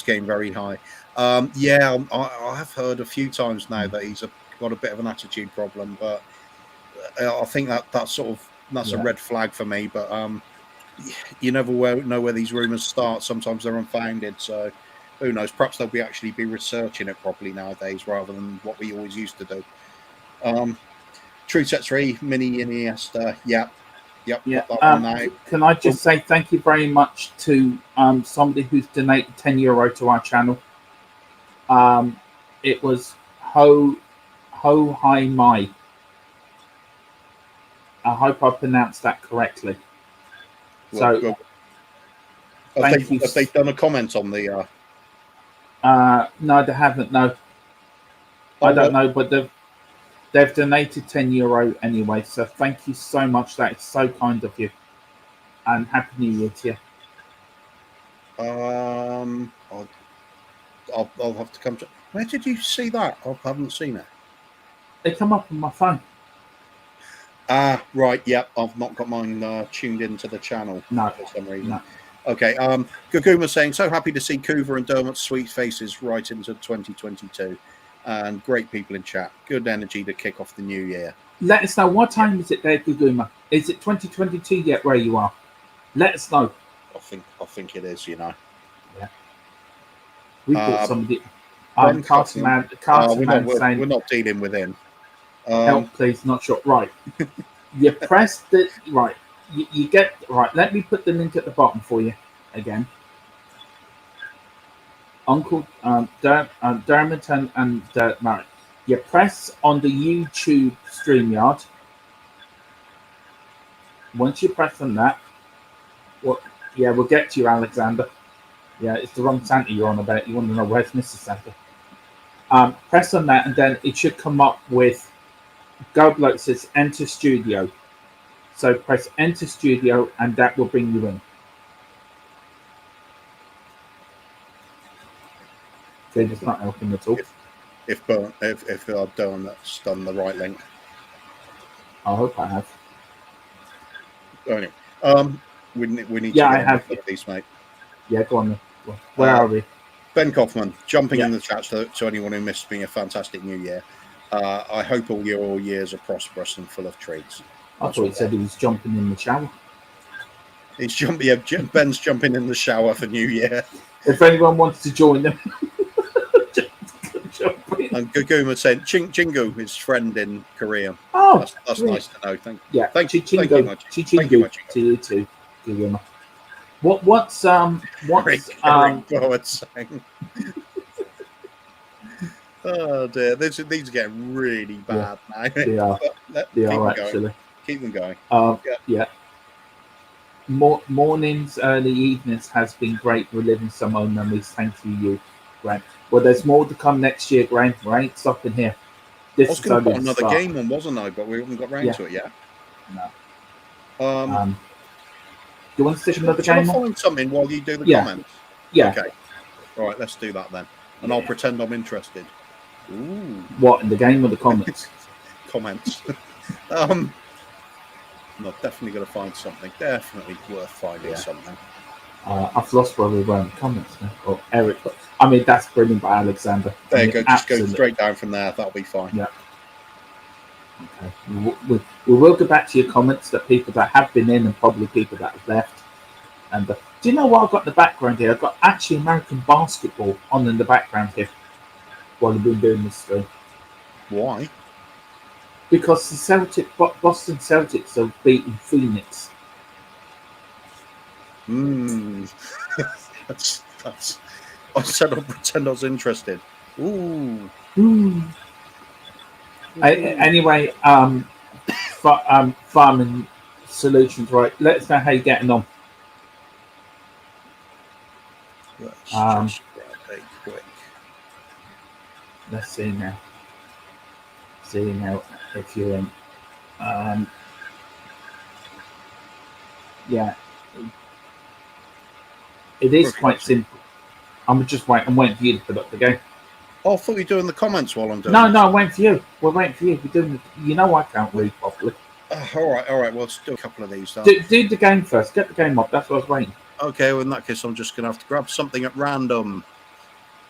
game very high. I have heard a few times now that he's got a bit of an attitude problem, but I think that's a red flag for me. But you never know where these rumours start. Sometimes they're unfounded, so who knows? Perhaps they'll actually be researching it properly nowadays rather than what we always used to do. True Set 3, Mini Iniesta. Yep. Can I just say thank you very much to somebody who's donated €10 to our channel. It was Ho Hai Mai. I hope I pronounced that correctly. Have they done a comment on the? No, they haven't. No, I don't know, but they've donated €10 anyway. So thank you so much. That is so kind of you, and happy New Year to you. I'll have to come to. Where did you see that? I haven't seen it. They come up on my phone. Right. Yep. I've not got mine tuned into the channel for some reason. No. Okay. Gaguma saying, so happy to see Coover and Dermot's sweet faces right into 2022, and great people in chat. Good energy to kick off the new year. Let us know, what time is it there, Gaguma? Is it 2022 yet where you are? Let us know. I think it is. You know. Yeah. We've got somebody. We're not dealing with him. Help, please. Not sure. Right. You press the right. You get right. Let me put the link at the bottom for you again. Uncle Dermot and Murray. You press on the YouTube StreamYard. Once you press on that, Yeah, we'll get to you, Alexander. Yeah, it's the wrong Santa you're on about. You want to know where's Mr. Santa. Press on that, and then it should come up with go below. It says enter studio. So press enter studio, and that will bring you in. Okay, it's not helping at all. If I've done the right link. I hope I have. Anyway, we need Yeah, to I get have. on with these, mate. Yeah, go on then. Where are we? Ben Kaufman, jumping in the chat to anyone who missed me, a fantastic new year. I hope all your years are prosperous and full of treats. I thought he said he was jumping in the shower. He's jumping. Yeah, Ben's jumping in the shower for New Year. If anyone wants to join them, and Guguma said Chingu, his friend in Korea. Oh, that's nice to know. Thank you much. Thank you much. To you too, Guguma. What's Eric saying? Oh dear, these are getting really bad now. They are. They are actually. Keep them going. Yeah. Mornings, early evenings has been great reliving some old memories. Thank you, Grant. Well, there's more to come next year, Grant. We ain't stopping here. I was going to put another game on, wasn't I? But we haven't got round to it yet. No. Do you want to stick another game on? Find something while you do the comments. Yeah. Okay. All right, let's do that then. And I'll pretend I'm interested. Ooh. What, in the game or the comments? Comments. No, definitely going to find something. Definitely worth finding something. I've lost where we were in the comments now. Or Eric. I mean, that's brilliant by Alexander. There you go. Just go straight down from there. That'll be fine. Yeah. Okay. We will go back to your comments that people that have been in and probably people that have left. And do you know what I've got in the background here? I've got actually American basketball on in the background here while we've been doing this stream. Why? Because the Boston Celtics have beaten Phoenix. That's. I said I'll pretend I was interested. Ooh. Anyway, farming solutions, right? Let us know how you're getting on. Let's just grab a quick. Let's see now. If you're in. Yeah. It is quite simple. I'm waiting for you to put up the game. Oh, I thought you were doing the comments while I'm doing No, I'm waiting for you. We're waiting for you. We're doing I can't read properly. All right. Well, let's do a couple of these. Do the game first. Get the game up. That's what I was waiting. Okay, well, in that case, I'm just going to have to grab something at random.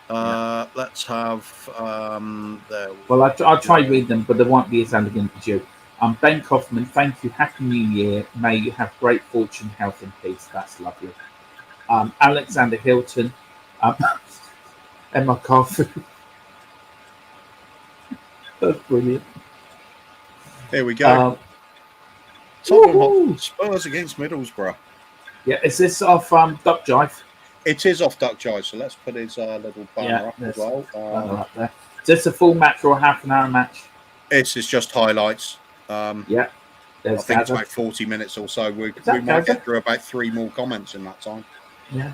Let's have... Well, I'll try read them, but they won't be as elegant as you. Ben Kaufman, thank you. Happy New Year. May you have great fortune, health, and peace. That's lovely. Alexander Hilton. Emma Carter. That's brilliant. Here we go. Tottenham Spurs against Middlesbrough. Yeah, is this off Duck Jive? It is off Duck Jive, so let's put his little banner up as well. Up there. Is this a full match or a half an hour match? This is just highlights. I think it's about 40 minutes or so. We might get through about 3 more comments in that time. Yeah,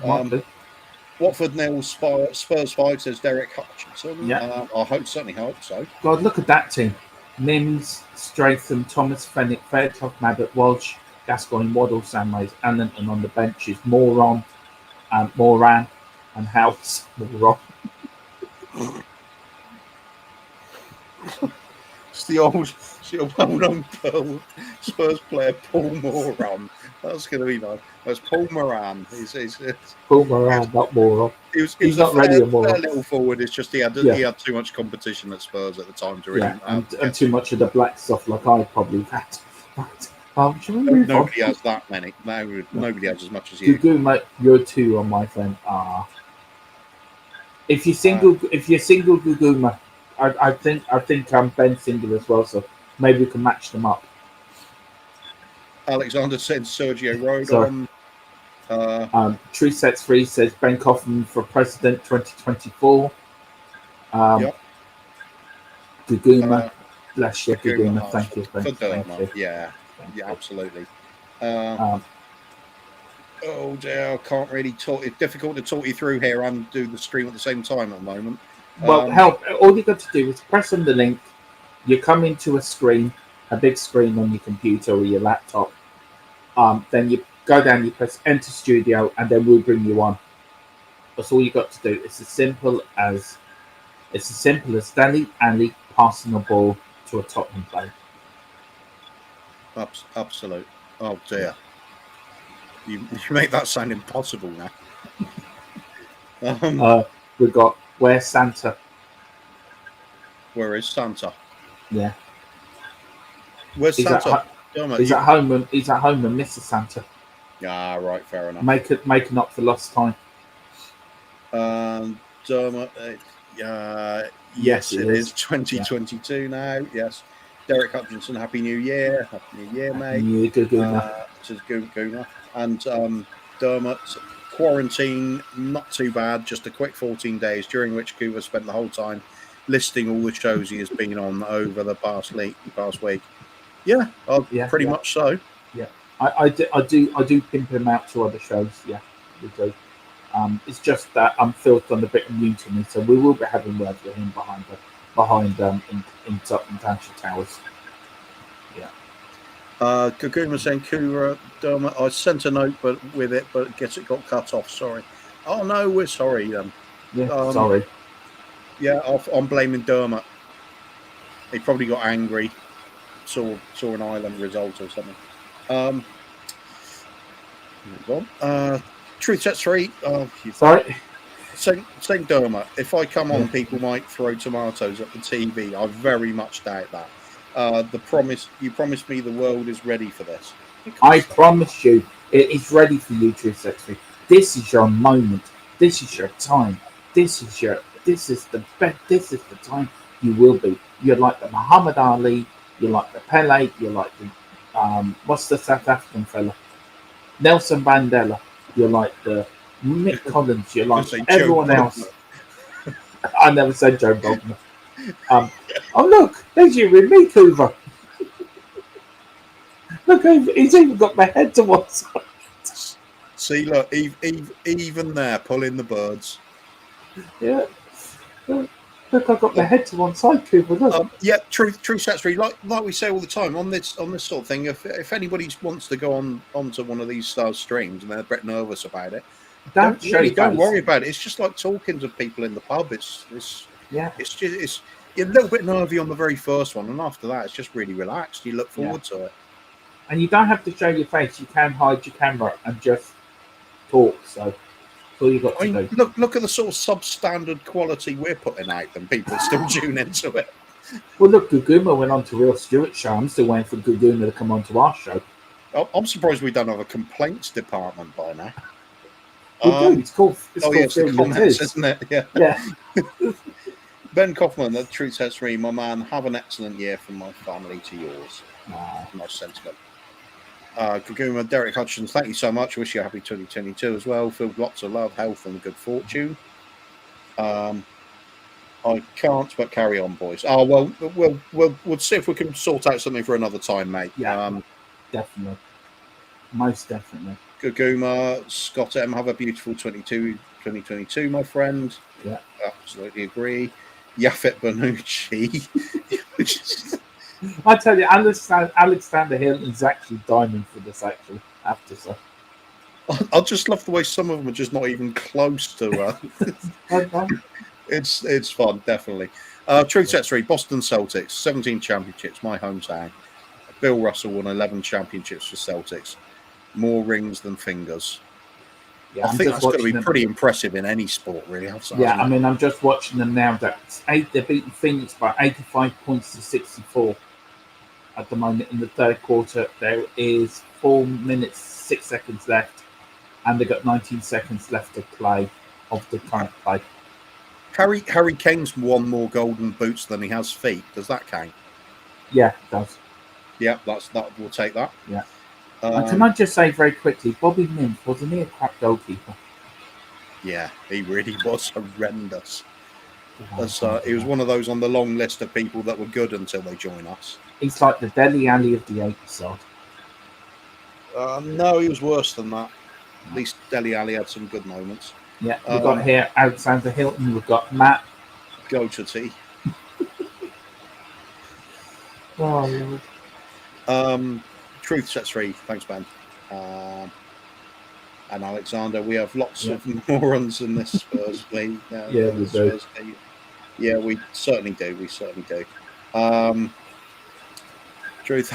Watford nil, Spurs 5, says Derek Hutchinson. Yeah. I certainly hope so. God, look at that team. Mims, Stratham, Thomas, Fennick, Fairclough, Mabbott, Walsh, Gascoigne, Waddle, Samways, Allenton on the benches, Moran, and House. Moran. It's the old well-known Spurs player Paul Moran. That's going to be nice. That's Paul Moran. Paul Moran, not Moran. He's not ready a little forward. It's just he had too much competition at Spurs at the time to really. And too much of the black stuff like I probably had. Nobody has that many. Nobody has as much as you. Mate, you're 2 on my phone. If you're single Guguma, I think I'm Ben single as well, so maybe we can match them up. Alexander said Sergio Rodon. True Sets 3 says Ben Kaufman for President 2024. Guguma, bless you, Guguma. Thank you. Yeah, absolutely. Oh dear, I can't really talk. It's difficult to talk you through here and do the stream at the same time at the moment. Well, all you got to do is press on the link. You come into a screen, a big screen on your computer or your laptop. Then you go down, you press Enter Studio, and then we'll bring you on. That's all you got to do. It's as simple as Danny Ali passing the ball to a Tottenham player. Absolute. Oh dear. You make that sound impossible now. We've got Where's Santa? Where is Santa? Yeah. Where's Santa? He's at home and Mr. Santa. Ah, right, fair enough. Making up for lost time. Dermot, yes, it is 2022 now. Yes. Derek Hutchinson, Happy New Year. Happy New Year, mate. New Year, Says Guna. And Dermot, quarantine, not too bad, just a quick 14 days, during which Cuba spent the whole time listing all the shows he has been on over the past week. Yeah, pretty much so. Yeah, I do pimp him out to other shows. Yeah, we do. It's just that I'm filthed on a bit immune to me, so we will be having words with him behind in Township Towers. Yeah. Kaguma saying, Kura, Dermot, I sent a note but I guess it got cut off. Sorry. Oh no, we're sorry then. Yeah, sorry. Yeah, I'm blaming Dermot. He probably got angry, saw an island result or something. Truth Set 3. Sorry. Same Dermot. If I come on, people might throw tomatoes at the TV. I very much doubt that. You promised me the world is ready for this. I promise you, it is ready for you, Truth Set 3. This is your moment. This is your time. This is the best. This is the time you will be. You're like the Muhammad Ali. You're like the Pele. You're like the what's the South African fella? Nelson Mandela. You're like the Mick Collins. You're like everyone else. I never said Joe Bogner. Oh look, there's you with me, Coover. Look, he's even got my head to one side. See, look, even there, pulling the birds. Yeah. Look, I've got my head to one side, Cooper. Look. Yeah, true stats. Like we say all the time on this sort of thing. If anybody wants to go onto one of these stars streams and they're a bit nervous about it, don't worry about it. It's just like talking to people in the pub. It's you're a little bit nervy on the very first one, and after that, it's just really relaxed. You look forward to it, and you don't have to show your face. You can hide your camera and just talk. So. All you got to do. Look at the sort of substandard quality we're putting out, and people still tune into it. Well, look, Guguma went on to Real Stewart's show. I'm still waiting for Guguma to come on to our show. I'm surprised we don't have a complaints department by now. We do. It's called the comments, isn't it? Yeah. Ben Kaufman, the truth sets me, my man. Have an excellent year from my family to yours. Nice sentiment. Kaguma, Derek Hutchins, thank you so much. Wish you a happy 2022 as well. Filled with lots of love, health, and good fortune. I can't but carry on, boys. Oh well, we'll see if we can sort out something for another time, mate. Yeah, definitely, most definitely. Kaguma, Scott M, have a beautiful 2022, my friend. Yeah, absolutely agree. Yafet Banucci. I tell you, Alexander Hilton's actually diamond for this. Actually, I have to say. I just love the way some of them are just not even close to. It's fun, definitely. Truth Set 3, Boston Celtics, 17 championships, my hometown. Bill Russell won 11 championships for Celtics, more rings than fingers. Yeah, I think that's going to be pretty impressive in any sport, really. I mean, I'm just watching them now. They're beating Phoenix by 85 points to 64 at the moment in the third quarter. There is 4 minutes, 6 seconds left, and they've got 19 seconds left to play of the current play. Harry Kane's won more golden boots than he has feet. Does that count? Yeah, it does. Yeah, we'll take that. Yeah. Can I just say very quickly, Bobby Mims, wasn't he a crap goalkeeper? Yeah, he really was horrendous. He was one of those on the long list of people that were good until they join us. He's like the Deli Alley of the 8th side. No, he was worse than that. At least Dele Alli had some good moments. Yeah, we've got here Alexander Hilton. We've got Matt. Go to tea. Oh, Lord. Truth sets free. Thanks, Ben. And Alexander, we have lots of morons in this Spurs league. Yeah, we do. Yeah, we certainly do. We certainly do. Truth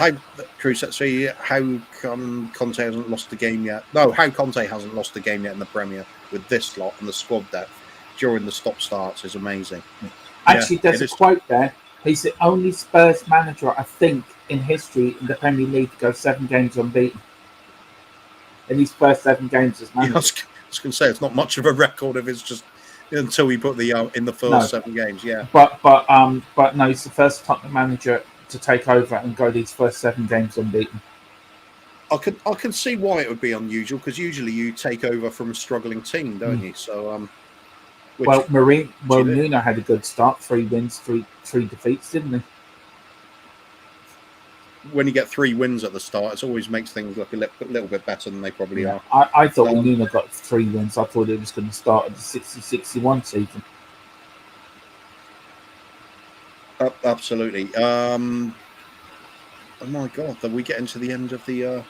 sets free. How come Conte hasn't lost the game yet? No, how Conte hasn't lost the game yet in the Premier with this lot and the squad depth during the stop starts is amazing. Actually, there's a quote there. He's the only Spurs manager, I think, in history in the Premier League to go 7 games unbeaten. In his first 7 games as manager. Yeah, I was going to say it's not much of a record if it's just until we put the in the first 7 games. Yeah, but no, he's the first Tottenham manager to take over and go these first 7 games unbeaten. I can see why it would be unusual because usually you take over from a struggling team, don't you? So Nuno had a good start, 3 wins, 3 defeats, didn't he? When you get 3 wins at the start, it always makes things look a little bit better than they probably are. I thought when Nuno got 3 wins, I thought it was going to start at the 60-61 season. Absolutely. Oh my God, are we getting to the end of the of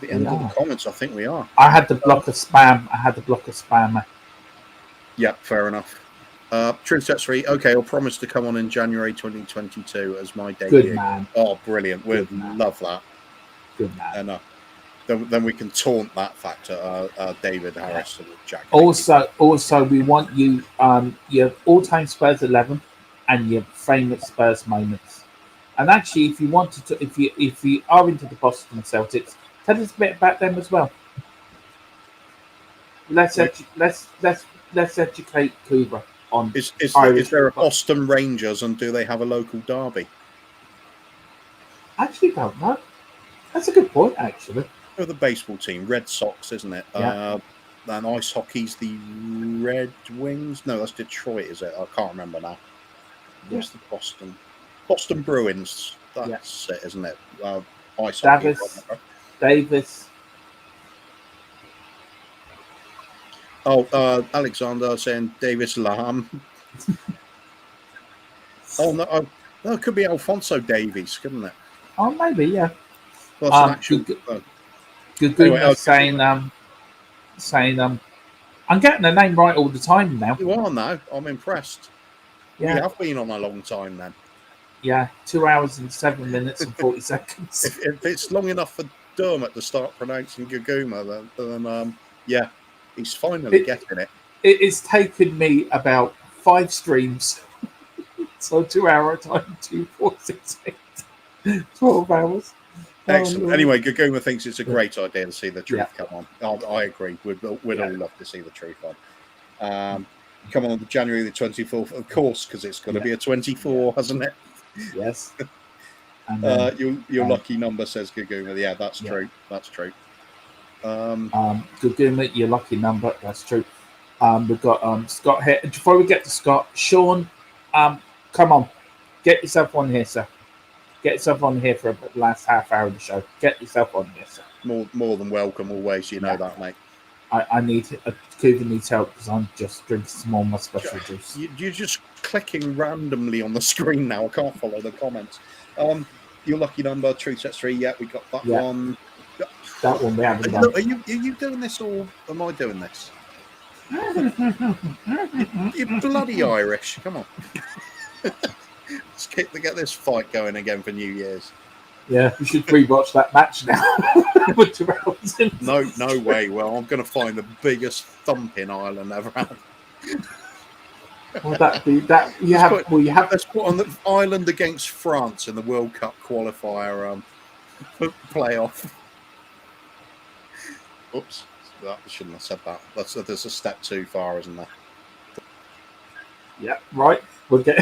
the comments? I think we are. I had to block a spam. Yeah, fair enough. Truth sets free. Okay, I'll promise to come on in January 2022 as my debut. Good man. Oh, brilliant. We'd love that. Good man. And then we can taunt that fact at David Harris and Jack. Also, we want you your all-time Spurs 11 and your famous Spurs moments. And actually, if you wanted to, if you are into the Boston Celtics, tell us a bit about them as well. Let's educate Kuba on. Is there a Boston Rangers and do they have a local derby? Actually, don't know. That's a good point. Actually, The baseball team, Red Sox, isn't it? Yeah. And ice hockey's the Red Wings. No, that's Detroit, is it? I can't remember now. What's the Boston Bruins? That's it, isn't it? Ice hockey. Davis. Oh, Alexander saying Davis Lam. Oh no, it could be Alfonso Davies, couldn't it? Oh, maybe, yeah. Well, actual, anyway, saying I'm getting the name right all the time now. You are now. I'm impressed. Yeah. You have been on a long time then. Yeah, 2 hours and 7 minutes and 40 seconds. If it's long enough for Dermot to start pronouncing Gaguma, then yeah, he's finally getting it. It's taken me about 5 streams. So 2 hour time, 2, 4, 6, 8, 12 hours. Excellent. Anyway, Gaguma thinks it's a great idea to see the truth come on. I agree. We'd all love to see the truth on. Come on January the 24th, of course, because it's got to be a 24, hasn't it? Yes. And your lucky number says Gaguma. Yeah, that's true. That's true. Gaguma, your lucky number. That's true. We've got Scott here. Before we get to Scott, Sean, come on, get yourself on here, sir. Get yourself on here for the last half hour of the show. Get yourself on here, sir. More than welcome, always. You know that, mate. I need Cuba needs help because I'm just drinking some more of my special juice. You're just clicking randomly on the screen now. I can't follow the comments. Your lucky number, Truth Sets 3. Yeah, we got that one. That one we haven't done. Are you doing this or am I doing this? You're bloody Irish. Come on. Let's get this fight going again for New Year's. Yeah, we should rewatch that match now. With 2 hours in. No way. Well, I'm going to find the biggest thumping Ireland ever had. Will that be that? You have. Let's put on the Ireland against France in the World Cup qualifier playoff. Oops, I shouldn't have said that. There's a step too far, isn't there? Yeah, right. We'll get.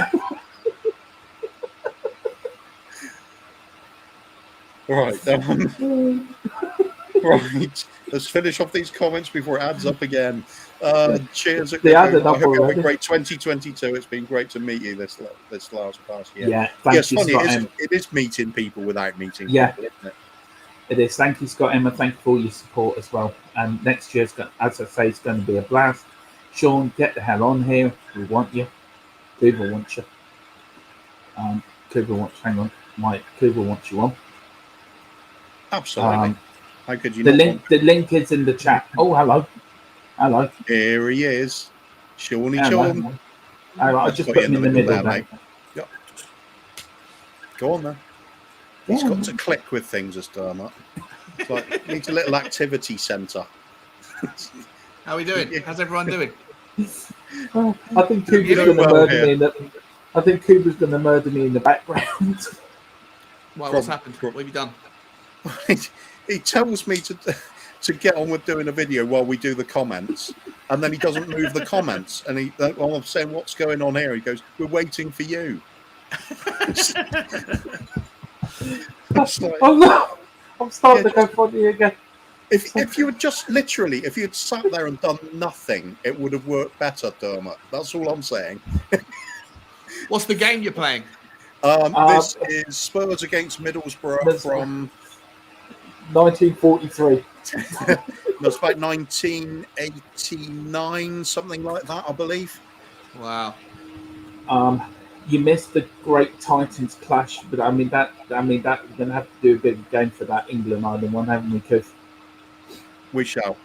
Right. Right. Let's finish off these comments before it adds up again. Cheers. I hope you have a great 2022. It's peen great to meet you this past year. Yeah, thank you. Funny, it is meeting people without meeting people, isn't it? It is. Thank you, Scott, Emma. Thank you for all your support as well. And next year's, as I say, it's going to be a blast. Sean, get the hell on here. We want you. Cooper wants you. Hang on, Mike. Cooper wants you on. Absolutely. How could you the not link? The link is in the chat. Oh, hello. Here he is, Sean. I just put him in the middle there, mate. Yep. Go on then. He's got to click with things, as Dermot. It's like needs a little activity centre. How are we doing? How's everyone doing? I think Cooper's going to murder me. I think Cooper's going to murder me in the background. Well, what's happened? What have you done? He tells me to get on with doing a video while we do the comments, and then he doesn't move the comments. And I'm saying, "What's going on here?" He goes, "We're waiting for you." I'm starting to go funny again. If you had just literally, if you had sat there and done nothing, it would have worked better, Dermot. That's all I'm saying. What's the game you're playing? This is Spurs against Middlesbrough from 1943. That's about 1989, something like that, I believe. Wow. You missed the great Titans clash, but I mean that we're gonna have to do a big game for that England Ireland one, haven't we? Because we shall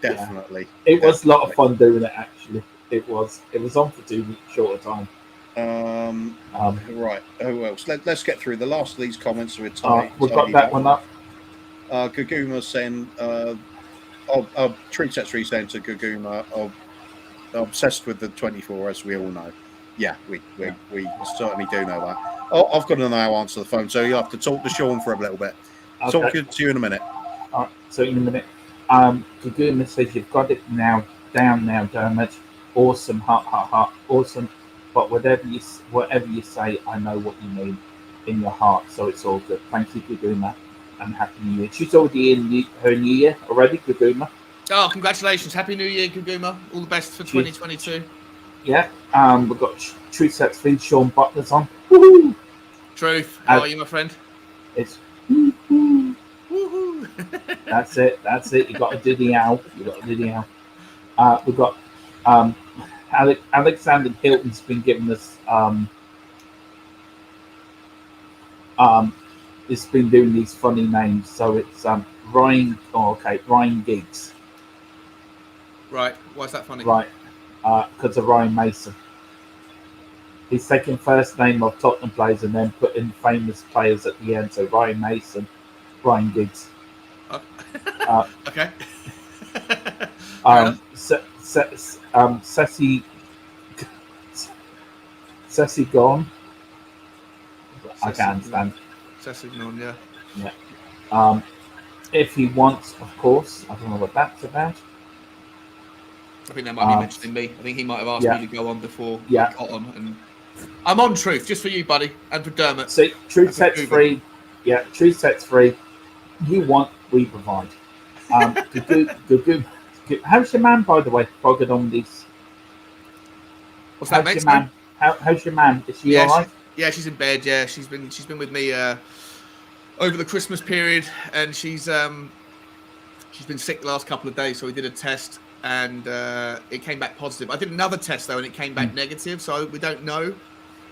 definitely. Yeah. It was a lot of fun doing it. Actually, it was on for too short a time. Right. Who else? Let's get through the last of these comments with time. We've got that one up. Gaguma saying, Tree Sets 3 saying to Gaguma, obsessed with the 24, as we all know. Yeah, we certainly do know that. Oh, I've got to now answer the phone, so you'll have to talk to Sean for a little bit. Okay. Talk to you in a minute. All right, so in a minute. Gaguma says you've got it down now, Dermot. Awesome, heart, awesome. But whatever you say, I know what you mean in your heart, so it's all good. Thank you for doing that, and Happy New Year. She's already in her New Year already, Gaguma. Oh, congratulations. Happy New Year, Gaguma. All the best for 2022. Yeah, we've got Truth Sets feed. Sean Butler's on. Woohoo! Truth, how are you, my friend? It's woohoo. That's it. You got to do the owl. We've got Alexander Hilton's been giving us it's been doing these funny names. So it's Ryan Giggs. Right. Why is that funny? Right. Because of Ryan Mason. He's taking first name of Tottenham players and then put in famous players at the end. So Ryan Mason, Ryan Giggs. Okay. Ceci Gone. I can't understand. Ceci Gone, yeah. Yeah. If he wants, of course. I don't know what that's about. I think that might be mentioning me. I think he might have asked me to go on before I got on. And I'm on Truth, just for you, buddy, and for Dermot. See, Truth Sets free. Yeah, Truth Sets free. You want, we provide. Good. How's your man, by the way? Before I get on these. What's that, mate? How's your man? Is she all right? Yeah, she's in bed. Yeah, she's been with me over the Christmas period, and she's been sick the last couple of days. So we did a test, and it came back positive. I did another test though, and it came back negative. So we don't know,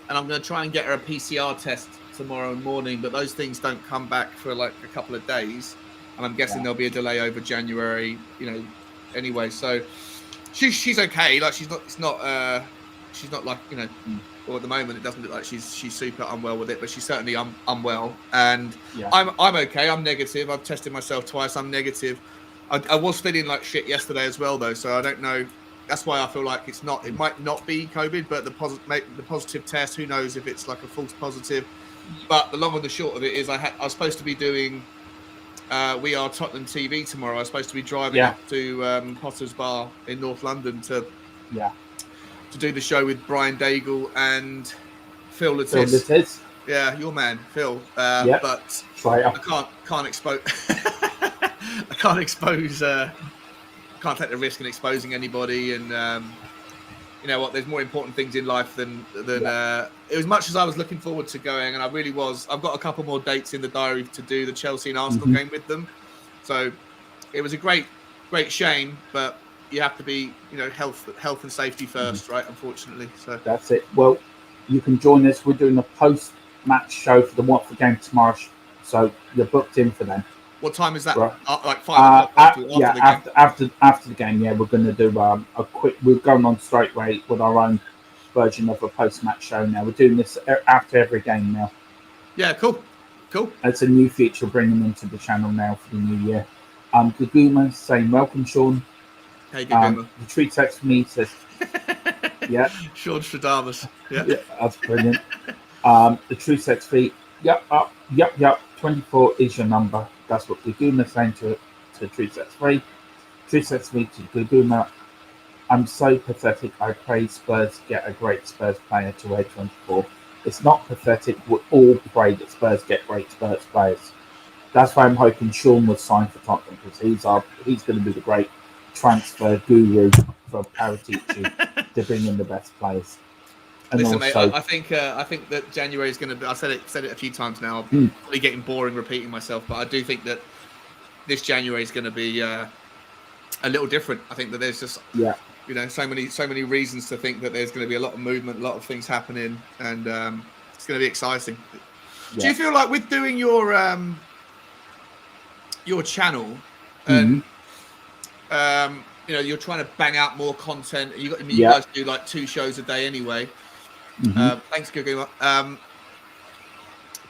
and I'm going to try and get her a PCR test tomorrow morning. But those things don't come back for like a couple of days, and I'm guessing there'll be a delay over January. Anyway, so she's okay. Like she's not like or at the moment it doesn't look like she's super unwell with it, but she's certainly unwell. And I'm okay. I'm negative. I've tested myself twice. I'm negative. I was feeling like shit yesterday as well though, so I don't know. That's why I feel like it might not be COVID, but the positive test, who knows if it's like a false positive. But the long and the short of it is I was supposed to be doing We Are Tottenham TV tomorrow. I was supposed to be driving up to Potter's Bar in North London to do the show with Brian Daigle and Phil Lattis. Yeah, your man, Phil. But I can't expose. I can't take the risk in exposing anybody, and you know what, there's more important things in life than as much as I was looking forward to going, and I really was. I've got a couple more dates in the diary to do the Chelsea and Arsenal game with them. So it was a great shame, but you have to be, you know, health and safety first, right? Unfortunately. So that's it. Well, you can join us. We're doing a post-match show for the Watford game tomorrow, so you're booked in for them. What time is that? Right. Like 5 o'clock after the game? After the game, yeah, we're going to do a quick. We're going on straight away with our own version of a post-match show now. We're doing this after every game now. Yeah, cool. It's a new feature bringing into the channel now for the new year. Gaguma saying welcome, Sean. Hey, Gaguma. The tree text for me says, yeah. Sean Stradamus. Yeah, that's brilliant. The true text feet. Yep. 24 is your number. That's what Gaguma saying to True Sets 3. True Sets 3 to Gaguma. I'm so pathetic. I pray Spurs get a great Spurs player to wear 24. It's not pathetic. We all pray that Spurs get great Spurs players. That's why I'm hoping Sean will sign for Tottenham, because he's going to be the great transfer guru for Paratici to bring in the best players. And listen, also, mate, I think that January is going to be. I've said it a few times now. I'm probably getting boring repeating myself, but I do think that this January is going to be a little different. I think that there's just so many reasons to think that there's going to be a lot of movement, a lot of things happening, and it's going to be exciting. Yeah. Do you feel like with doing your channel and you're trying to bang out more content? You guys do like 2 shows a day anyway. Thanks, Gugu.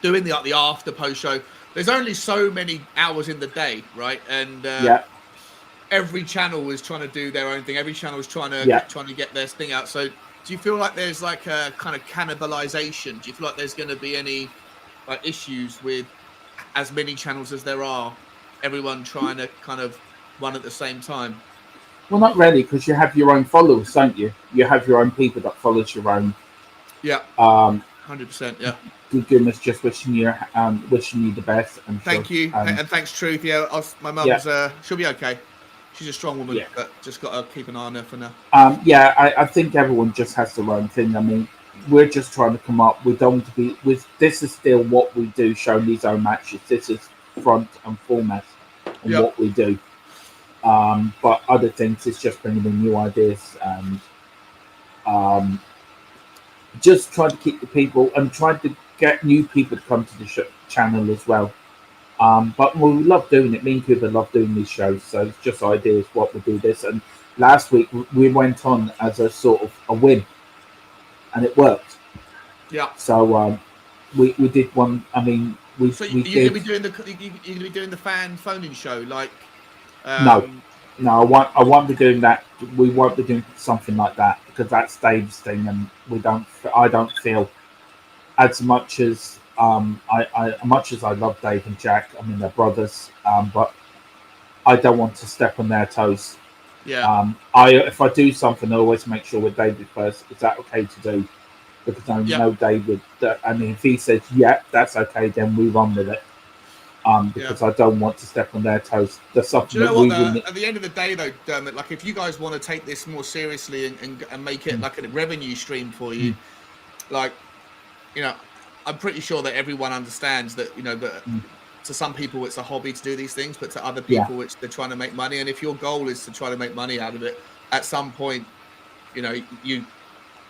Doing the after post show. There's only so many hours in the day, right? And every channel is trying to do their own thing. Every channel is trying to get their thing out. So, do you feel like there's like a kind of cannibalization? Do you feel like there's going to be any like issues with as many channels as there are? Everyone trying to kind of run at the same time. Well, not really, because you have your own followers, don't you? You have your own people that follows your own. Yeah. 100%. Yeah. Goodness, just wishing you the best. And thank you, and thanks, Truth. Yeah, my mum's she'll be okay. She's a strong woman, but just got to keep an eye on her for now. I think everyone just has their own thing. I mean, we're just trying to come up. We don't want to be with. This is still what we do, showing these own matches. This is front and foremost on what we do. But other things, it's just bringing in new ideas and just trying to keep the people and trying to get new people to come to the channel as well. But we love doing it. Me and Cooper love doing these shows, so it's just ideas what we do this. And last week we went on as a sort of a win, and it worked. Yeah. So we did one. I mean, you're gonna be doing the fan phoning show like. No, I won't be doing that. We won't be doing something like that because that's Dave's thing, and I don't feel as much as I love Dave and Jack. I mean, they're brothers, but I don't want to step on their toes. Yeah. If I do something, I always make sure with David first. Is that okay to do? Because I know David. And if he says that's okay, then we run with it. Because I don't want to step on their toes. There's something. Do you know what? At the end of the day, though, Dermot, like if you guys want to take this more seriously and make it like a revenue stream for you, like, I'm pretty sure that everyone understands that, that to some people it's a hobby to do these things, but to other people they're trying to make money. And if your goal is to try to make money out of it, at some point, you,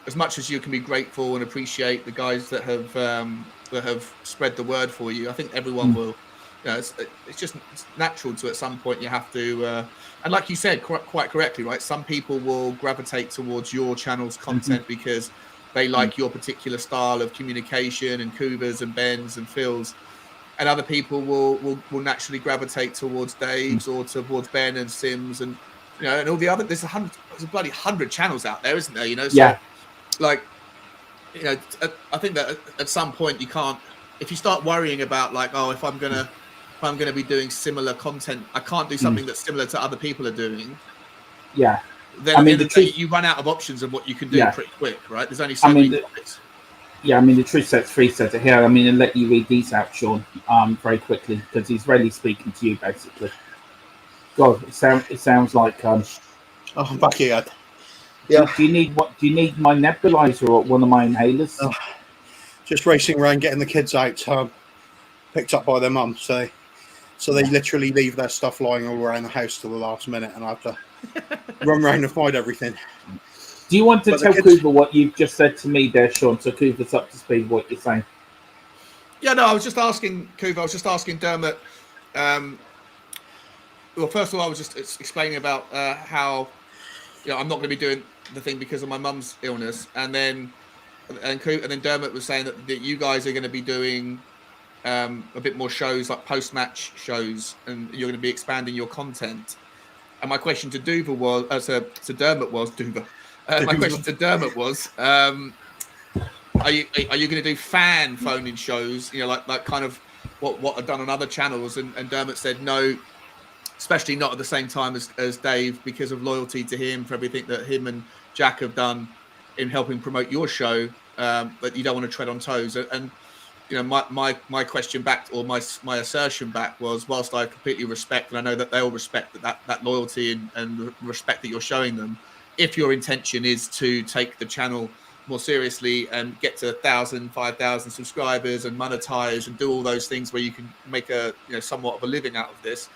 as much as you can be grateful and appreciate the guys that have spread the word for you, I think everyone will. It's natural to at some point you have to, and like you said quite correctly, right? Some people will gravitate towards your channel's content because they like your particular style of communication, and Kuba's and Ben's and Phil's, and other people will naturally gravitate towards Dave's or towards Ben and Sims and and all the other. There's a bloody 100 channels out there, isn't there? So, like, I think that at some point you can't. If you start worrying about like, if I'm gonna be doing similar content, I can't do something that's similar to other people are doing. Yeah. Then at the end of the day, you run out of options of what you can do pretty quick, right? There's only so many topics. Yeah, I mean, the Truth Sets 3 says it here. I mean, and let you read these out, Sean, very quickly, because he's really speaking to you, basically. God, it sounds like... I'm back here. Yeah. Do you need my nebulizer or one of my inhalers? Just racing around, getting the kids out, picked up by their mum. So they literally leave their stuff lying all around the house till the last minute, and I have to run around and find everything. Do you want to tell Cooper what you've just said to me there, Sean, so Cooper's up to speed what you're saying? Yeah, no, I was just asking Cooper. I was just asking Dermot. Well, first of all, I was just explaining about how I'm not going to be doing the thing because of my mum's illness, and then Dermot was saying that you guys are going to be doing a bit more shows, like post-match shows, and you're going to be expanding your content. And my question to Dermot was, my question to Dermot was, are you going to do fan phone-in shows? Like kind of what I've done on other channels. And Dermot said no, especially not at the same time as Dave, because of loyalty to him for everything that him and Jack have done in helping promote your show. But you don't want to tread on toes. And my question back, or my assertion back, was, whilst I completely respect, and I know that they all respect that loyalty and respect that you're showing them, if your intention is to take the channel more seriously and get to 1,000, 5,000 subscribers and monetize and do all those things where you can make a somewhat of a living out of this,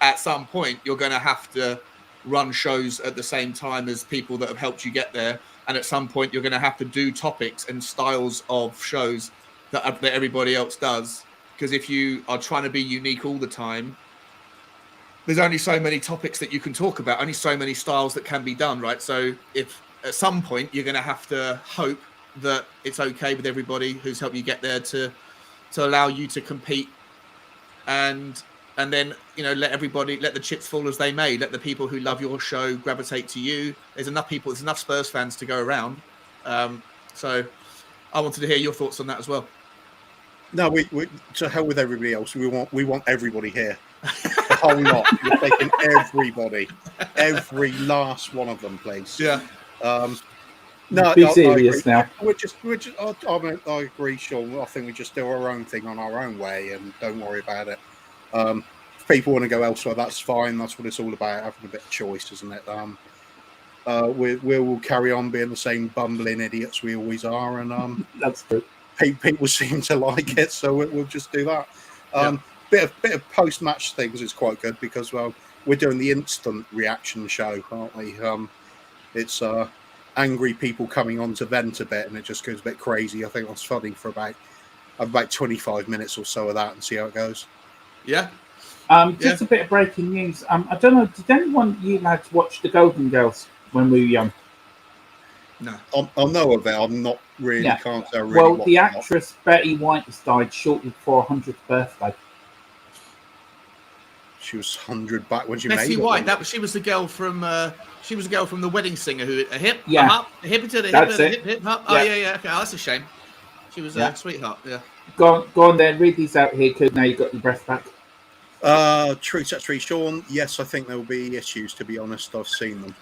at some point you're going to have to run shows at the same time as people that have helped you get there, and at some point you're going to have to do topics and styles of shows that everybody else does, because if you are trying to be unique all the time, there's only so many topics that you can talk about, only so many styles that can be done, right? So if at some point you're going to have to hope that it's okay with everybody who's helped you get there to allow you to compete, and then let the chips fall as they may. Let the people who love your show gravitate to you. There's enough Spurs fans to go around. So I wanted to hear your thoughts on that as well. No, we to hell with everybody else. We want everybody here. The whole lot. We're taking everybody, every last one of them, please. Yeah. No, be serious now. We're just. I agree, Sean. I think we just do our own thing on our own way and don't worry about it. If people want to go elsewhere, that's fine. That's what it's all about, having a bit of choice, isn't it? We'll carry on being the same bumbling idiots we always are, and that's true. People seem to like it, so we'll just do that. Bit of post-match things is quite good because we're doing the instant reaction show, aren't we? It's angry people coming on to vent a bit, and it just goes a bit crazy. I think that's funny for about 25 minutes or so of that, and see how it goes. Yeah. Just a bit of breaking news. I don't know. Did anyone you lads watch the Golden Girls when we were young? No. I know of it. I'm not really. Yeah. Can't say really. Well, the actress Betty White has died shortly before her 100th birthday. She was 100 back when she Betty made White. it. She was the girl from The Wedding Singer who a hip, yeah, a hop, a hip to the hip, hop. Oh yeah. Okay, that's a shame. She was a sweetheart. Yeah. Go on then. Read these out here, Coop. Now you got your breath back. True, Sean. Yes, I think there will be issues. To be honest, I've seen them.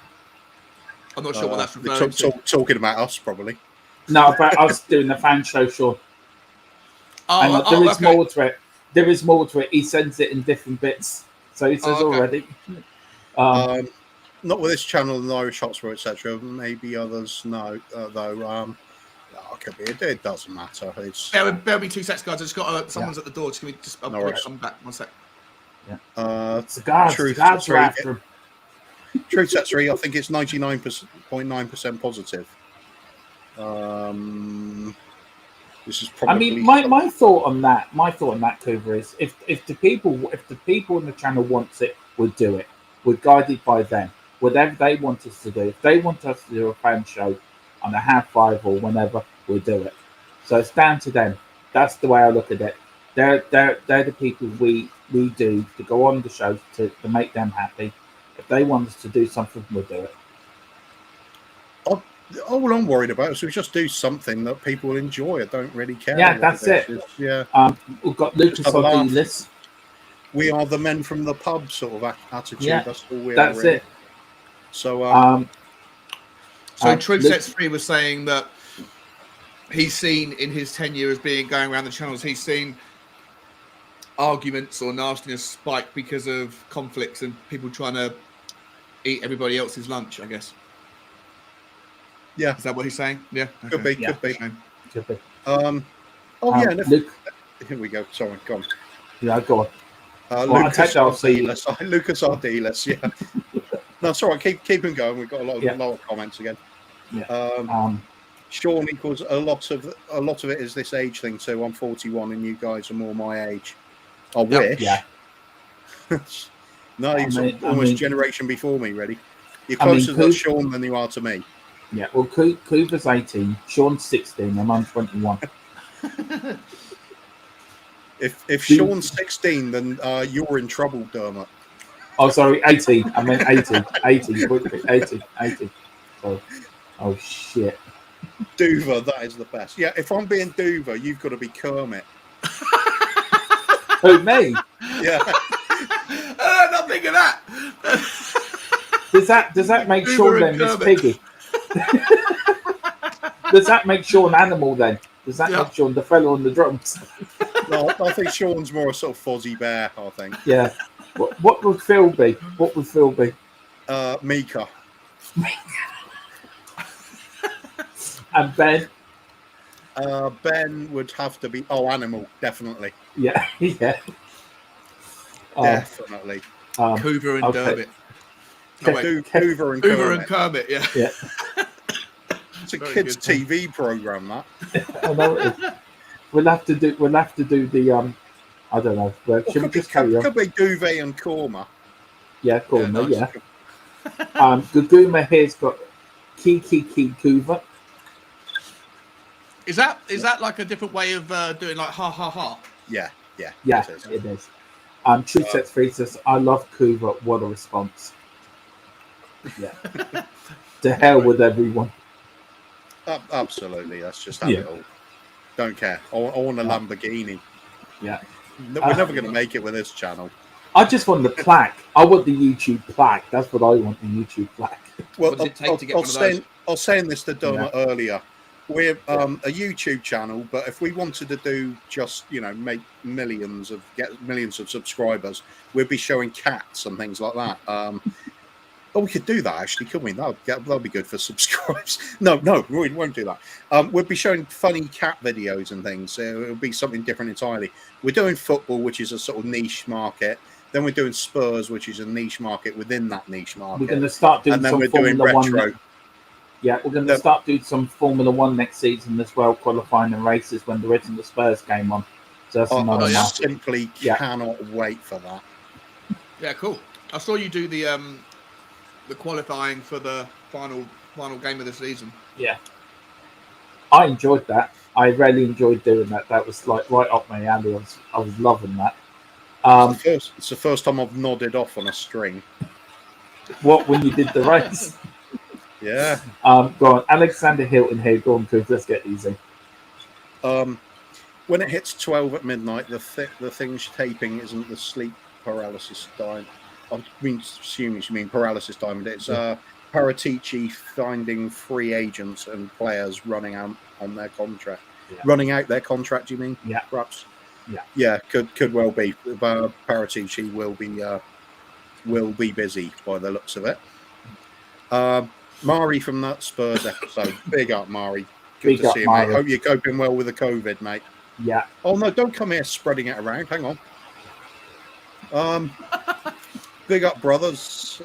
I'm not sure what that's referring to. Talking about us, probably. No, about us doing the fan show, Sean. There is more to it. There is more to it. He sends it in different bits. So he says already. Not with this channel, the Irish Hotspur, etc. Maybe others, no, though. Could be. It doesn't matter. Bear me 2 seconds, guys. I just got someone's at the door. Just give me I'm back. 1 sec. Yeah. Cigars. Truth Set 3, I think it's 99.9% positive. This is probably. I mean, my thought on that, Cooper, is if the people in the channel wants it, we'll do it. We're guided by them. Whatever they want us to do. If they want us to do a fan show on a half-5 or whenever, we'll do it. So it's down to them. That's the way I look at it. They're the people we do to go on the show to make them happy. If they want us to do something, we'll do it. All I'm worried about is we just do something that people enjoy. I don't really care. Yeah, that's it. We've got Lucas on the list. We are the men from the pub sort of attitude. Yeah, that's all we are. That's really. it. So, Truth Set 3 was saying that he's seen in his tenure as going around the channels, he's seen arguments or nastiness spike because of conflicts and people trying to eat everybody else's lunch, I guess. Yeah. Is that what he's saying? Yeah. Could be. Yeah. Could be. Could be. Yeah. Luke, here we go. Sorry, go on. yeah, go on. Lucas Ardiles. Lucas Ardiles. Yeah. No, sorry. Keep him going. We've got a lot of comments again. Yeah. Sean equals a lot of it is this age thing too. I'm 41 and you guys are more my age. I wish. Yeah. No, you're almost generation before me, really. You're closer to Sean than you are to me. Yeah, well, Cooper's 18, Sean's 16, and I'm 21. If Sean's 16, then you're in trouble, Dermot. Oh, sorry, 18. I meant 18. 18. Oh, shit. Duva, that is the best. Yeah, if I'm being Duva, you've got to be Kermit. Who, me? Yeah. Not think of that. Does that make Sean then Miss Piggy? Does that make Sean Animal then? Does that make Sean the fellow on the drums? No, I think Sean's more a sort of Fozzie Bear, I think. Yeah. What would Phil be? What would Phil be? Mika. And Ben? Ben would have to be Animal, definitely. Yeah, yeah. Definitely. Coover and Dermot. Coover and Kermit, yeah. It's a kids' TV program, that. I know it is. We'll have to do the I don't know. Should we just carry on? Could be Duvet and Korma. Yeah, Korma. Yeah. Guguma here's got Kiki Coover. Is that like a different way of doing like ha ha ha? Yeah. It is. True Sets Free says, I love Coover. What a response. Yeah. To hell with everyone. Absolutely. That's just how it all. Don't care. I want a Lamborghini. Yeah. We're never going to make it with this channel. I just want the plaque. I want the YouTube plaque. That's what I want, the YouTube plaque. Well, what does it take to get one of those? I was saying this to Dermot earlier. We're a YouTube channel, but if we wanted to do just, make get millions of subscribers, we'd be showing cats and things like that. We could do that, actually, couldn't we? That'll be good for subscribers. No, we won't do that. We'd be showing funny cat videos and things. So it'll be something different entirely. We're doing football, which is a sort of niche market. Then we're doing Spurs, which is a niche market within that niche market. We're going to start doing some Formula One. Yeah, we're going to start doing some Formula One next season as well, qualifying and races when there isn't the Spurs game on. So that's another I simply cannot wait for that. Yeah, cool. I saw you do the qualifying for the final game of the season. Yeah, I enjoyed that. I really enjoyed doing that. That was like right up my alley. I was loving that. It's the first time I've nodded off on a string. What, when you did the race? Yeah. Go on, Alexander Hilton here. Go on, Coof. Let's get easy. When it hits 12 at midnight, the thing's taping isn't the sleep paralysis time. I assume you mean paralysis time. It's Paratici finding free agents and players running out on their contract. Yeah. Running out their contract, you mean? Yeah. Perhaps. Yeah. Yeah, could well be. Paratici will be busy by the looks of it. Mari from that Spurs episode. Big up, Mari. Good to see you, mate. Hope you're coping well with the COVID, mate. Yeah. Oh, no, don't come here spreading it around. Hang on. Big up, brothers.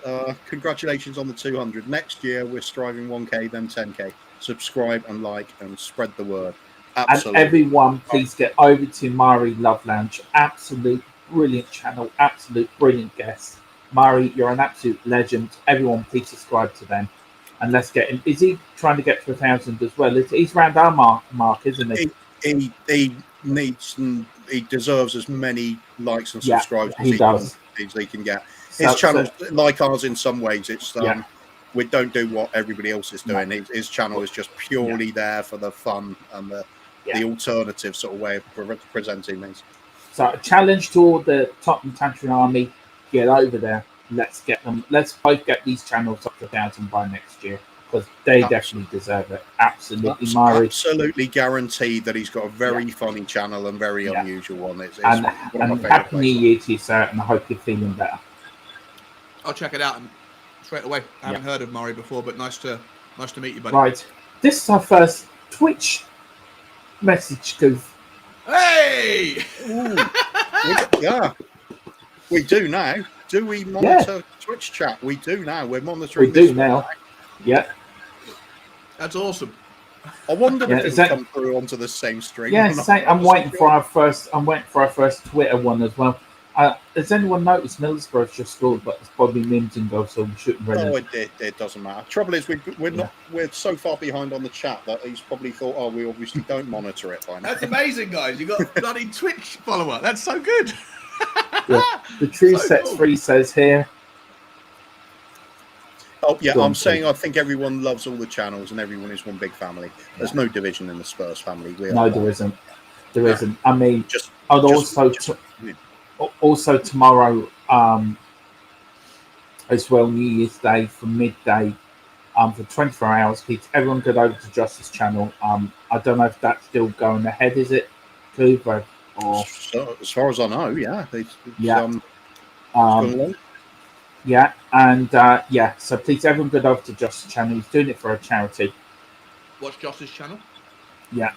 Congratulations on the 200. Next year, we're striving 1K, then 10K. Subscribe and like and spread the word. Absolutely. And everyone, please get over to Mari Love Lounge. Absolute brilliant channel. Absolute brilliant guest. Mari, you're an absolute legend. Everyone, please subscribe to them. And let's get him. Is he trying to get to 1,000 as well? He's round our mark, isn't he? He deserves as many likes and subscribers as he can get. His channel, like ours in some ways, it's we don't do what everybody else is doing. No. His channel is just purely there for the fun and the alternative sort of way of presenting things. So a challenge to all the Tottenham Tantrum Army, get over there. Let's get them. Let's both get these channels up to 1,000 by next year, because they definitely deserve it. Absolutely, Mari. Absolutely guaranteed that he's got a very funny channel and very unusual one. It's and happy New Year to you, sir, and I hope you're feeling better. I'll check it out straight away. I haven't heard of Mari before, but nice to meet you, buddy. Right. this is our first Twitch message, Goof. Hey! Yeah, we do now. Do we monitor Twitch chat? We do now. We're monitoring. We do now. Yeah. That's awesome. I wondered if it would come through onto the same stream. Yeah, I'm waiting for our first Twitter one as well. Has anyone noticed Middlesbrough's just scored, but it's probably Mims and goal, so we shouldn't really. No, it doesn't matter. Trouble is, we're so far behind on the chat that he's probably thought, oh, we obviously don't monitor it by now. That's amazing, guys. You got a bloody Twitch follower. That's so good. Yeah. The True Sets Free says here. Oh yeah, I'm saying I think everyone loves all the channels and everyone is one big family. There's no division in the Spurs family. No, there isn't. There isn't. I mean, also tomorrow, as well, New Year's Day from midday, for 24 hours. Please, everyone get over to Justice channel. I don't know if that's still going ahead. Is it, Cooper? Or so, as far as I know, yeah. Yeah, and so please everyone go over to Josh's channel. He's doing it for a charity. What's Josh's channel? Yeah,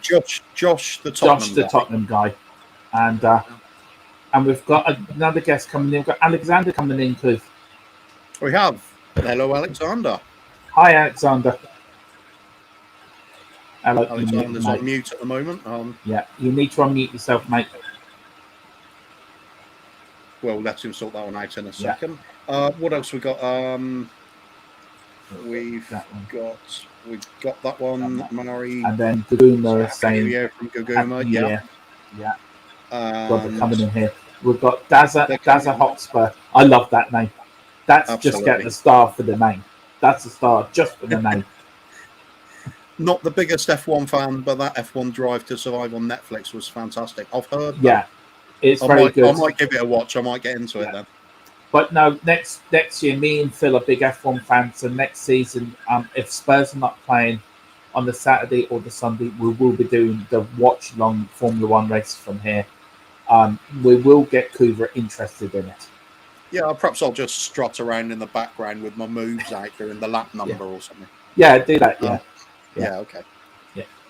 Josh the Tottenham guy. And we've got another guest coming in. We've got Alexander coming in, Cliff. We have. Hello, Alexander. Hi, Alexander. Hello, Alexander's on mute at the moment. Yeah, you need to unmute yourself, mate. Well, let him sort that one out in a second. What else we got? We've got that one, Mari. And then Guguma is saying from Guguma, yeah. Coming in here. We've got Daza Hotspur. I love that name. That's just getting the star for the name. That's the star just for the name. Not the biggest F1 fan, but that F1 Drive to Survive on Netflix was fantastic. I've heard. Yeah. It's very good. I might give it a watch. I might get into it then. But no, next year, me and Phil are big F1 fans. So next season, if Spurs are not playing on the Saturday or the Sunday, we will be doing the watch-long Formula One races from here. We will get Coover interested in it. Yeah, perhaps I'll just strut around in the background with my moves out there in the lap number or something. Yeah, do that. Yeah. Okay.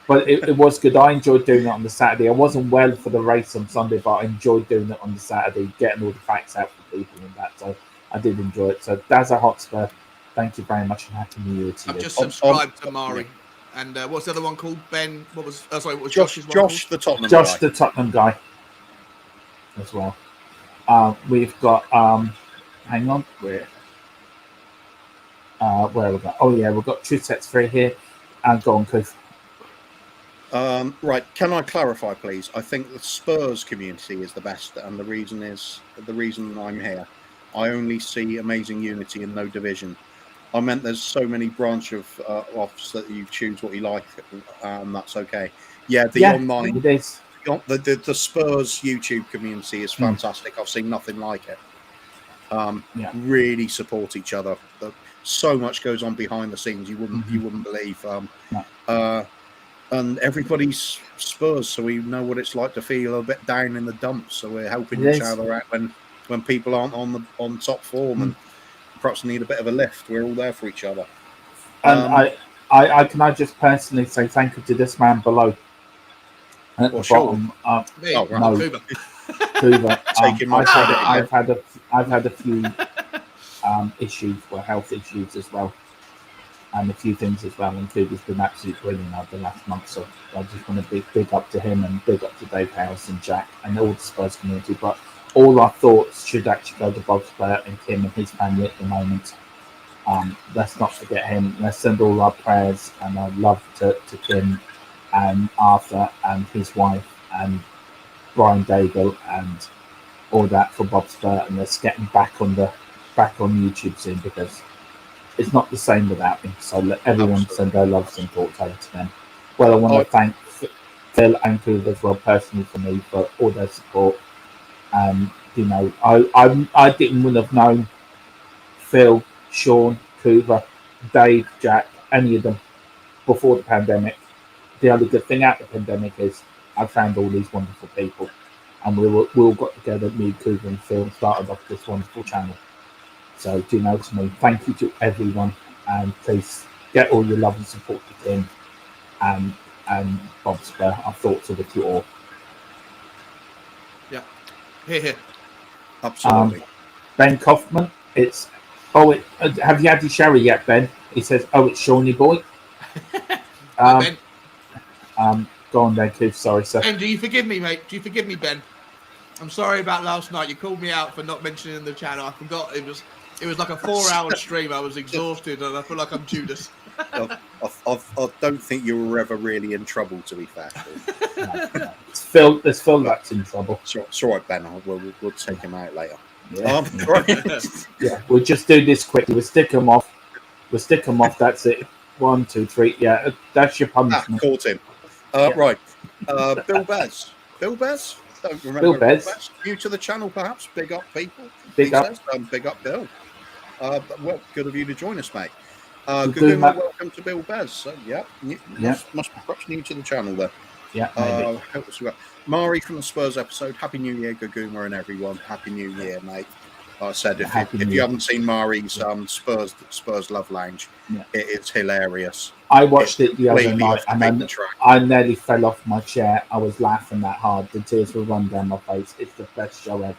But it was good. I enjoyed doing it on the Saturday. I wasn't well for the race on Sunday, but I enjoyed doing it on the Saturday, getting all the facts out for people and that. So I did enjoy it. So Daza Hotspur, thank you very much and happy New Year to you. I've just subscribed to Mari. And what's the other one called? Ben? What was Josh's one? Josh the Tottenham guy. Josh the Tottenham guy as well. We've got hang on, where have we got? Oh yeah, we've got True Sets Free here. And go on, Cliff. Right, can I clarify, please? I think the Spurs community is the best, and the reason I'm here. I only see amazing unity and no division. I meant there's so many branch of offs that you choose what you like, and that's okay. Yeah, online, it is. The Spurs YouTube community is fantastic. I've seen nothing like it. Really support each other. So much goes on behind the scenes you wouldn't believe. And everybody's Spurs, so we know what it's like to feel a bit down in the dumps. So we're helping each other out when people aren't on top form and perhaps need a bit of a lift. We're all there for each other. And I just personally say thank you to this man below at the bottom. Cuba. I've had a few issues, health issues as well. And a few things as well, and Cuba's been absolutely brilliant over the last month. So I just want to big up to him and big up to Dave Harris and Jack and all the Spurs community. But all our thoughts should actually go to Bob Spur and Kim and his family at the moment. Let's not forget him. Let's send all our prayers and our love to Kim and Arthur and his wife and Brian Daigle and all that for Bob Spur. And let's get him back on YouTube soon, because it's not the same without him. So let everyone send their loves and thoughts over to them. Well, I want to thank Phil and Coover as well personally for me for all their support. I didn't have known Phil, Sean, Coover, Dave, Jack, any of them before the pandemic. The only good thing out of the pandemic is I found all these wonderful people, and we all got together, me, Coover and Phil, and started off this wonderful channel. So to me, thank you to everyone, and please get all your love and support to Tim and Bob Spur. Our thoughts are with you all. Yeah. Here. Absolutely. Ben Kaufman, have you had your shower yet, Ben? He says, it's Shawnee boy. Ben. Go on then, Keith. Sorry, sir. Ben, do you forgive me, mate? Do you forgive me, Ben? I'm sorry about last night. You called me out for not mentioning the channel. I forgot it was like a 4-hour stream. I was exhausted and I feel like I'm Judas. I don't think you were ever really in trouble, to be fair. No. It's Phil that's in trouble. It's all right, Ben. We'll take him out later. Yeah. Right. Yeah, we'll just do this quickly. We'll stick them off. That's it. 1, 2, 3. Yeah, that's your punishment. Caught him. Right. Bill Bez. Bill Bez? Don't remember. Bill Bez. New to the channel, perhaps. Big up, people. Big up. Big up, Bill. Well, good of you to join us, mate. Welcome to Bill Bez. So, must be perhaps new to the channel there. Yeah, maybe. Mari from the Spurs episode. Happy New Year, Gaguma and everyone. Happy New Year, mate. Like I said, if you haven't seen Mari's Spurs Love Lounge, it is hilarious. I watched it the other night and I nearly fell off my chair. I was laughing that hard. The tears were running down my face. It's the best show ever.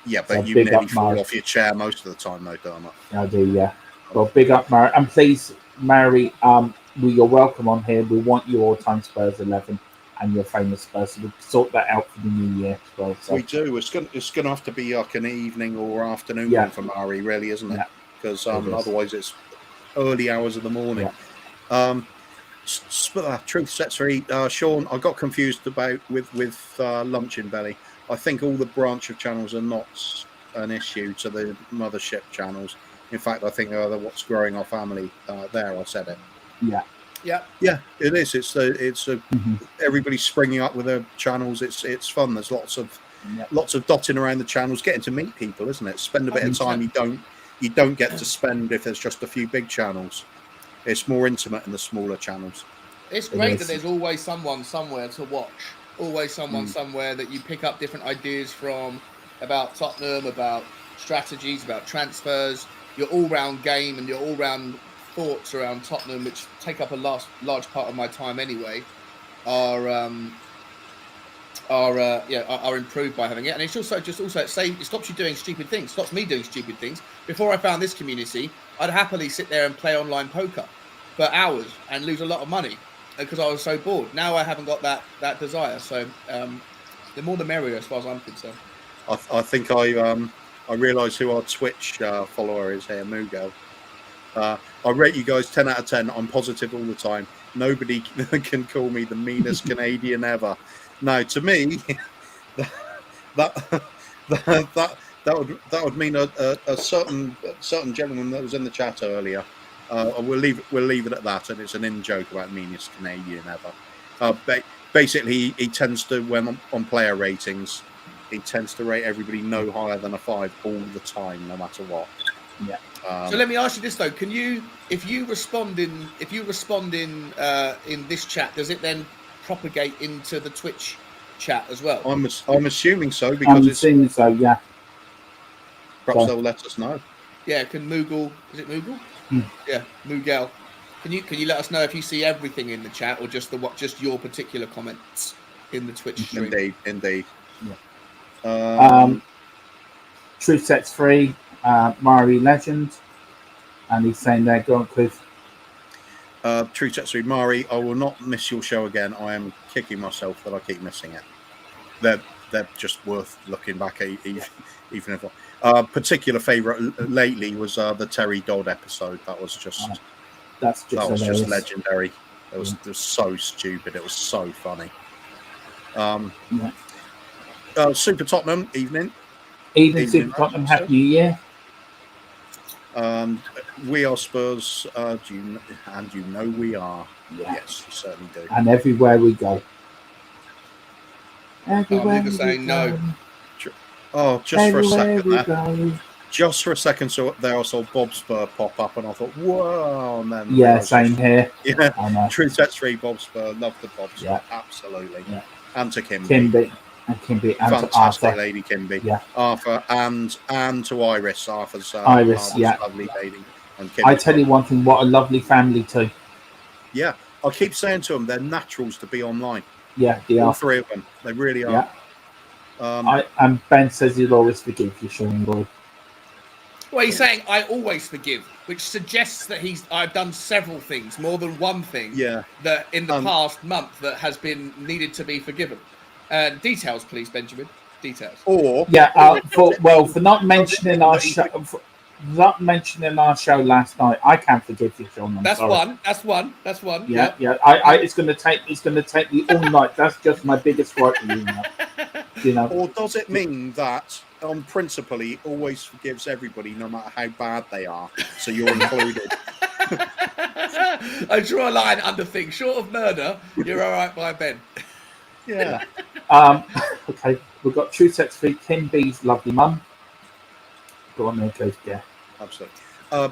Yeah, but you nearly fall off your chair most of the time, though, Dermot. I do, yeah. Well, big up, Mary. And please, Mary, you're welcome on here. We want you all-time Spurs 11 and your famous Spurs. So we'll sort that out for the new year as well. So. We do. It's going to have to be like an evening or afternoon one for Mary, really, isn't it? Because otherwise it's early hours of the morning. Yeah. Truth sets free. Sean, I got confused with Lunch in Belly. I think all the branch of channels are not an issue to the mothership channels. In fact, I think they're what's growing our family. There, I said it. Yeah, it is. It's everybody's springing up with their channels. It's fun. There's lots of dotting around the channels, getting to meet people, isn't it? Spend a bit of time you don't get to spend if there's just a few big channels. It's more intimate in the smaller channels. It's great that there's always someone somewhere to watch. Always someone somewhere that you pick up different ideas from, about Tottenham, about strategies, about transfers, your all-round game and your all-round thoughts around Tottenham, which take up a large part of my time anyway, are improved by having it. And it's also it stops you doing stupid things, stops me doing stupid things. Before I found this community, I'd happily sit there and play online poker for hours and lose a lot of money because I was so bored. Now I haven't got that desire. So the more the merrier, as far as I'm concerned. I think I realise who our Twitch follower is here, Mugo. I rate you guys 10 out of 10. I'm positive all the time. Nobody can call me the meanest Canadian ever. No, to me, that would mean a certain gentleman that was in the chat earlier. We'll leave it at that, and it's an in joke about meanest Canadian ever. Basically, he tends to, when on player ratings, he tends to rate everybody no higher than a 5 all the time, no matter what. Yeah. So let me ask you this though: can you, if you respond in this chat, does it then propagate into the Twitch chat as well? I'm assuming so, because yeah. Perhaps they'll let us know. Yeah, can Moogle? Is it Moogle? Yeah, Mughal. Can you let us know if you see everything in the chat or just your particular comments in the Twitch stream? Indeed. Yeah. Truth Sets Free, Mari Legend, and he's saying there, go on, Cliff. Truth Sets Free, Mari, I will not miss your show again. I am kicking myself that I keep missing it. They're just worth looking back at, even if particular favourite lately was the Terry Dodd episode. That was just just legendary. It was so stupid. It was so funny. Super Tottenham evening. Super Tottenham. Happy New Year. We are Spurs. You know we are. Yeah. Yes, you certainly do. And everywhere we go. I'm saying no. Oh, just for a second there. Just for a second, so there I saw Bob Spur pop up, and I thought, "Whoa!" And then same here. Yeah, Truth Sets Free, Bob Spur, love the Bob Spur, absolutely. Yeah. And to Kimby, and fantastic lady Kimby, yeah. Arthur, and to Iris, Arthur's lovely lady. And Kimby, I tell you one thing, what a lovely family too. Yeah, I keep saying to them, they're naturals to be online. Yeah, they All are. three of them. They really are. Yeah. And Ben says he'll always forgive you, Sean Boy. Well, he's saying I always forgive, which suggests that I've done several things, more than one thing. Yeah. That in the past month that has been needed to be forgiven. Details, please, Benjamin. Details. Or for not mentioning our show. Not mentioning our show last night, I can't forgive you, Sean. I'm sorry. That's one. Yeah, Yep. yeah. It's gonna take me all night. That's just my biggest gripe with you now. You know. Or does it mean that on principle he always forgives everybody, no matter how bad they are? So you're included. I draw a line under things short of murder. You're all right by Ben. Yeah. Okay. We've got True Sex Free, Kim B's lovely mum. Go on there, Coach. Yeah. Absolutely.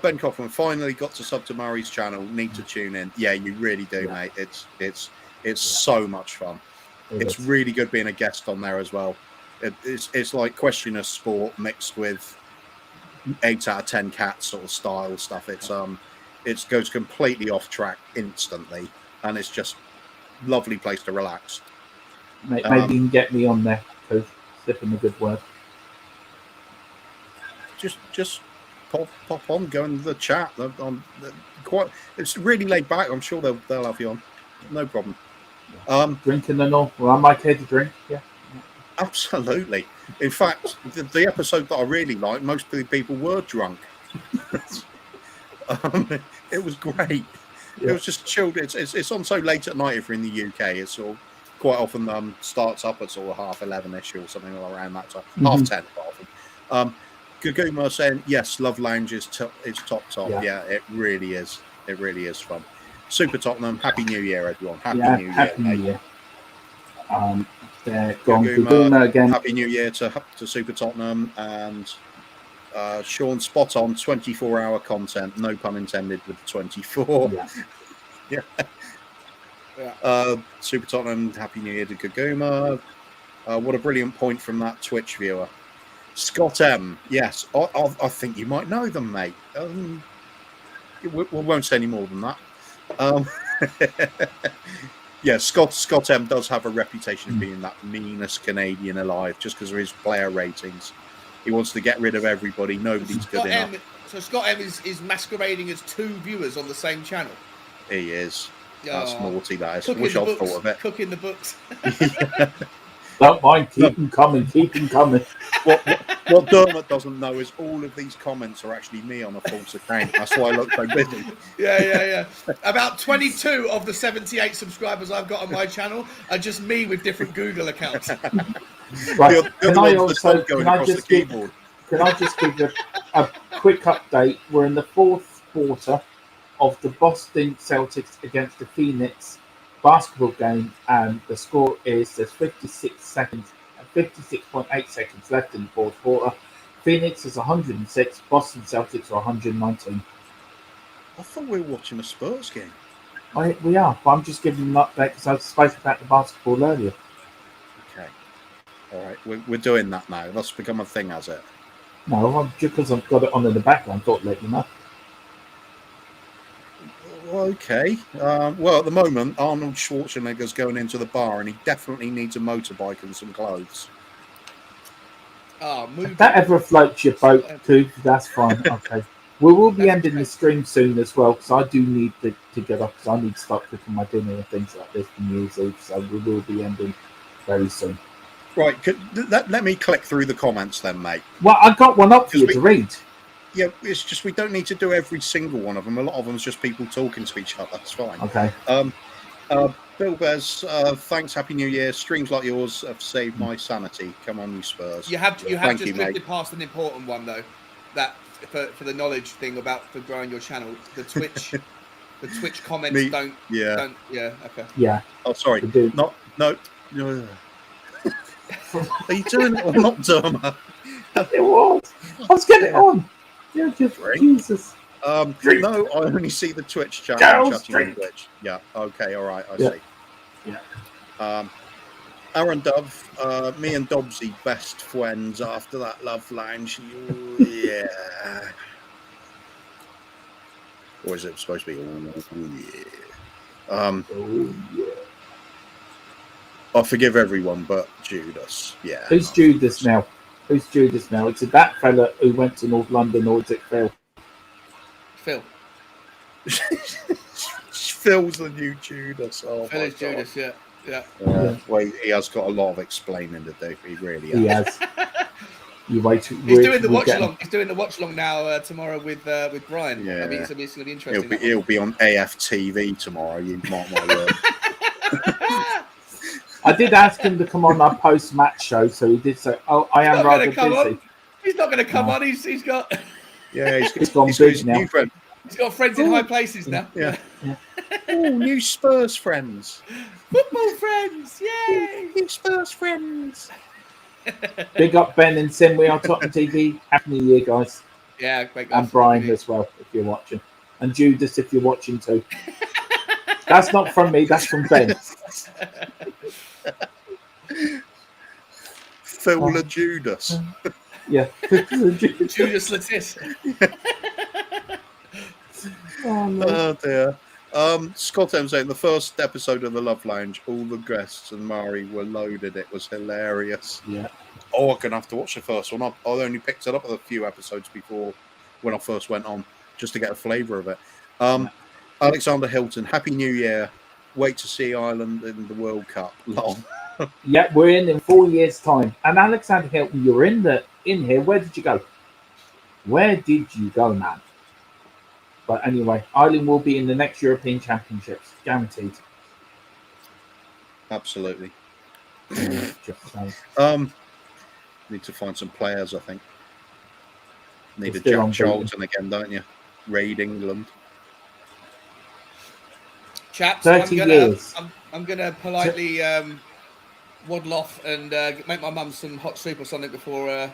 Ben Kaufman finally got to sub to Murray's channel. Need to tune in. Yeah, you really do, mate. It's so much fun. It's really good being a guest on there as well. It's like Question of Sport mixed with 8 out of 10 Cats sort of style stuff. It goes completely off track instantly, and it's just lovely place to relax. Maybe you can get me on there, Coach. Slip in a good word. Just pop on, go into the chat. It's really laid back. I'm sure they'll have you on. No problem. Drinking and all. Well, I'm like here to drink. Yeah. Absolutely. In fact, the episode that I really liked, most of the people were drunk. It was great. Yeah. It was just chilled. It's on so late at night if you're in the UK. It's sort of quite often starts up at sort of 11:30ish or something around that time. 10:30 quite often. Gaguma saying yes, Love Lounge is top. Yeah, it really is. It really is fun. Super Tottenham. Happy New Year, everyone. Happy New Year. Gaguma again. Happy New Year to Super Tottenham and Sean. Spot on. 24-hour content. No pun intended with the 24. Yeah. Super Tottenham. Happy New Year to Gaguma. What a brilliant point from that Twitch viewer. Scott M. Yes, I think you might know them, mate. We won't say any more than that. Yeah, Scott M does have a reputation of being that meanest Canadian alive, just because of his player ratings. He wants to get rid of everybody. Nobody's good enough. So Scott M is masquerading as two viewers on the same channel. He is. That's naughty. That is. Wish I'd thought of it. Cooking the books. Don't mind. Keep them coming. Keep them coming. What Dermot doesn't know is all of these comments are actually me on a false account. That's why I look so busy. Yeah. About 22 of the 78 subscribers I've got on my channel are just me with different Google accounts. Right. Can I just give you a quick update? We're in the fourth quarter of the Boston Celtics against the Phoenix basketball game, and the score is there's 56.8 seconds left in the fourth quarter. Phoenix is 106, Boston Celtics are 119. I thought we were watching a Spurs game. We are, but I'm just giving an update because I spoke about the basketball earlier. Okay. All right, we're doing that now. That's become a thing, has it? No, just because I've got it on in the background, I thought I'd let you know. Okay. Well, at the moment, Arnold Schwarzenegger's going into the bar, and he definitely needs a motorbike and some clothes. If that ever floats your boat, too, that's fine. Okay. We will be ending the stream soon as well, because I do need to get up, because I need to start cooking my dinner and things like this for New Year's Eve, so we will be ending very soon. Right. Let me click through the comments then, mate. Well, I got one up for you to read. Yeah, it's just we don't need to do every single one of them. A lot of them is just people talking to each other. That's fine. Okay. Bill Bez, thanks. Happy New Year. Streams like yours have saved my sanity. Come on, you Spurs. You have just drifted past an important one though. That for the knowledge thing for growing your channel. The Twitch comments don't. Okay. Yeah. Oh, sorry. No. Are you doing it or not, Derma? It was. I was getting it on. Yeah, just Jesus. No, I only see the Twitch channel. Chatting on Twitch. Yeah. Okay. All right. I see. Yeah. Aaron Dove, me and Dobbsy best friends after that Love Lounge. Yeah. Or is it supposed to be? Oh, yeah. I forgive everyone but Judas. Yeah. Who's Judas now? Who's Judas now? Is it that fella who went to North London, or is it Phil? Phil. Phil's the new Judas. Oh, Phil is Judas, yeah. Well, he has got a lot of explaining to do. He really has. He has. You wait. He's doing the watch along. He's doing the watch along now tomorrow with Brian. Yeah. I mean, it's going to be interesting. He'll be on AFTV tomorrow. You mark my word. I did ask him to come on our post-match show, so he did say, "Oh, I am rather busy." He's not going to come on. He's got. Yeah, he's gone big now. He's got friends in high places now. Yeah. Oh, new Spurs friends. Football friends, yay! New Spurs friends. Big up Ben and Sim. We are Tottenham TV. Happy New Year, guys. Yeah, great. And Brian as well, if you're watching, and Judas, if you're watching too. That's not from me. That's from Ben. Phil Judas. Yeah. Judas Latis. Oh dear. Scott M saying the first episode of the Love Lounge, all the guests and Mari were loaded. It was hilarious. Yeah. Oh, I'm gonna have to watch the first one. I only picked it up a few episodes before when I first went on, just to get a flavour of it. Alexander Hilton, Happy New Year. Wait to see Ireland in the World Cup. Long. Yeah, we're in 4 years' time. And Alexander Hilton, you're in here. Where did you go? Where did you go, man? But anyway, Ireland will be in the next European Championships, guaranteed. Absolutely. Just saying. Need to find some players, I think. Need a Jack Charlton again, don't you? Raid England. Chaps, 30 years. I'm gonna politely waddle off and make my mum some hot soup or something before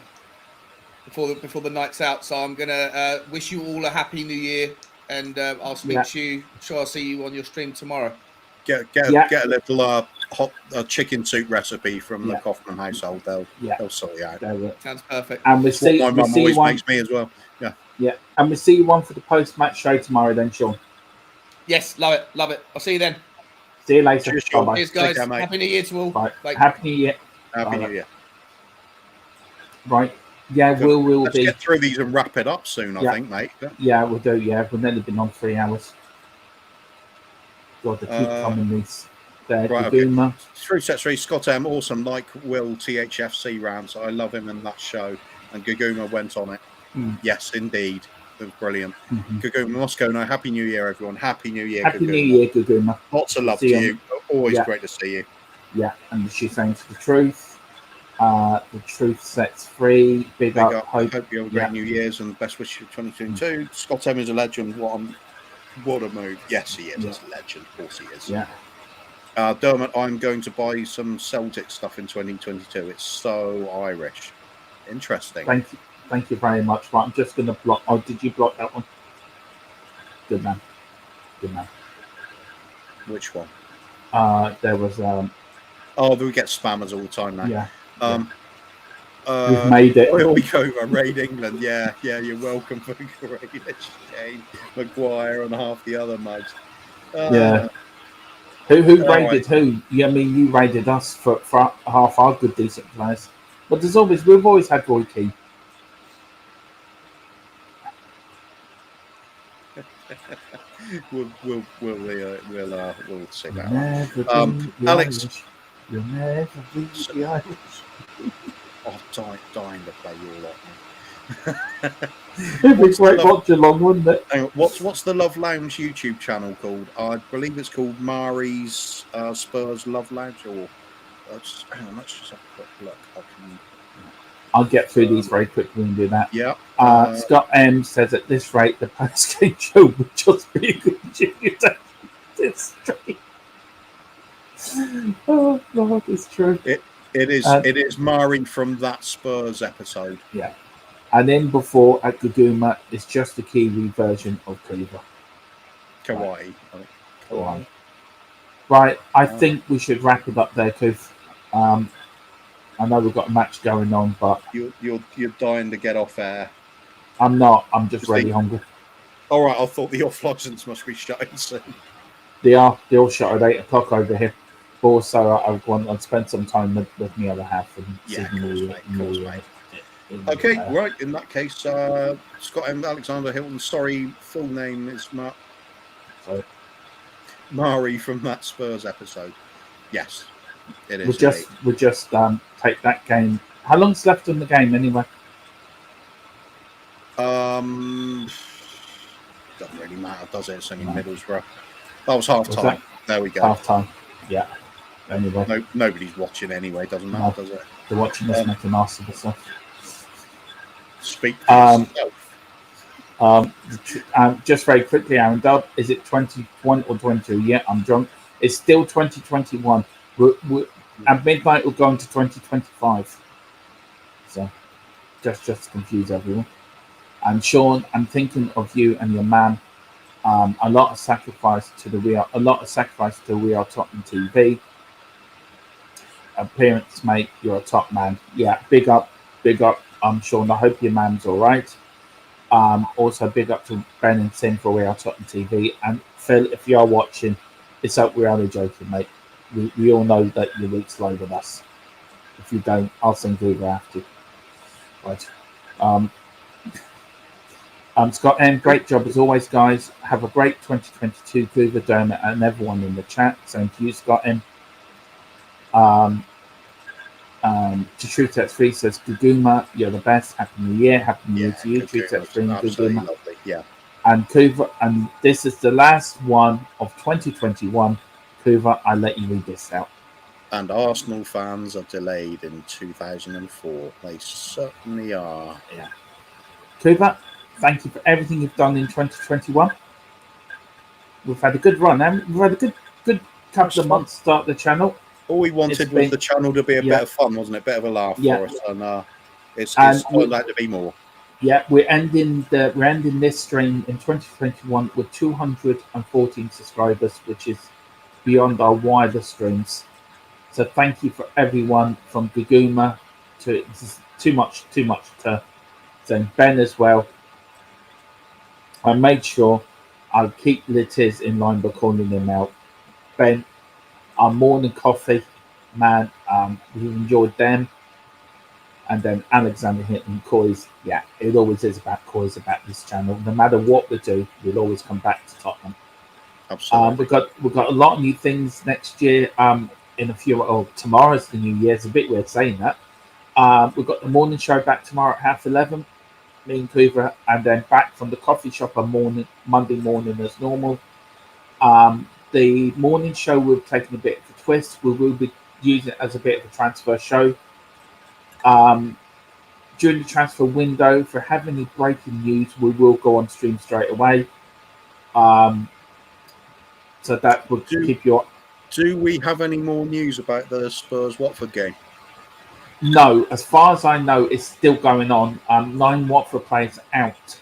the night's out. So I'm gonna wish you all a happy New Year, and I'll speak to you. Sure, I'll see you on your stream tomorrow. Get a little hot chicken soup recipe from the Kaufman household. They'll sort you out. Sounds perfect. And my mum always makes me as well. Yeah, and we'll see you one for the post-match show tomorrow then, Sean. Yes, love it. I'll see you then. See you later. Cheers, Sean. Cheers, guys. Happy New Year to all. Bye. Bye. Happy New Year. Happy New Year. Right. Yeah, we'll Let's get through these and wrap it up soon, I think, mate. Yeah, we'll do. Yeah, we've nearly been on 3 hours. God, they keep coming these. Right, okay. 3 sets 3. Scott M, awesome. Like Will THFC rounds. I love him in that show. And Gaguma went on it. Yes, indeed. It was brilliant. Gaguma must go now. Happy New Year, everyone. Happy New Year, Happy Gaguma. New Year, Gaguma. Lots of love to you. Always great to see you. Yeah, and she's saying for the truth. The truth sets free. Big up. Hope you have a great New Year's and best wishes for 2022. Scott M is a legend. What a move. Yes, he is. He's a legend. Of course he is. Yeah. Dermot, I'm going to buy some Celtic stuff in 2022. It's so Irish. Interesting. Thank you very much. Right, I'm just going to block. Oh, did you block that one? Good man. Which one? There was. We get spammers all the time now. Yeah. We've made it. Oil Over, Raid England. Yeah, you're welcome for Grealish, Kane, Maguire, and half the other mugs. Yeah. Who raided who? Yeah, I mean, you raided us for half our good, decent players. But we've always had Roy Keane. We'll see that. Alex, you'll never be the Irish. I'm dying to play your lot. It'd be great watch along, wouldn't it? Hang on, what's the Love Lounge YouTube channel called? I believe it's called Mari's Spurs Love Lounge. Or hang on, let's just have a quick look. I'll get through these very quickly and do that. Yeah. Scott M says at this rate, the post-game show would just be a good junior this stream. Oh God, it's true. It is Mari from that Spurs episode. Yeah. And then before at Gaguma, it's just the Kiwi version of Cleaver. Kawaii. Right, I think we should wrap it up there, Kuth. I know we've got a match going on, but you're dying to get off air. I'm not. I'm just really hungry. All right, I thought the off license must be shutting soon. they all shot at 8 o'clock over here. But also, I want to spend some time with my other half and Yeah, of course, mate. Okay, right. In that case, Scott and Alexander Hilton. Sorry, full name is Mari from that Spurs episode. Yes, it is. We'll just take that game. How long's left in the game anyway? Doesn't really matter, does it? It's only Middlesbrough. That was half time. There we go. Half time. Yeah. Anyway, nobody's watching anyway. Doesn't matter, does it? They're watching us make an ass of themselves. Speak for yourself. Just very quickly, Aaron Dub, is it 21 or 22? Yeah, I'm drunk. It's still 2021. At midnight, we're going to 2025. So, just to confuse everyone. And Sean, I'm thinking of you and your man. A lot of sacrifice to the We Are Tottenham TV. Appearance, mate. You're a top man. Yeah, big up. Sean, I hope your man's all right. Also, big up to Ben and Tim for We Are Tottenham TV. And Phil, if you are watching, it's up. We're only joking, mate. We all know that your week's low with us. If you don't, I'll send Google after you. Right. Scott M, great job as always, guys. Have a great 2022, Google, Dermot, and everyone in the chat. Same to you, Scott M. To Truth That's Free says, Guguma, you're the best. Happy New Year. Happy New Year to you, Truth That's Free, Guguma. Yeah. And Kuva, and this is the last one of 2021. Kuva, I let you read this out. And Arsenal fans are delayed in 2004. They certainly are. Yeah. Kuva, thank you for everything you've done in 2021. We've had a good run, and we've had a good couple of months to start the channel. All we wanted was the channel to be a bit of fun, wasn't it? A bit of a laugh for us, and it's turned out to be more. Yeah, we're ending this stream in 2021 with 214 subscribers, which is beyond our wildest streams. So thank you for everyone from Guguma to too much to Ben as well. I made sure I'll keep Litiz in line by calling him out. Ben, our morning coffee, man, we enjoyed them. And then Alexander hitting Coys. Yeah, it always is about Coys, about this channel. No matter what we do, we'll always come back to Tottenham. Absolutely. We've got a lot of new things next year. In a few, tomorrow's the new year. It's a bit weird saying that. We've got the morning show back tomorrow at 11:30. Me and Coover, and then back from the coffee shop on Monday morning as normal. The morning show we've taken a bit of a twist. We will be using it as a bit of a transfer show. During the transfer window, if we have any breaking news, we will go on stream straight away. So that will keep you up. Do we have any more news about the Spurs-Watford game? No, as far as I know, it's still going on. 9 Watford players out.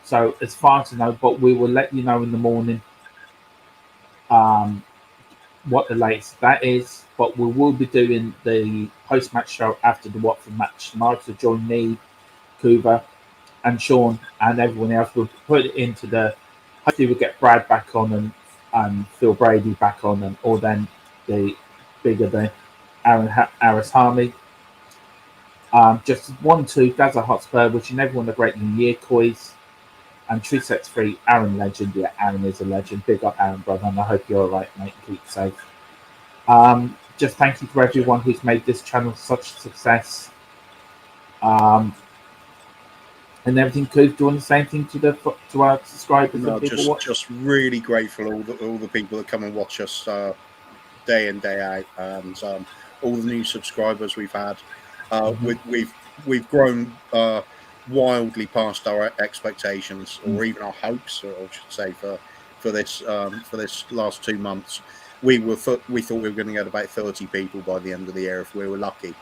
So as far as I know, but we will let you know in the morning what the latest that is. But we will be doing the post-match show after the Watford match tomorrow. So join me, Coover, and Sean, and everyone else. We'll put it into the. Hopefully, we'll get Brad back on and Phil Brady back on, and or then the Aaron Harami. Just 1-2, Gaza Hotspur, wishing everyone a great new year, Coys. And True Sets Free, Aaron Legend. Yeah, Aaron is a legend. Big up, Aaron, brother, and I hope you're all right, mate. Keep safe. Just thank you for everyone who's made this channel such a success. And everything. Could do the same thing to our subscribers? No, just really grateful all the people that come and watch us day in day out, and all the new subscribers we've had. We've grown wildly past our expectations, or even our hopes, or I should say, for this last 2 months. We thought we were going to get about 30 people by the end of the year if we were lucky,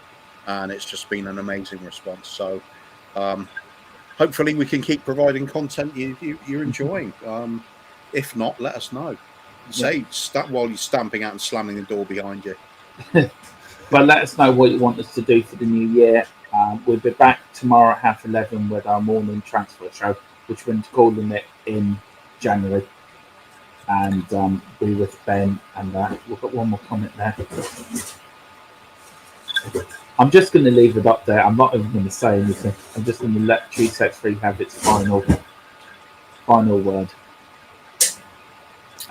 and it's just been an amazing response. So hopefully we can keep providing content you're enjoying. If not, let us know. Say while you're stamping out and slamming the door behind you. But let us know what you want us to do for the new year. We'll be back tomorrow at 11:30 with our morning transfer show, which we're calling it in January. and be with Ben and that. We've got one more comment there. I'm just going to leave it up there. I'm not even going to say anything. I'm just going to let True Set 3 have its final word.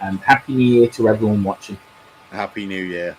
And Happy New Year to everyone watching. Happy New Year.